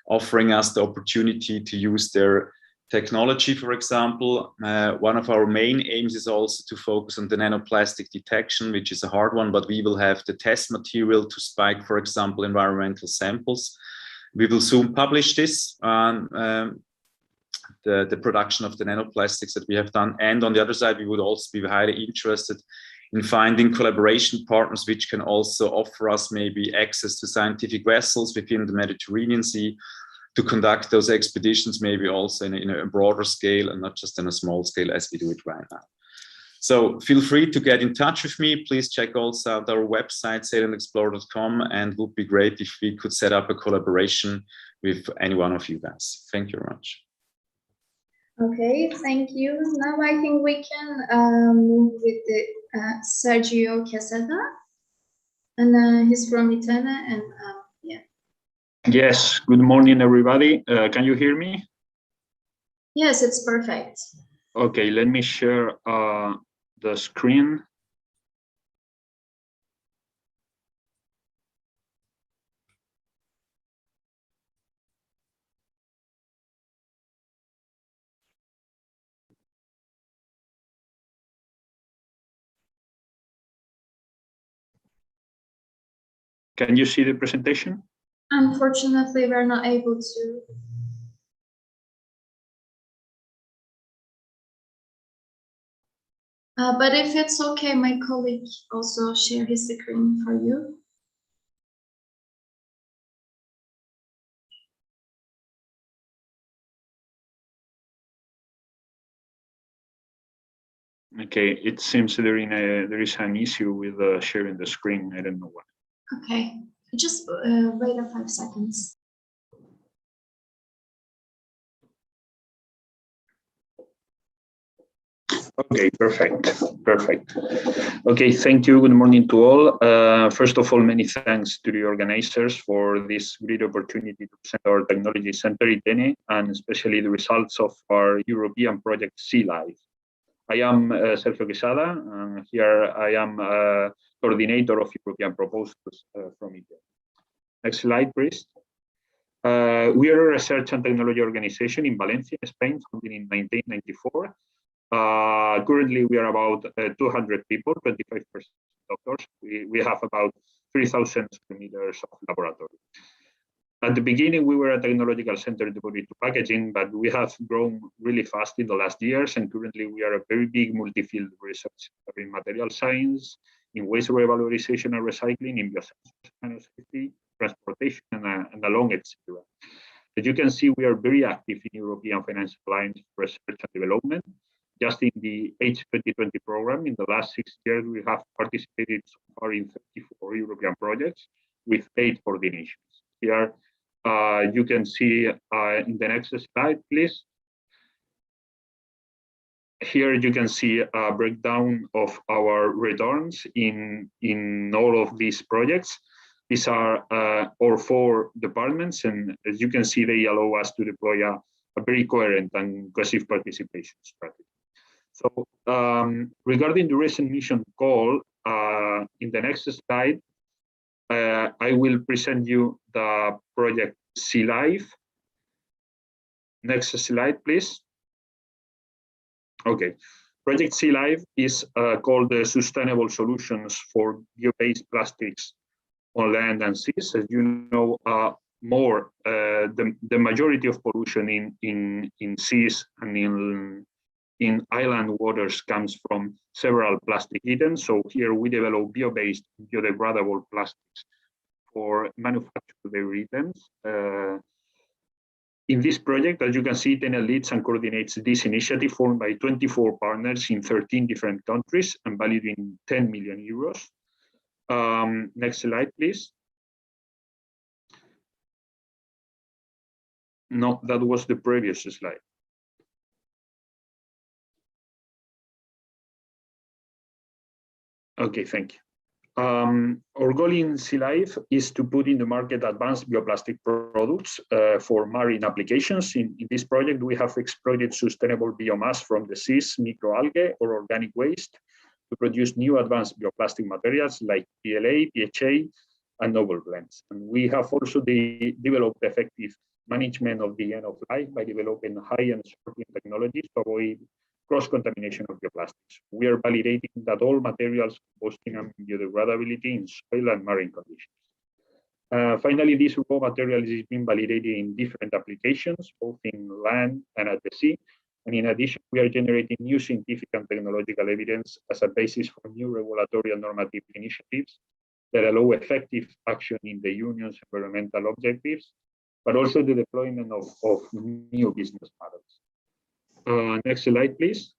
offering us the opportunity to use their technology, for example. One of our main aims is also to focus on the nanoplastic detection, which is a hard one, but we will have the test material to spike, for example, environmental samples. We will soon publish this on the production of the nanoplastics that we have done. And on the other side, we would also be highly interested in finding collaboration partners which can also offer us maybe access to scientific vessels within the Mediterranean Sea to conduct those expeditions, maybe also in a broader scale and not just in a small scale as we do it right now. So feel free to get in touch with me. Please check also out our website, sailandexplore.com, and it would be great if we could set up a collaboration with any one of you guys. Thank you very much. Okay, thank you. Now I think we can move with the Sergio Casada, and he's from Italy, and yeah. Yes, good morning, everybody. Can you hear me? Yes, it's perfect. Okay, let me share the screen. Can you see the presentation? Unfortunately, we're not able to. But if it's okay, my colleague also share his screen for you. Okay, it seems there is an issue with sharing the screen. I don't know why. Okay, just wait 5 seconds. Okay, perfect. Okay, thank you. Good morning to all. First of all, many thanks to the organizers for this great opportunity to present our technology center in Dene, and especially the results of our European project Sea Life. I am Sergio Casada, and here I am coordinator of European proposals from India. Next slide, please. We are a research and technology organization in Valencia, Spain, founded in 1994. Currently, we are about 200 people, 25% doctors. We have about 3,000 square meters of laboratory. At the beginning, we were a technological center devoted to packaging, but we have grown really fast in the last years, and currently we are a very big multi-field research in material science, in waste revalorization and recycling, in biosensors, safety, transportation, and along, etc. As you can see, we are very active in European financial lines, research and development. Just in the H2020 program, in the last 6 years, we have participated so far in 34 European projects with 8 coordinations. Here, you can see in the next slide, please. Here you can see a breakdown of our returns in all of these projects. These are our 4 departments, and as you can see, they allow us to deploy a very coherent and aggressive participation strategy. So regarding the recent mission call, in the next slide, I will present you the project Sea Life. Next slide, please. Okay, Project Sea Life is called the Sustainable Solutions for Bio-based Plastics on Land and Seas. As you know, the majority of pollution in seas and in island waters comes from several plastic items. So here we develop bio-based, biodegradable plastics for manufactured items. In this project, as you can see, TENE leads and coordinates this initiative formed by 24 partners in 13 different countries and valued in 10 million euros. Next slide, please. No, that was the previous slide. Okay, thank you. Our goal in Sea Life is to put in the market advanced bioplastic products for marine applications. In this project, we have exploited sustainable biomass from the seas, microalgae or organic waste to produce new advanced bioplastic materials like PLA, PHA, and novel blends. And we have also developed effective management of the end of life by developing high-end sorting technologies to avoid cross-contamination of bioplastics. We are validating that all materials boasting and biodegradability in soil and marine conditions. Finally, this raw material is being validated in different applications, both in land and at the sea. And in addition, we are generating new scientific and technological evidence as a basis for new regulatory and normative initiatives that allow effective action in the Union's environmental objectives, but also the deployment of new business models. Next slide, please.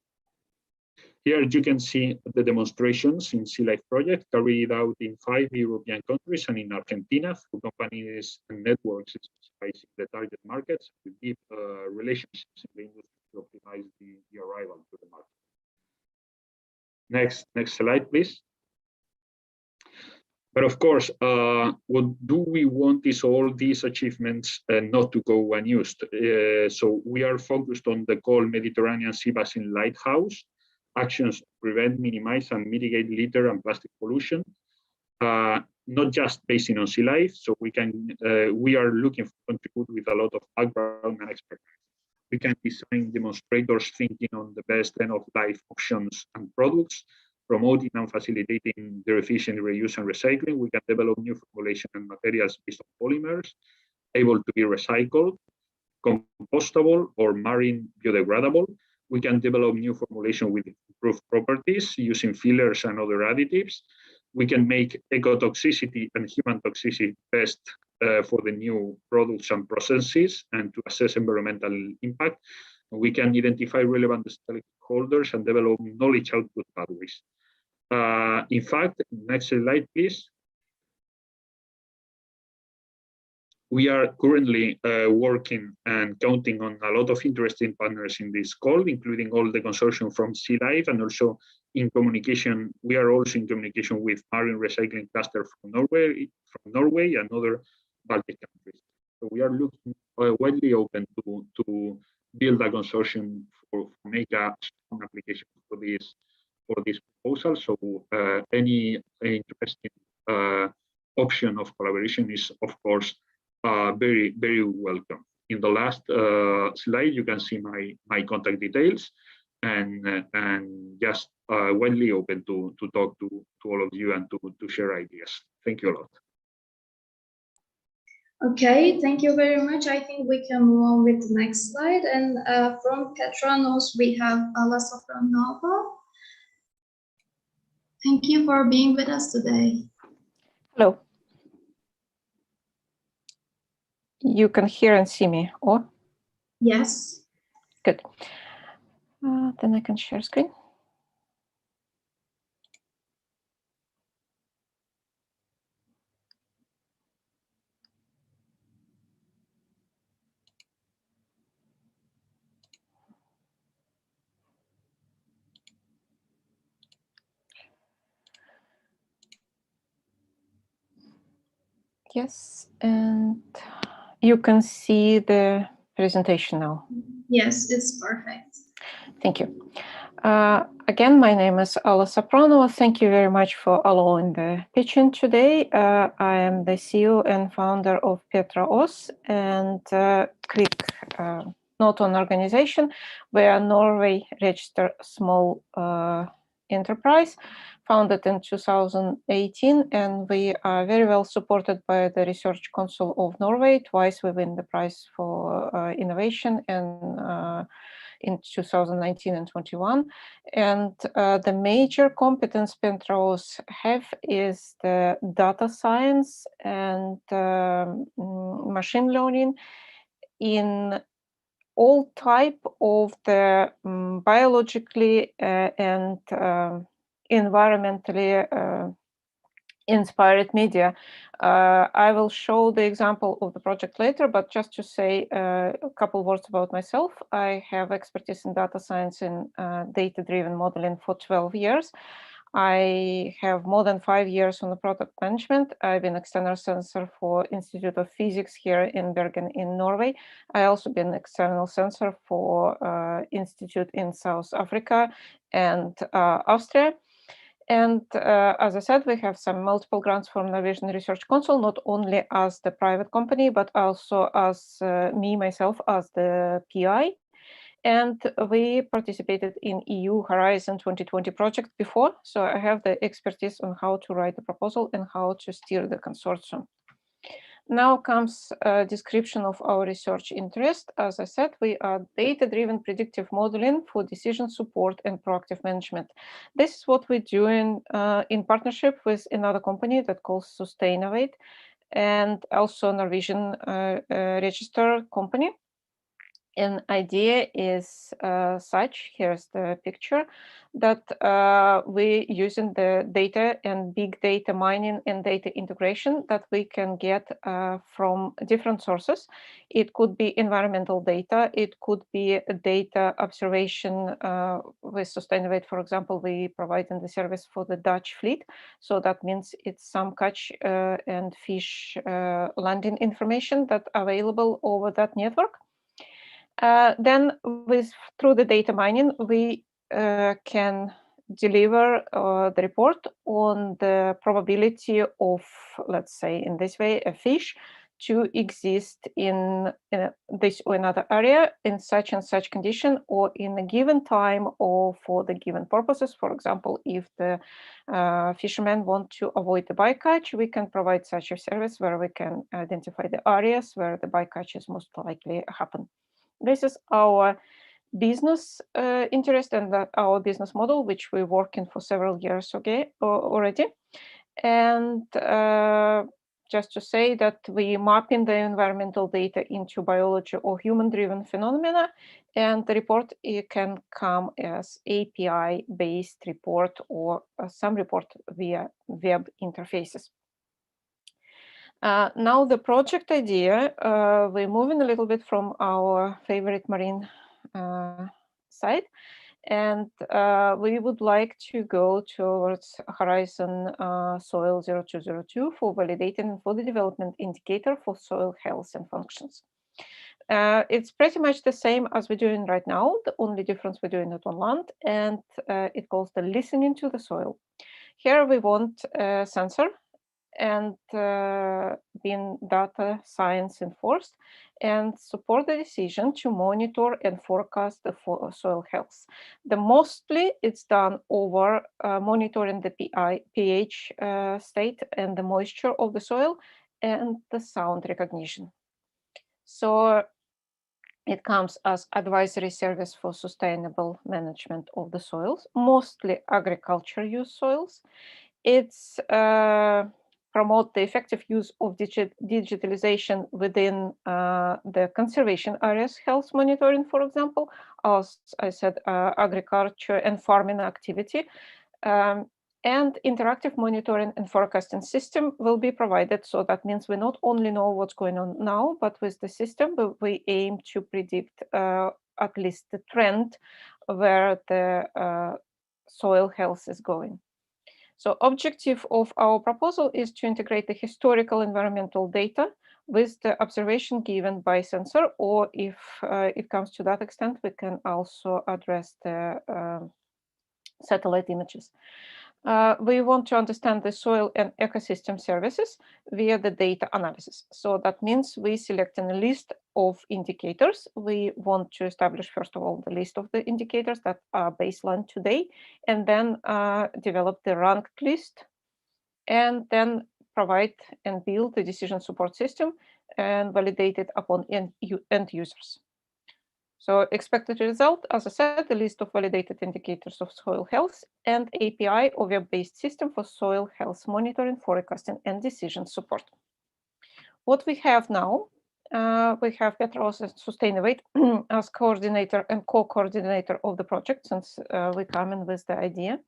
Here you can see the demonstrations in Sea Life project carried out in 5 European countries and in Argentina through companies and networks specialized in the target markets to deep relationships in the industry to optimize the arrival to the market. Next slide, please. But of course, what do we want is all these achievements not to go unused. So we are focused on the goal Mediterranean Sea Basin Lighthouse, actions to prevent, minimize, and mitigate litter and plastic pollution, not just based on Sea Life. So we are looking to contribute with a lot of background and expertise. We can design demonstrators thinking on the best end-of-life options and products, promoting and facilitating their efficient reuse and recycling. We can develop new formulation and materials based on polymers, able to be recycled, compostable, or marine biodegradable. We can develop new formulation with improved properties using fillers and other additives. We can make ecotoxicity and human toxicity tests for the new products and processes and to assess environmental impact. We can identify relevant stakeholders and develop knowledge output pathways. In fact, next slide, please. we are currently working and counting on a lot of interesting partners in this call, including all the consortium from Sea Life, and also in communication. We are also in communication with Marine Recycling Cluster from Norway and other Baltic countries. So we are looking widely open to build a consortium for make a strong application for this proposal. So any interesting option of collaboration is, of course, very, very welcome. In the last slide, you can see my contact details, and just widely open to talk to all of you and to share ideas. Thank you a lot. Okay, thank you very much. I think we can move on with the next slide. And from Petronos, we have Alla Safranova. Thank you for being with us today. Hello. You can hear and see me, or? Yes. Good. Then I can share screen. Yes, and you can see the presentation now. Yes, it's perfect. Thank you. Again, my name is Alla Safranova. Thank you very much for allowing the pitching today. I am the CEO and founder of Petronos, and quick note on organization. We are Norway registered small enterprise, founded in 2018, and we are very well supported by the Research Council of Norway. Twice we win the prize for innovation, and in 2019 and 21. And the major competence Petronos have is the data science and machine learning in all type of the biologically and environmentally inspired media. I will show the example of the project later, but just to say a couple words about myself. I have expertise in data science and data-driven modeling for 12 years. I have more than 5 years on the product management. I've been external censor for Institute of Physics here in Bergen in Norway. I also been external censor for Institute in South Africa and Austria. And as I said, we have some multiple grants from Norwegian Research Council, not only as the private company, but also as myself as the PI. And we participated in EU Horizon 2020 project before, so I have the expertise on how to write the proposal and how to steer the consortium. Now comes a description of our research interest. As I said, we are data-driven predictive modeling for decision support and proactive management. This is what we do in partnership with another company that calls Sustainavate, and also Norwegian registered company. An idea is such, here's the picture, that we using the data and big data mining and data integration that we can get from different sources. It could be environmental data, it could be data observation with Sustainavate. For example, we provide in the service for the Dutch fleet. So that means it's some catch and fish landing information that available over that network. Then through the data mining, we can deliver the report on the probability of, let's say in this way, a fish to exist in this or another area in such and such condition, or in a given time, or for the given purposes. For example, if the fishermen want to avoid the bycatch, we can provide such a service where we can identify the areas where the bycatch is most likely happen. This is our business interest and our business model, which we're working for several years already. And just to say that we mapping the environmental data into biology or human-driven phenomena, and the report can come as API-based report or some report via web interfaces. Now the project idea, we're moving a little bit from our favorite marine side, and we would like to go towards Horizon Soil 0202 for validating and for the development indicator for soil health and functions. It's pretty much the same as we're doing right now. The only difference, we're doing it on land, and it calls the listening to the soil. Here we want a sensor and being data science enforced and support the decision to monitor and forecast the soil health. Mostly it's done over monitoring the pH state and the moisture of the soil and the sound recognition. So it comes as advisory service for sustainable management of the soils, mostly agriculture use soils. It's promote the effective use of digitalization within the conservation areas, health monitoring, for example, as I said, agriculture and farming activity. And interactive monitoring and forecasting system will be provided. So that means we not only know what's going on now, but with the system, we aim to predict at least the trend where the soil health is going. So objective of our proposal is to integrate the historical environmental data with the observation given by sensor, or if it comes to that extent, we can also address the satellite images. We want to understand the soil and ecosystem services via the data analysis. So that means we select a list of indicators. We want to establish, first of all, the list of the indicators that are baseline today, and then develop the ranked list, and then provide and build the decision support system and validate it upon end users. So expected result, as I said, the list of validated indicators of soil health and API or web-based system for soil health monitoring, forecasting, and decision support. What we have now, we have Petros Sustainavate as coordinator and co-coordinator of the project, since we come in with the idea.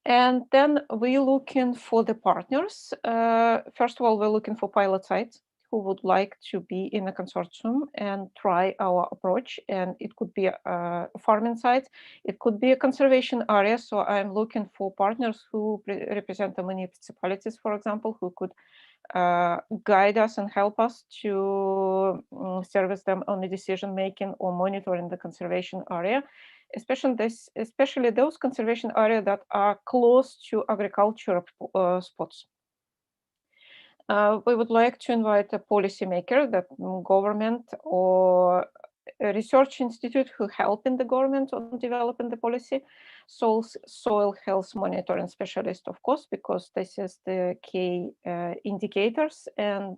And then we're looking for the partners. First of all, we're looking for pilot sites who would like to be in a consortium and try our approach. And it could be a farming site, it could be a conservation area. So I'm looking for partners who represent the municipalities, for example, who could guide us and help us to service them on the decision making or monitoring the conservation area, especially those conservation areas that are close to agricultural spots. We would like to invite a policymaker, that government or a research institute who help in the government on developing the policy, soil health monitoring specialist, of course, because this is the key indicators, and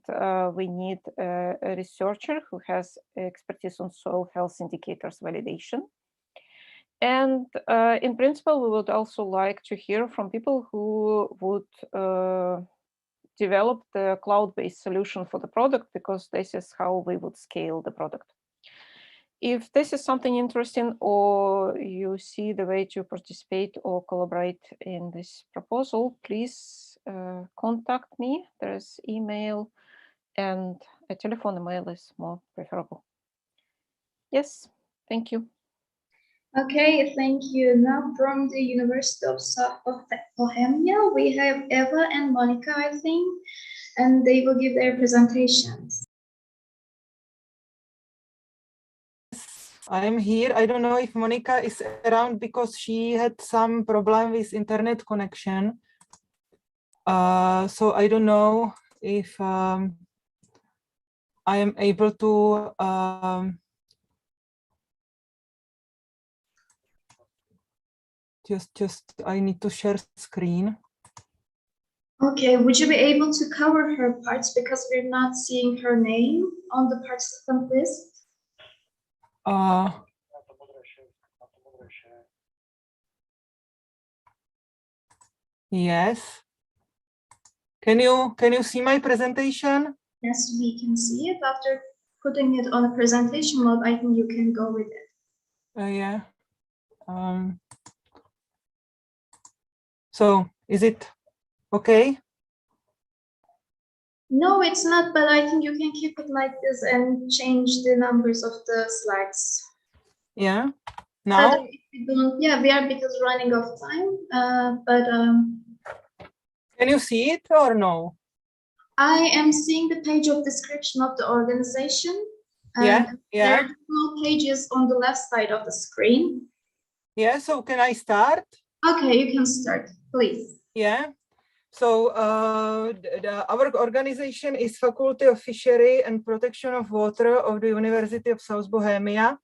we need a researcher who has expertise on soil health indicators validation. And in principle, we would also like to hear from people who would develop the cloud-based solution for the product, because this is how we would scale the product. If this is something interesting, or you see the way to participate or collaborate in this proposal, please contact me. There's email, and a telephone email is more preferable. Yes, thank you. Okay, thank you. Now from the University of South Bohemia, we have Eva and Monica, I think, and they will give their presentations. I'm here. I don't know if Monica is around because she had some problem with internet connection. So I don't know if I am able to just I need to share screen. Okay, would you be able to cover her parts, because we're not seeing her name on the participant list? Yes. Can you see my presentation? Yes, we can see it. After putting it on a presentation mode, I think you can go with it. Yeah. So is it okay? No, it's not, but I think you can keep it like this and change the numbers of the slides. Yeah. Now? If we don't, yeah, we are because running out of time. Can you see it or no? I am seeing the page of description of the organization. Yeah. There are 2 pages on the left side of the screen. Yeah, so can I start? Okay, you can start, please. Yeah. So our organization is Faculty of Fishery and Protection of Water of the University of South Bohemia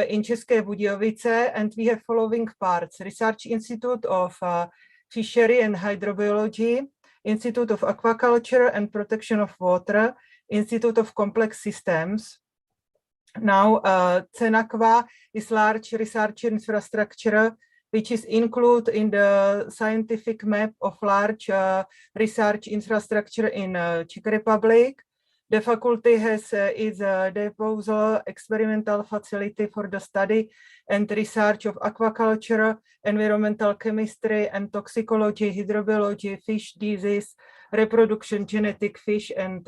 in České Budějovice, and we have following parts: Research Institute of Fishery and Hydrobiology, Institute of Aquaculture and Protection of Water, Institute of Complex Systems. Now, CENAQUA is large research infrastructure which is included in the scientific map of large research infrastructure in Czech Republic. The faculty has its disposal experimental facility for the study and research of aquaculture, environmental chemistry and toxicology, hydrobiology, fish disease, reproduction, genetic fish, and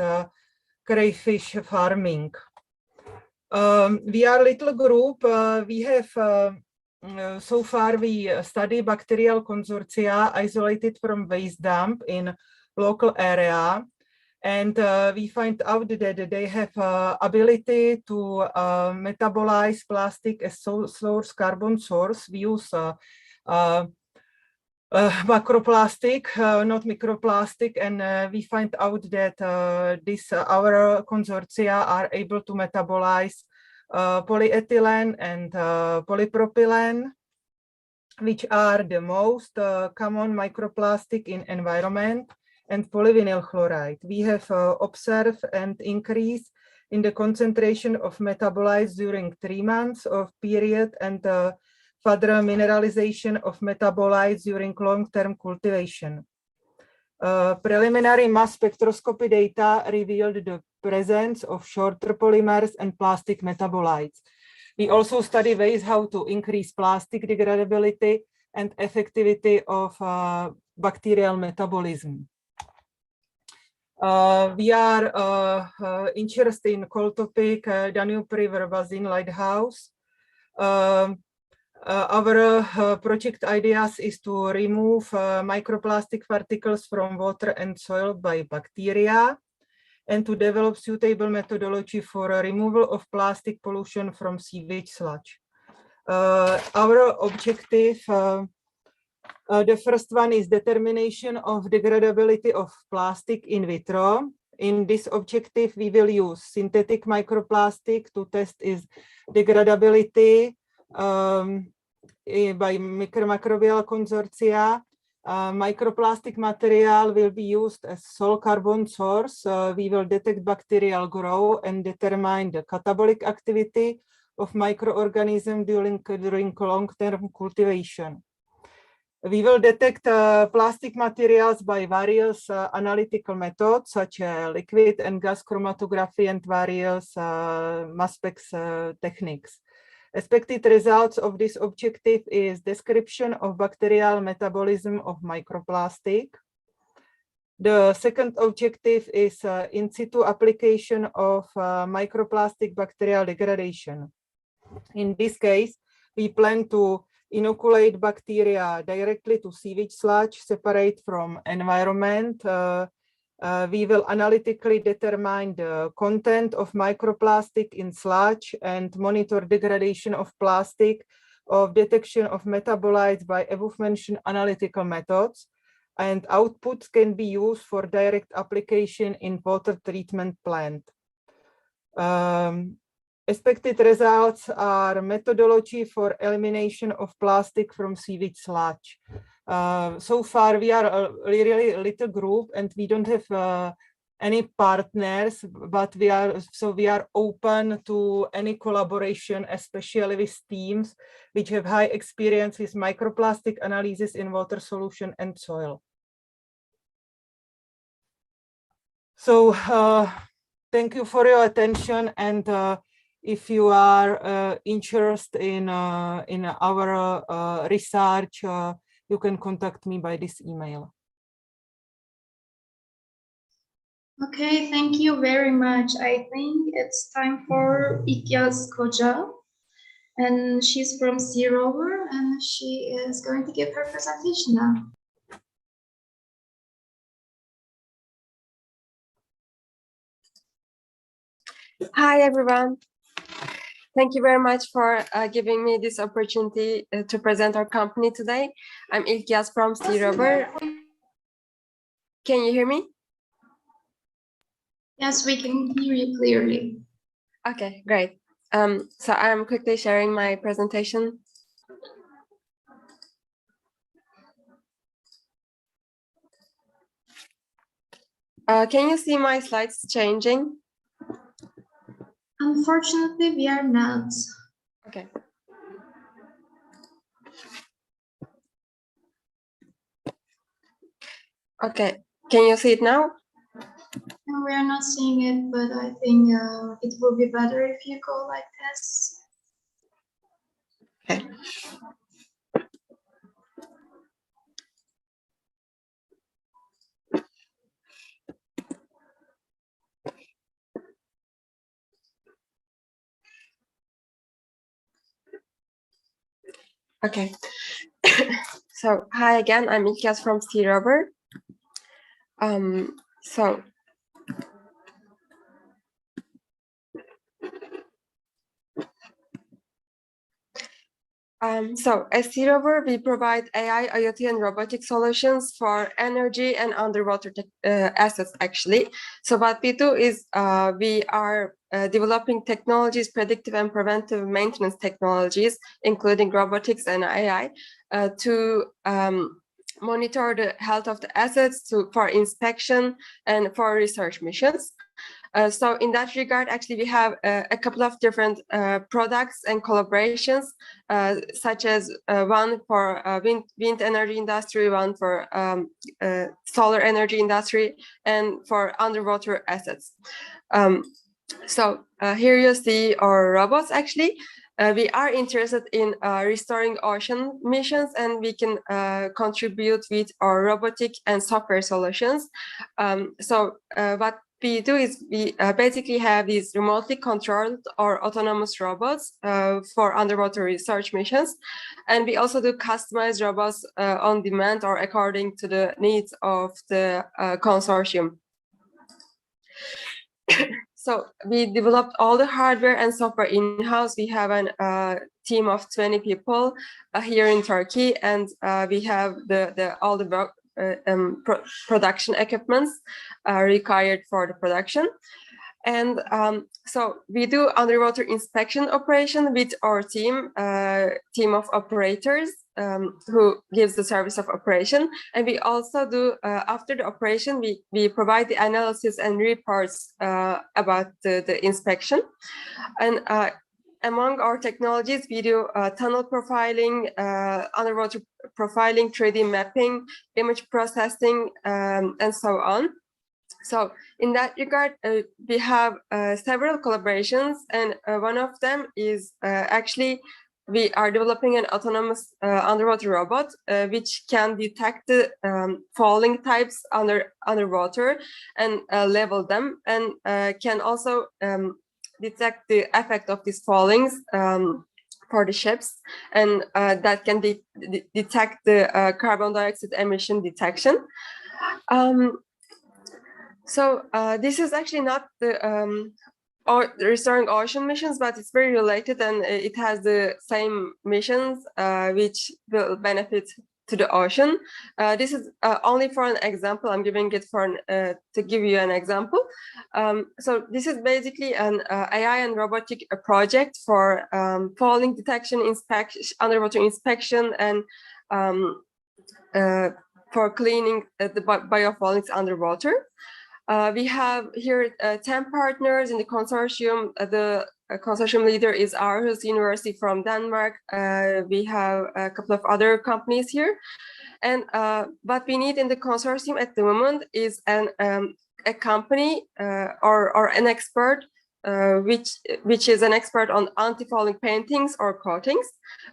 crayfish farming. We are a little group. We have so far we study bacterial consortia isolated from waste dump in local area, and we find out that they have ability to metabolize plastic as source, carbon source. We use macroplastic, not microplastic, and we find out that our consortia are able to metabolize polyethylene and polypropylene, which are the most common microplastic in environment, and polyvinyl chloride. We have observed an increase in the concentration of metabolites during 3 months of period, and further mineralization of metabolites during long-term cultivation. Preliminary mass spectroscopy data revealed the presence of shorter polymers and plastic metabolites. We also study ways how to increase plastic degradability and effectivity of bacterial metabolism. We are interested in cold topic, Janubriber Basin Lighthouse. Our project ideas is to remove microplastic particles from water and soil by bacteria, and to develop suitable methodology for removal of plastic pollution from sewage sludge. Our objective, the first one is determination of degradability of plastic in vitro. In this objective, we will use synthetic microplastic to test its degradability by microbial consortia. Microplastic material will be used as sole carbon source. We will detect bacterial growth and determine the catabolic activity of microorganisms during long-term cultivation. We will detect plastic materials by various analytical methods, such as liquid and gas chromatography and various mass spec techniques. Expected results of this objective is description of bacterial metabolism of microplastic. The second objective is in situ application of microplastic bacterial degradation. In this case, we plan to inoculate bacteria directly to sewage sludge, separate from environment. We will analytically determine the content of microplastic in sludge and monitor degradation of plastic, of detection of metabolites by above-mentioned analytical methods, and outputs can be used for direct application in water treatment plant. Expected results are methodology for elimination of plastic from sewage sludge. So far, we are a really little group, and we don't have any partners, but we are open to any collaboration, especially with teams which have high experience with microplastic analysis in water solution and soil. So thank you for your attention, and if you are interested in our research, you can contact me by this email. Okay, thank you very much. I think it's time for İlkaz Koca, and she's from Sea Rover, and she is going to give her presentation now. Hi, everyone. Thank you very much for giving me this opportunity to present our company today. I'm İlkaz from Sea Rover. Can you hear me? Yes, we can hear you clearly. Okay, great. So I'm quickly sharing my presentation. Can you see my slides changing? Unfortunately, we are not. Okay. Okay, can you see it now? No, we are not seeing it, but I think it will be better if you go like this. Okay. Okay. So hi again, I'm İlkaz from Sea Rover. So as Sea Rover, we provide AI, IoT, and robotic solutions for energy and underwater assets, actually. So what we do is we are developing technologies, predictive and preventive maintenance technologies, including robotics and AI, to monitor the health of the assets for inspection and for research missions. So in that regard, actually, we have a couple of different products and collaborations, such as one for wind energy industry, one for solar energy industry, and for underwater assets. So here you see our robots, actually. We are interested in restoring ocean missions, and we can contribute with our robotic and software solutions. So what we do is we basically have these remotely controlled or autonomous robots for underwater research missions. And we also do customized robots on demand or according to the needs of the consortium. So we developed all the hardware and software in-house. We have a team of 20 people here in Turkey, and we have all the production equipments required for the production. And so we do underwater inspection operation with our team of operators who gives the service of operation. And we also do, after the operation, we provide the analysis and reports about the inspection. And among our technologies, we do tunnel profiling, underwater profiling, 3D mapping, image processing, and so on. So in that regard, we have several collaborations, and one of them is actually we are developing an autonomous underwater robot which can detect the falling types underwater and level them, and can also detect the effect of these fallings for the ships, and that can detect the carbon dioxide emission detection. So this is actually not the restoring ocean missions, but it's very related, and it has the same missions which will benefit to the ocean. This is only for an example. I'm giving it for to give you an example. So this is basically an AI and robotic project for falling detection, underwater inspection, and for cleaning the biofouling underwater. We have here 10 partners in the consortium. The consortium leader is Aarhus University from Denmark. We have a couple of other companies here. And what we need in the consortium at the moment is a company or an expert which is an expert on anti-fouling paintings or coatings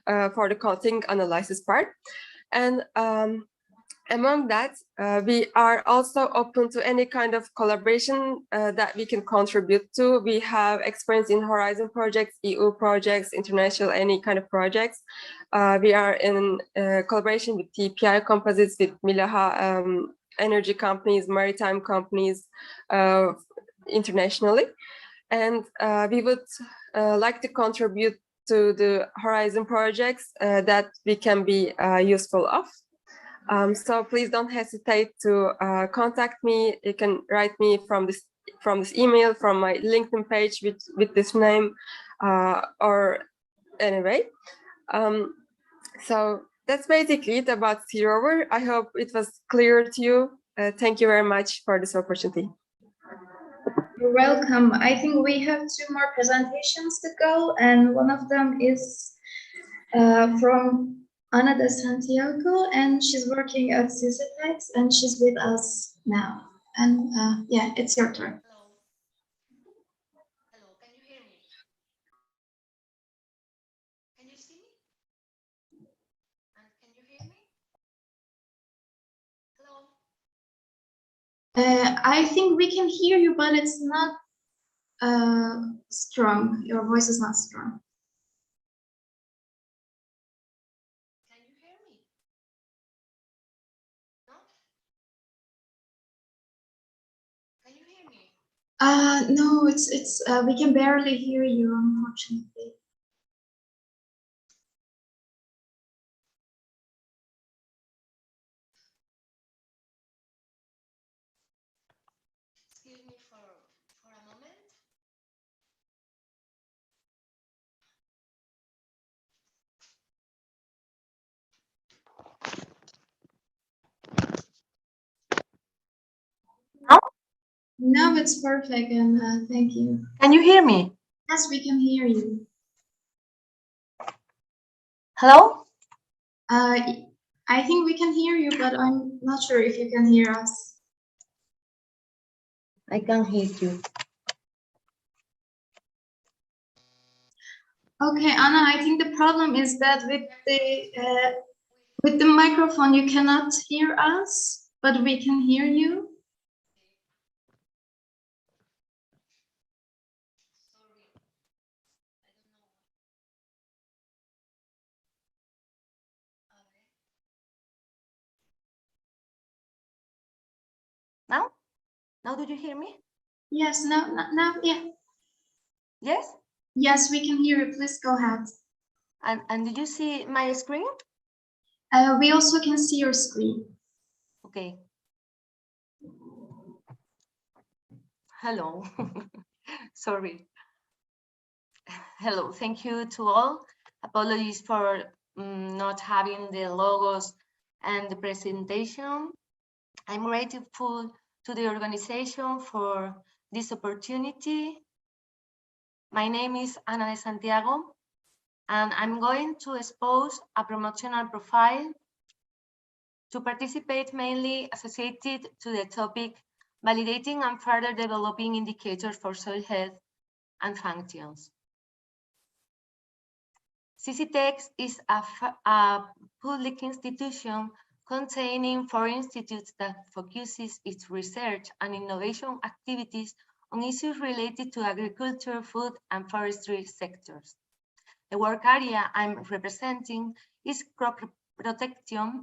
for the coating analysis part. And among that, we are also open to any kind of collaboration that we can contribute to. We have experience in Horizon projects, EU projects, international, any kind of projects. We are in collaboration with TPI composites, with Milaha energy companies, maritime companies internationally. And we would like to contribute to the Horizon projects that we can be useful of. So please don't hesitate to contact me. You can write me from this email, from my LinkedIn page with this name, or anyway. So that's basically it about Sea Rover. I hope it was clear to you. Thank you very much for this opportunity. You're welcome. I think we have 2 more presentations to go, and one of them is from Ana de Santiago, and she's working at TÜBİTAK, and she's with us now. And yeah, it's your turn. Hello, can you hear me? Can you see me? And can you hear me? Hello? I think we can hear you, but it's not strong. Your voice is not strong. Can you hear me? No? Can you hear me? No, it's we can barely hear you, unfortunately. Excuse me for a moment. No, it's perfect, and thank you. Can you hear me? Yes, we can hear you. Hello? I think we can hear you, but I'm not sure if you can hear us. I can hear you. Okay, Anna, I think the problem is that with the microphone you cannot hear us, but we can hear you. Now? Now do you hear me? Yes, now, yeah. Yes? Yes, we can hear you. Please go ahead. And did you see my screen? We also can see your screen. Okay. Hello. Sorry. Hello, thank you to all. Apologies for not having the logos and the presentation. I'm grateful to the organization for this opportunity. My name is Ana de Santiago, and I'm going to expose a promotional profile to participate mainly associated to the topic validating and further developing indicators for soil health and functions. CCTEX is a public institution containing 4 institutes that focuses its research and innovation activities on issues related to agriculture, food, and forestry sectors. The work area I'm representing is crop protection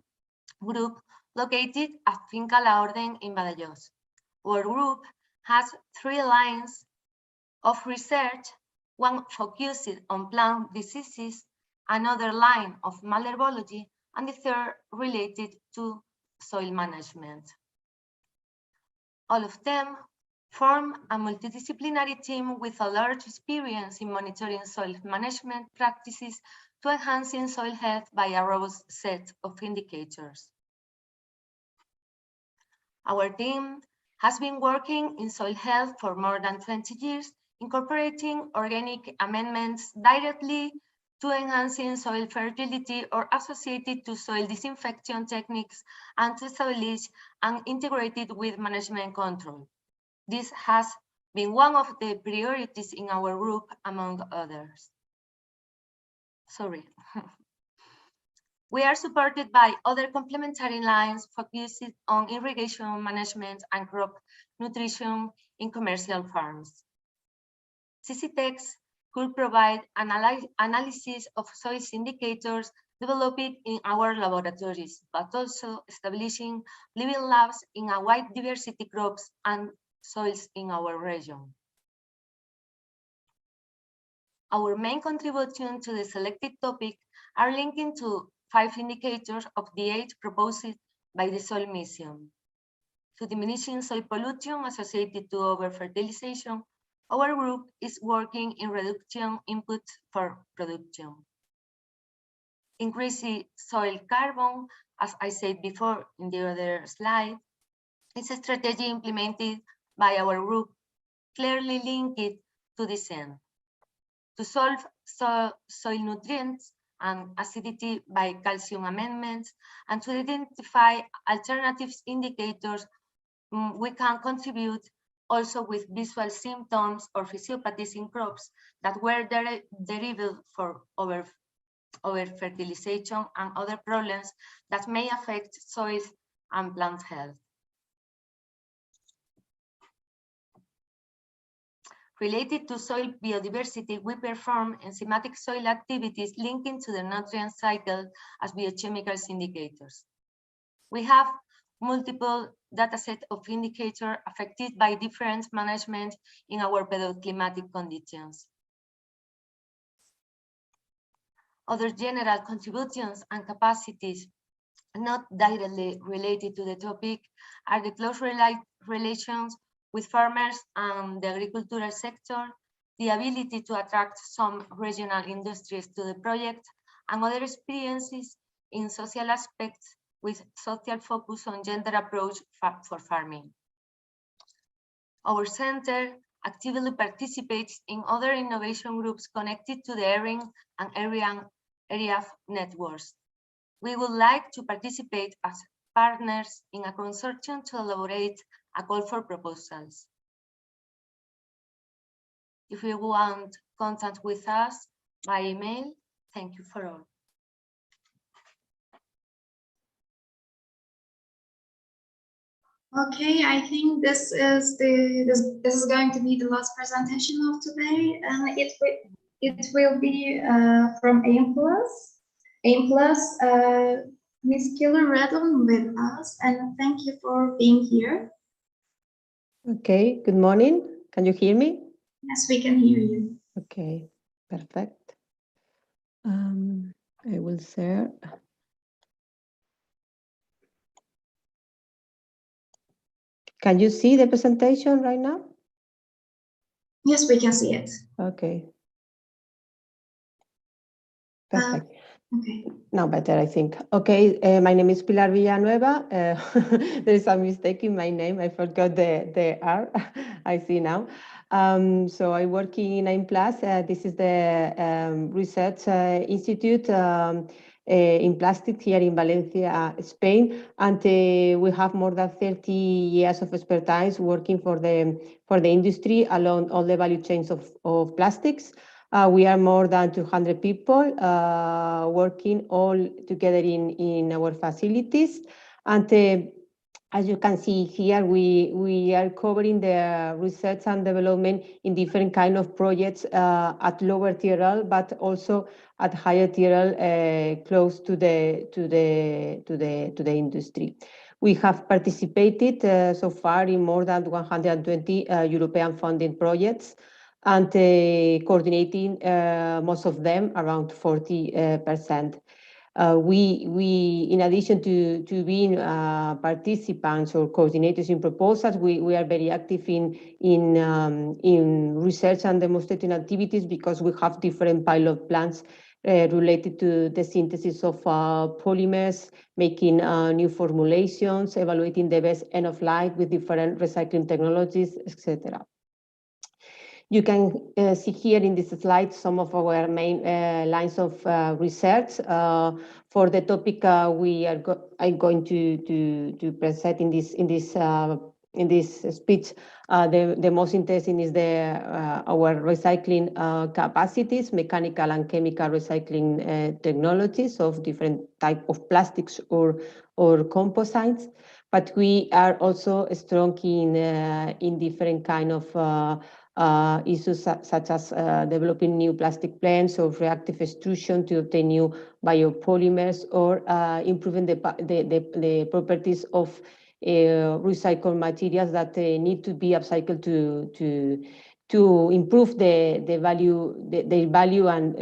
group located at Finca La Orden in Badajoz. Our group has 3 lines of research, one focused on plant diseases, another line of malherbology, and the third related to soil management. All of them form a multidisciplinary team with a large experience in monitoring soil management practices to enhancing soil health by a robust set of indicators. Our team has been working in soil health for more than 20 years, incorporating organic amendments directly to enhancing soil fertility or associated to soil disinfection techniques, anti-soilage, and integrated with management control. This has been one of the priorities in our group, among others. Sorry. We are supported by other complementary lines focused on irrigation management and crop nutrition in commercial farms. CCTEX could provide analysis of soils indicators developed in our laboratories, but also establishing living labs in a wide diversity crops and soils in our region. Our main contribution to the selected topic are linking to 5 indicators of the 8 proposed by the soil mission. To diminishing soil pollution associated to over-fertilization, our group is working in reducing input for production. Increasing soil carbon, as I said before in the other slide, is a strategy implemented by our group, clearly linked to this end. To solve soil nutrients and acidity by calcium amendments, and to identify alternative indicators, we can contribute also with visual symptoms or physiopathies in crops that were derived for over-fertilization and other problems that may affect soil and plant health. Related to soil biodiversity, we perform enzymatic soil activities linking to the nutrient cycle as biochemicals indicators. We have multiple datasets of indicators affected by different management in our pedoclimatic conditions. Other general contributions and capacities not directly related to the topic are the close relations with farmers and the agricultural sector, the ability to attract some regional industries to the project, and other experiences in social aspects with social focus on gender approach for farming. Our center actively participates in other innovation groups connected to the area and area networks. We would like to participate as partners in a consortium to elaborate a call for proposals. If you want contact with us by email, thank you for all. Okay, I think this is going to be the last presentation of today, and it will be from AIM Plus. Ms. Killer Redon with us, and thank you for being here. Okay, good morning. Can you hear me? Yes, we can hear you. Okay, perfect. I will share. Can you see the presentation right now? Yes, we can see it. Okay. Perfect. Okay. Now better, I think. Okay, my name is Pilar Villanueva. There is a mistake in my name. I forgot the R. I see now. So I work in AIM Plus. This is the research institute in plastic here in Valencia, Spain. And we have more than 30 years of expertise working for the industry along all the value chains of plastics. We are more than 200 people working all together in our facilities. And as you can see here, we are covering the research and development in different kind of projects at lower TRL, but also at higher TRL, close to the industry. We have participated so far in more than 120 European funding projects, and coordinating most of them, around 40%. We, in addition to being participants or coordinators in proposals, we are very active in research and demonstrating activities, because we have different pilot plans related to the synthesis of polymers, making new formulations, evaluating the best end of life with different recycling technologies, etc. You can see here in this slide some of our main lines of research. For the topic I'm going to present in this speech, the most interesting is our recycling capacities, mechanical and chemical recycling technologies of different type of plastics or composites. But we are also strong in different kind of issues such as developing new plastic plants or reactive extrusion to obtain new biopolymers, or improving the properties of recycled materials that need to be upcycled to improve the value and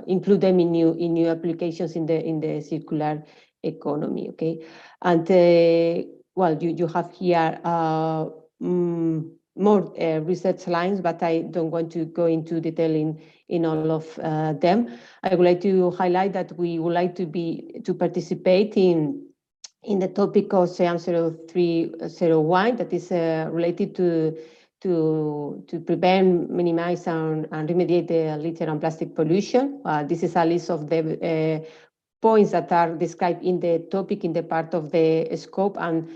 include them in new applications in the circular economy. Okay, and well, you have here more research lines, but I don't want to go into detail in all of them. I would like to highlight that we would like to participate in the topic of CEAM 0301 that is related to prevent, minimize, and remediate the litter and plastic pollution. This is a list of the points that are described in the topic in the part of the scope, and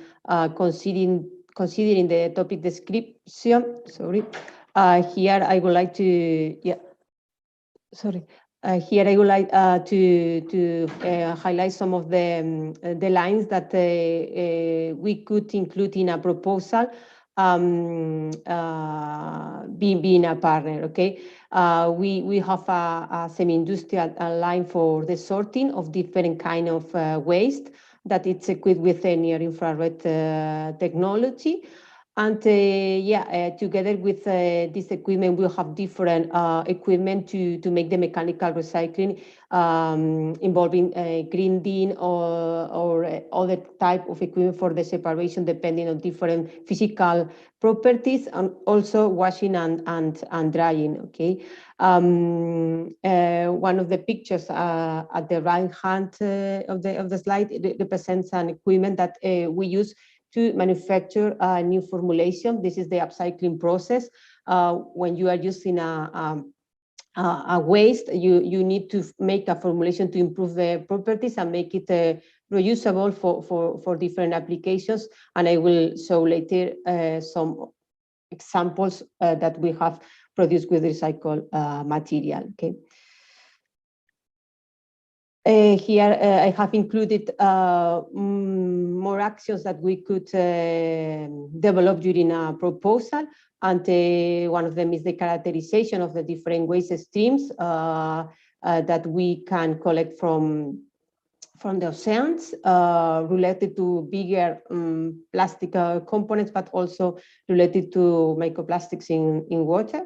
considering the topic description. Sorry, here I would like to here I would like to highlight some of the lines that we could include in a proposal, being a partner. Okay, we have a semi-industrial line for the sorting of different kind of waste that it's equipped with a near-infrared technology. And together with this equipment, we'll have different equipment to make the mechanical recycling, involving grinding or other type of equipment for the separation, depending on different physical properties, and also washing and drying. Okay, one of the pictures at the right hand of the slide represents an equipment that we use to manufacture a new formulation. This is the upcycling process. When you are using a waste, you need to make a formulation to improve the properties and make it reusable for different applications. And I will show later some examples that we have produced with recycled material. Okay. Here I have included more actions that we could develop during a proposal, and one of them is the characterization of the different waste streams that we can collect from the oceans, related to bigger plastic components, but also related to microplastics in water.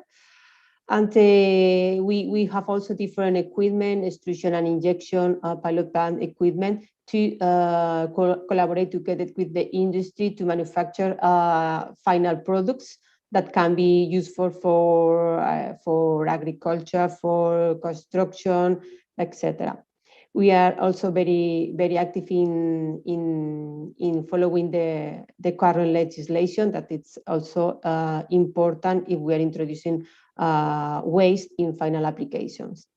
And we have also different equipment, extrusion and injection, pilot plant equipment to collaborate together with the industry to manufacture final products that can be useful for agriculture, for construction, etc. We are also very active in following the current legislation, that it's also important if we are introducing waste in final applications.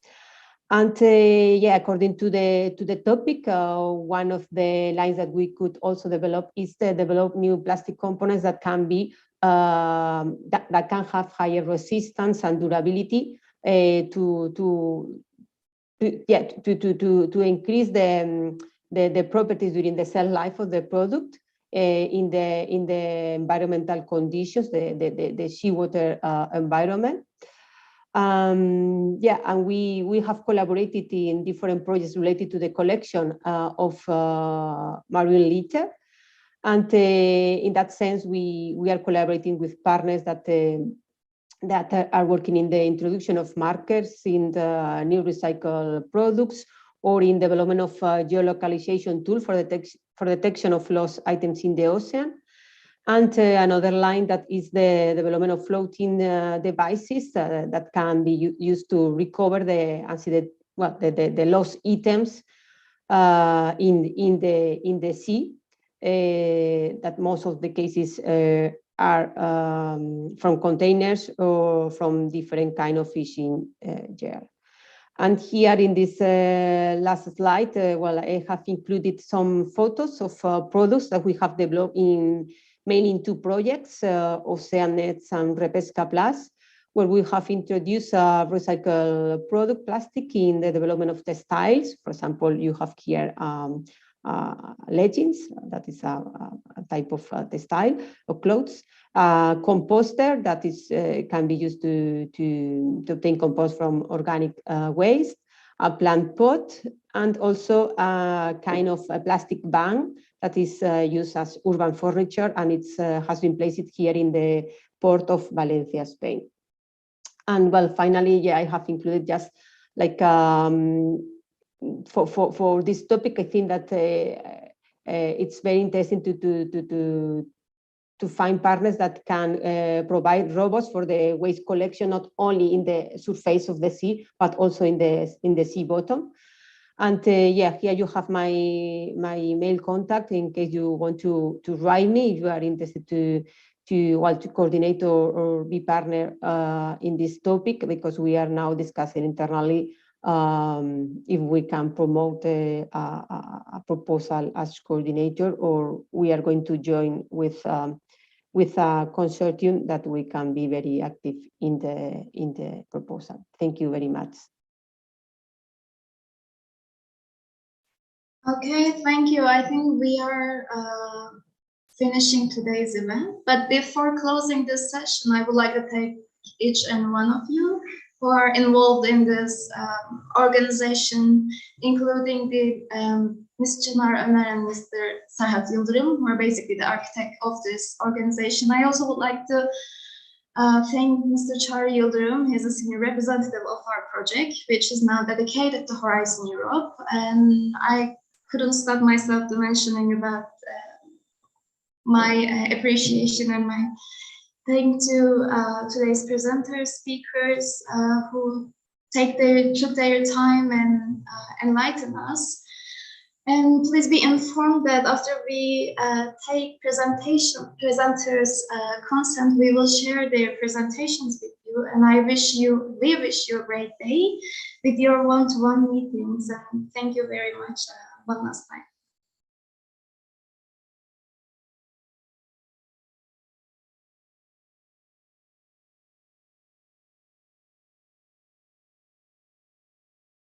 And according to the topic, one of the lines that we could also develop is to develop new plastic components that can be that can have higher resistance and durability to increase the properties during the cell life of the product in the environmental conditions, the seawater environment. And we have collaborated in different projects related to the collection of marine litter. And in that sense, we are collaborating with partners that are working in the introduction of markers in the new recycled products, or in development of geolocalization tool for detection of lost items in the ocean. And another line that is the development of floating devices that can be used to recover the lost items in the sea. That most of the cases are from containers or from different kind of fishing gear. And here in this last slide, I have included some photos of products that we have developed in mainly in 2 projects, Oceanets and Repesca Plus, where we have introduced recycled product plastic in the development of textiles. For example, you have here leggings, that is a type of textile or clothes. Composter, that is can be used to obtain compost from organic waste. A plant pot, and also a kind of a plastic van that is used as urban furniture, and it has been placed here in the port of Valencia, Spain. And well, finally, yeah, I have included just like for this topic, I think that it's very interesting to find partners that can provide robots for the waste collection, not only in the surface of the sea, but also in the sea bottom. And yeah, here you have my email contact in case you want to write me if you are interested to coordinate or be partner in this topic, because we are now discussing internally if we can promote a proposal as coordinator, or we are going to join with a consortium that we can be very active in the proposal. Thank you very much. Okay, thank you. I think we are finishing today's event, but before closing this session, I would like to thank each and one of you who are involved in this organization, including the Ms. Çınar Öner and Mr. Serhat Yıldırım, who are basically the architect of this organization. I also would like to thank Mr. Çağrı Yıldırım. He's a senior representative of our project, which is now dedicated to Horizon Europe. And I couldn't stop myself to mentioning about my appreciation and my thank to today's presenters, speakers who took their time and enlighten us. And please be informed that after we take presenters' consent, we will share their presentations with you. And we wish you a great day with your one-to-one meetings. And thank you very much one last time.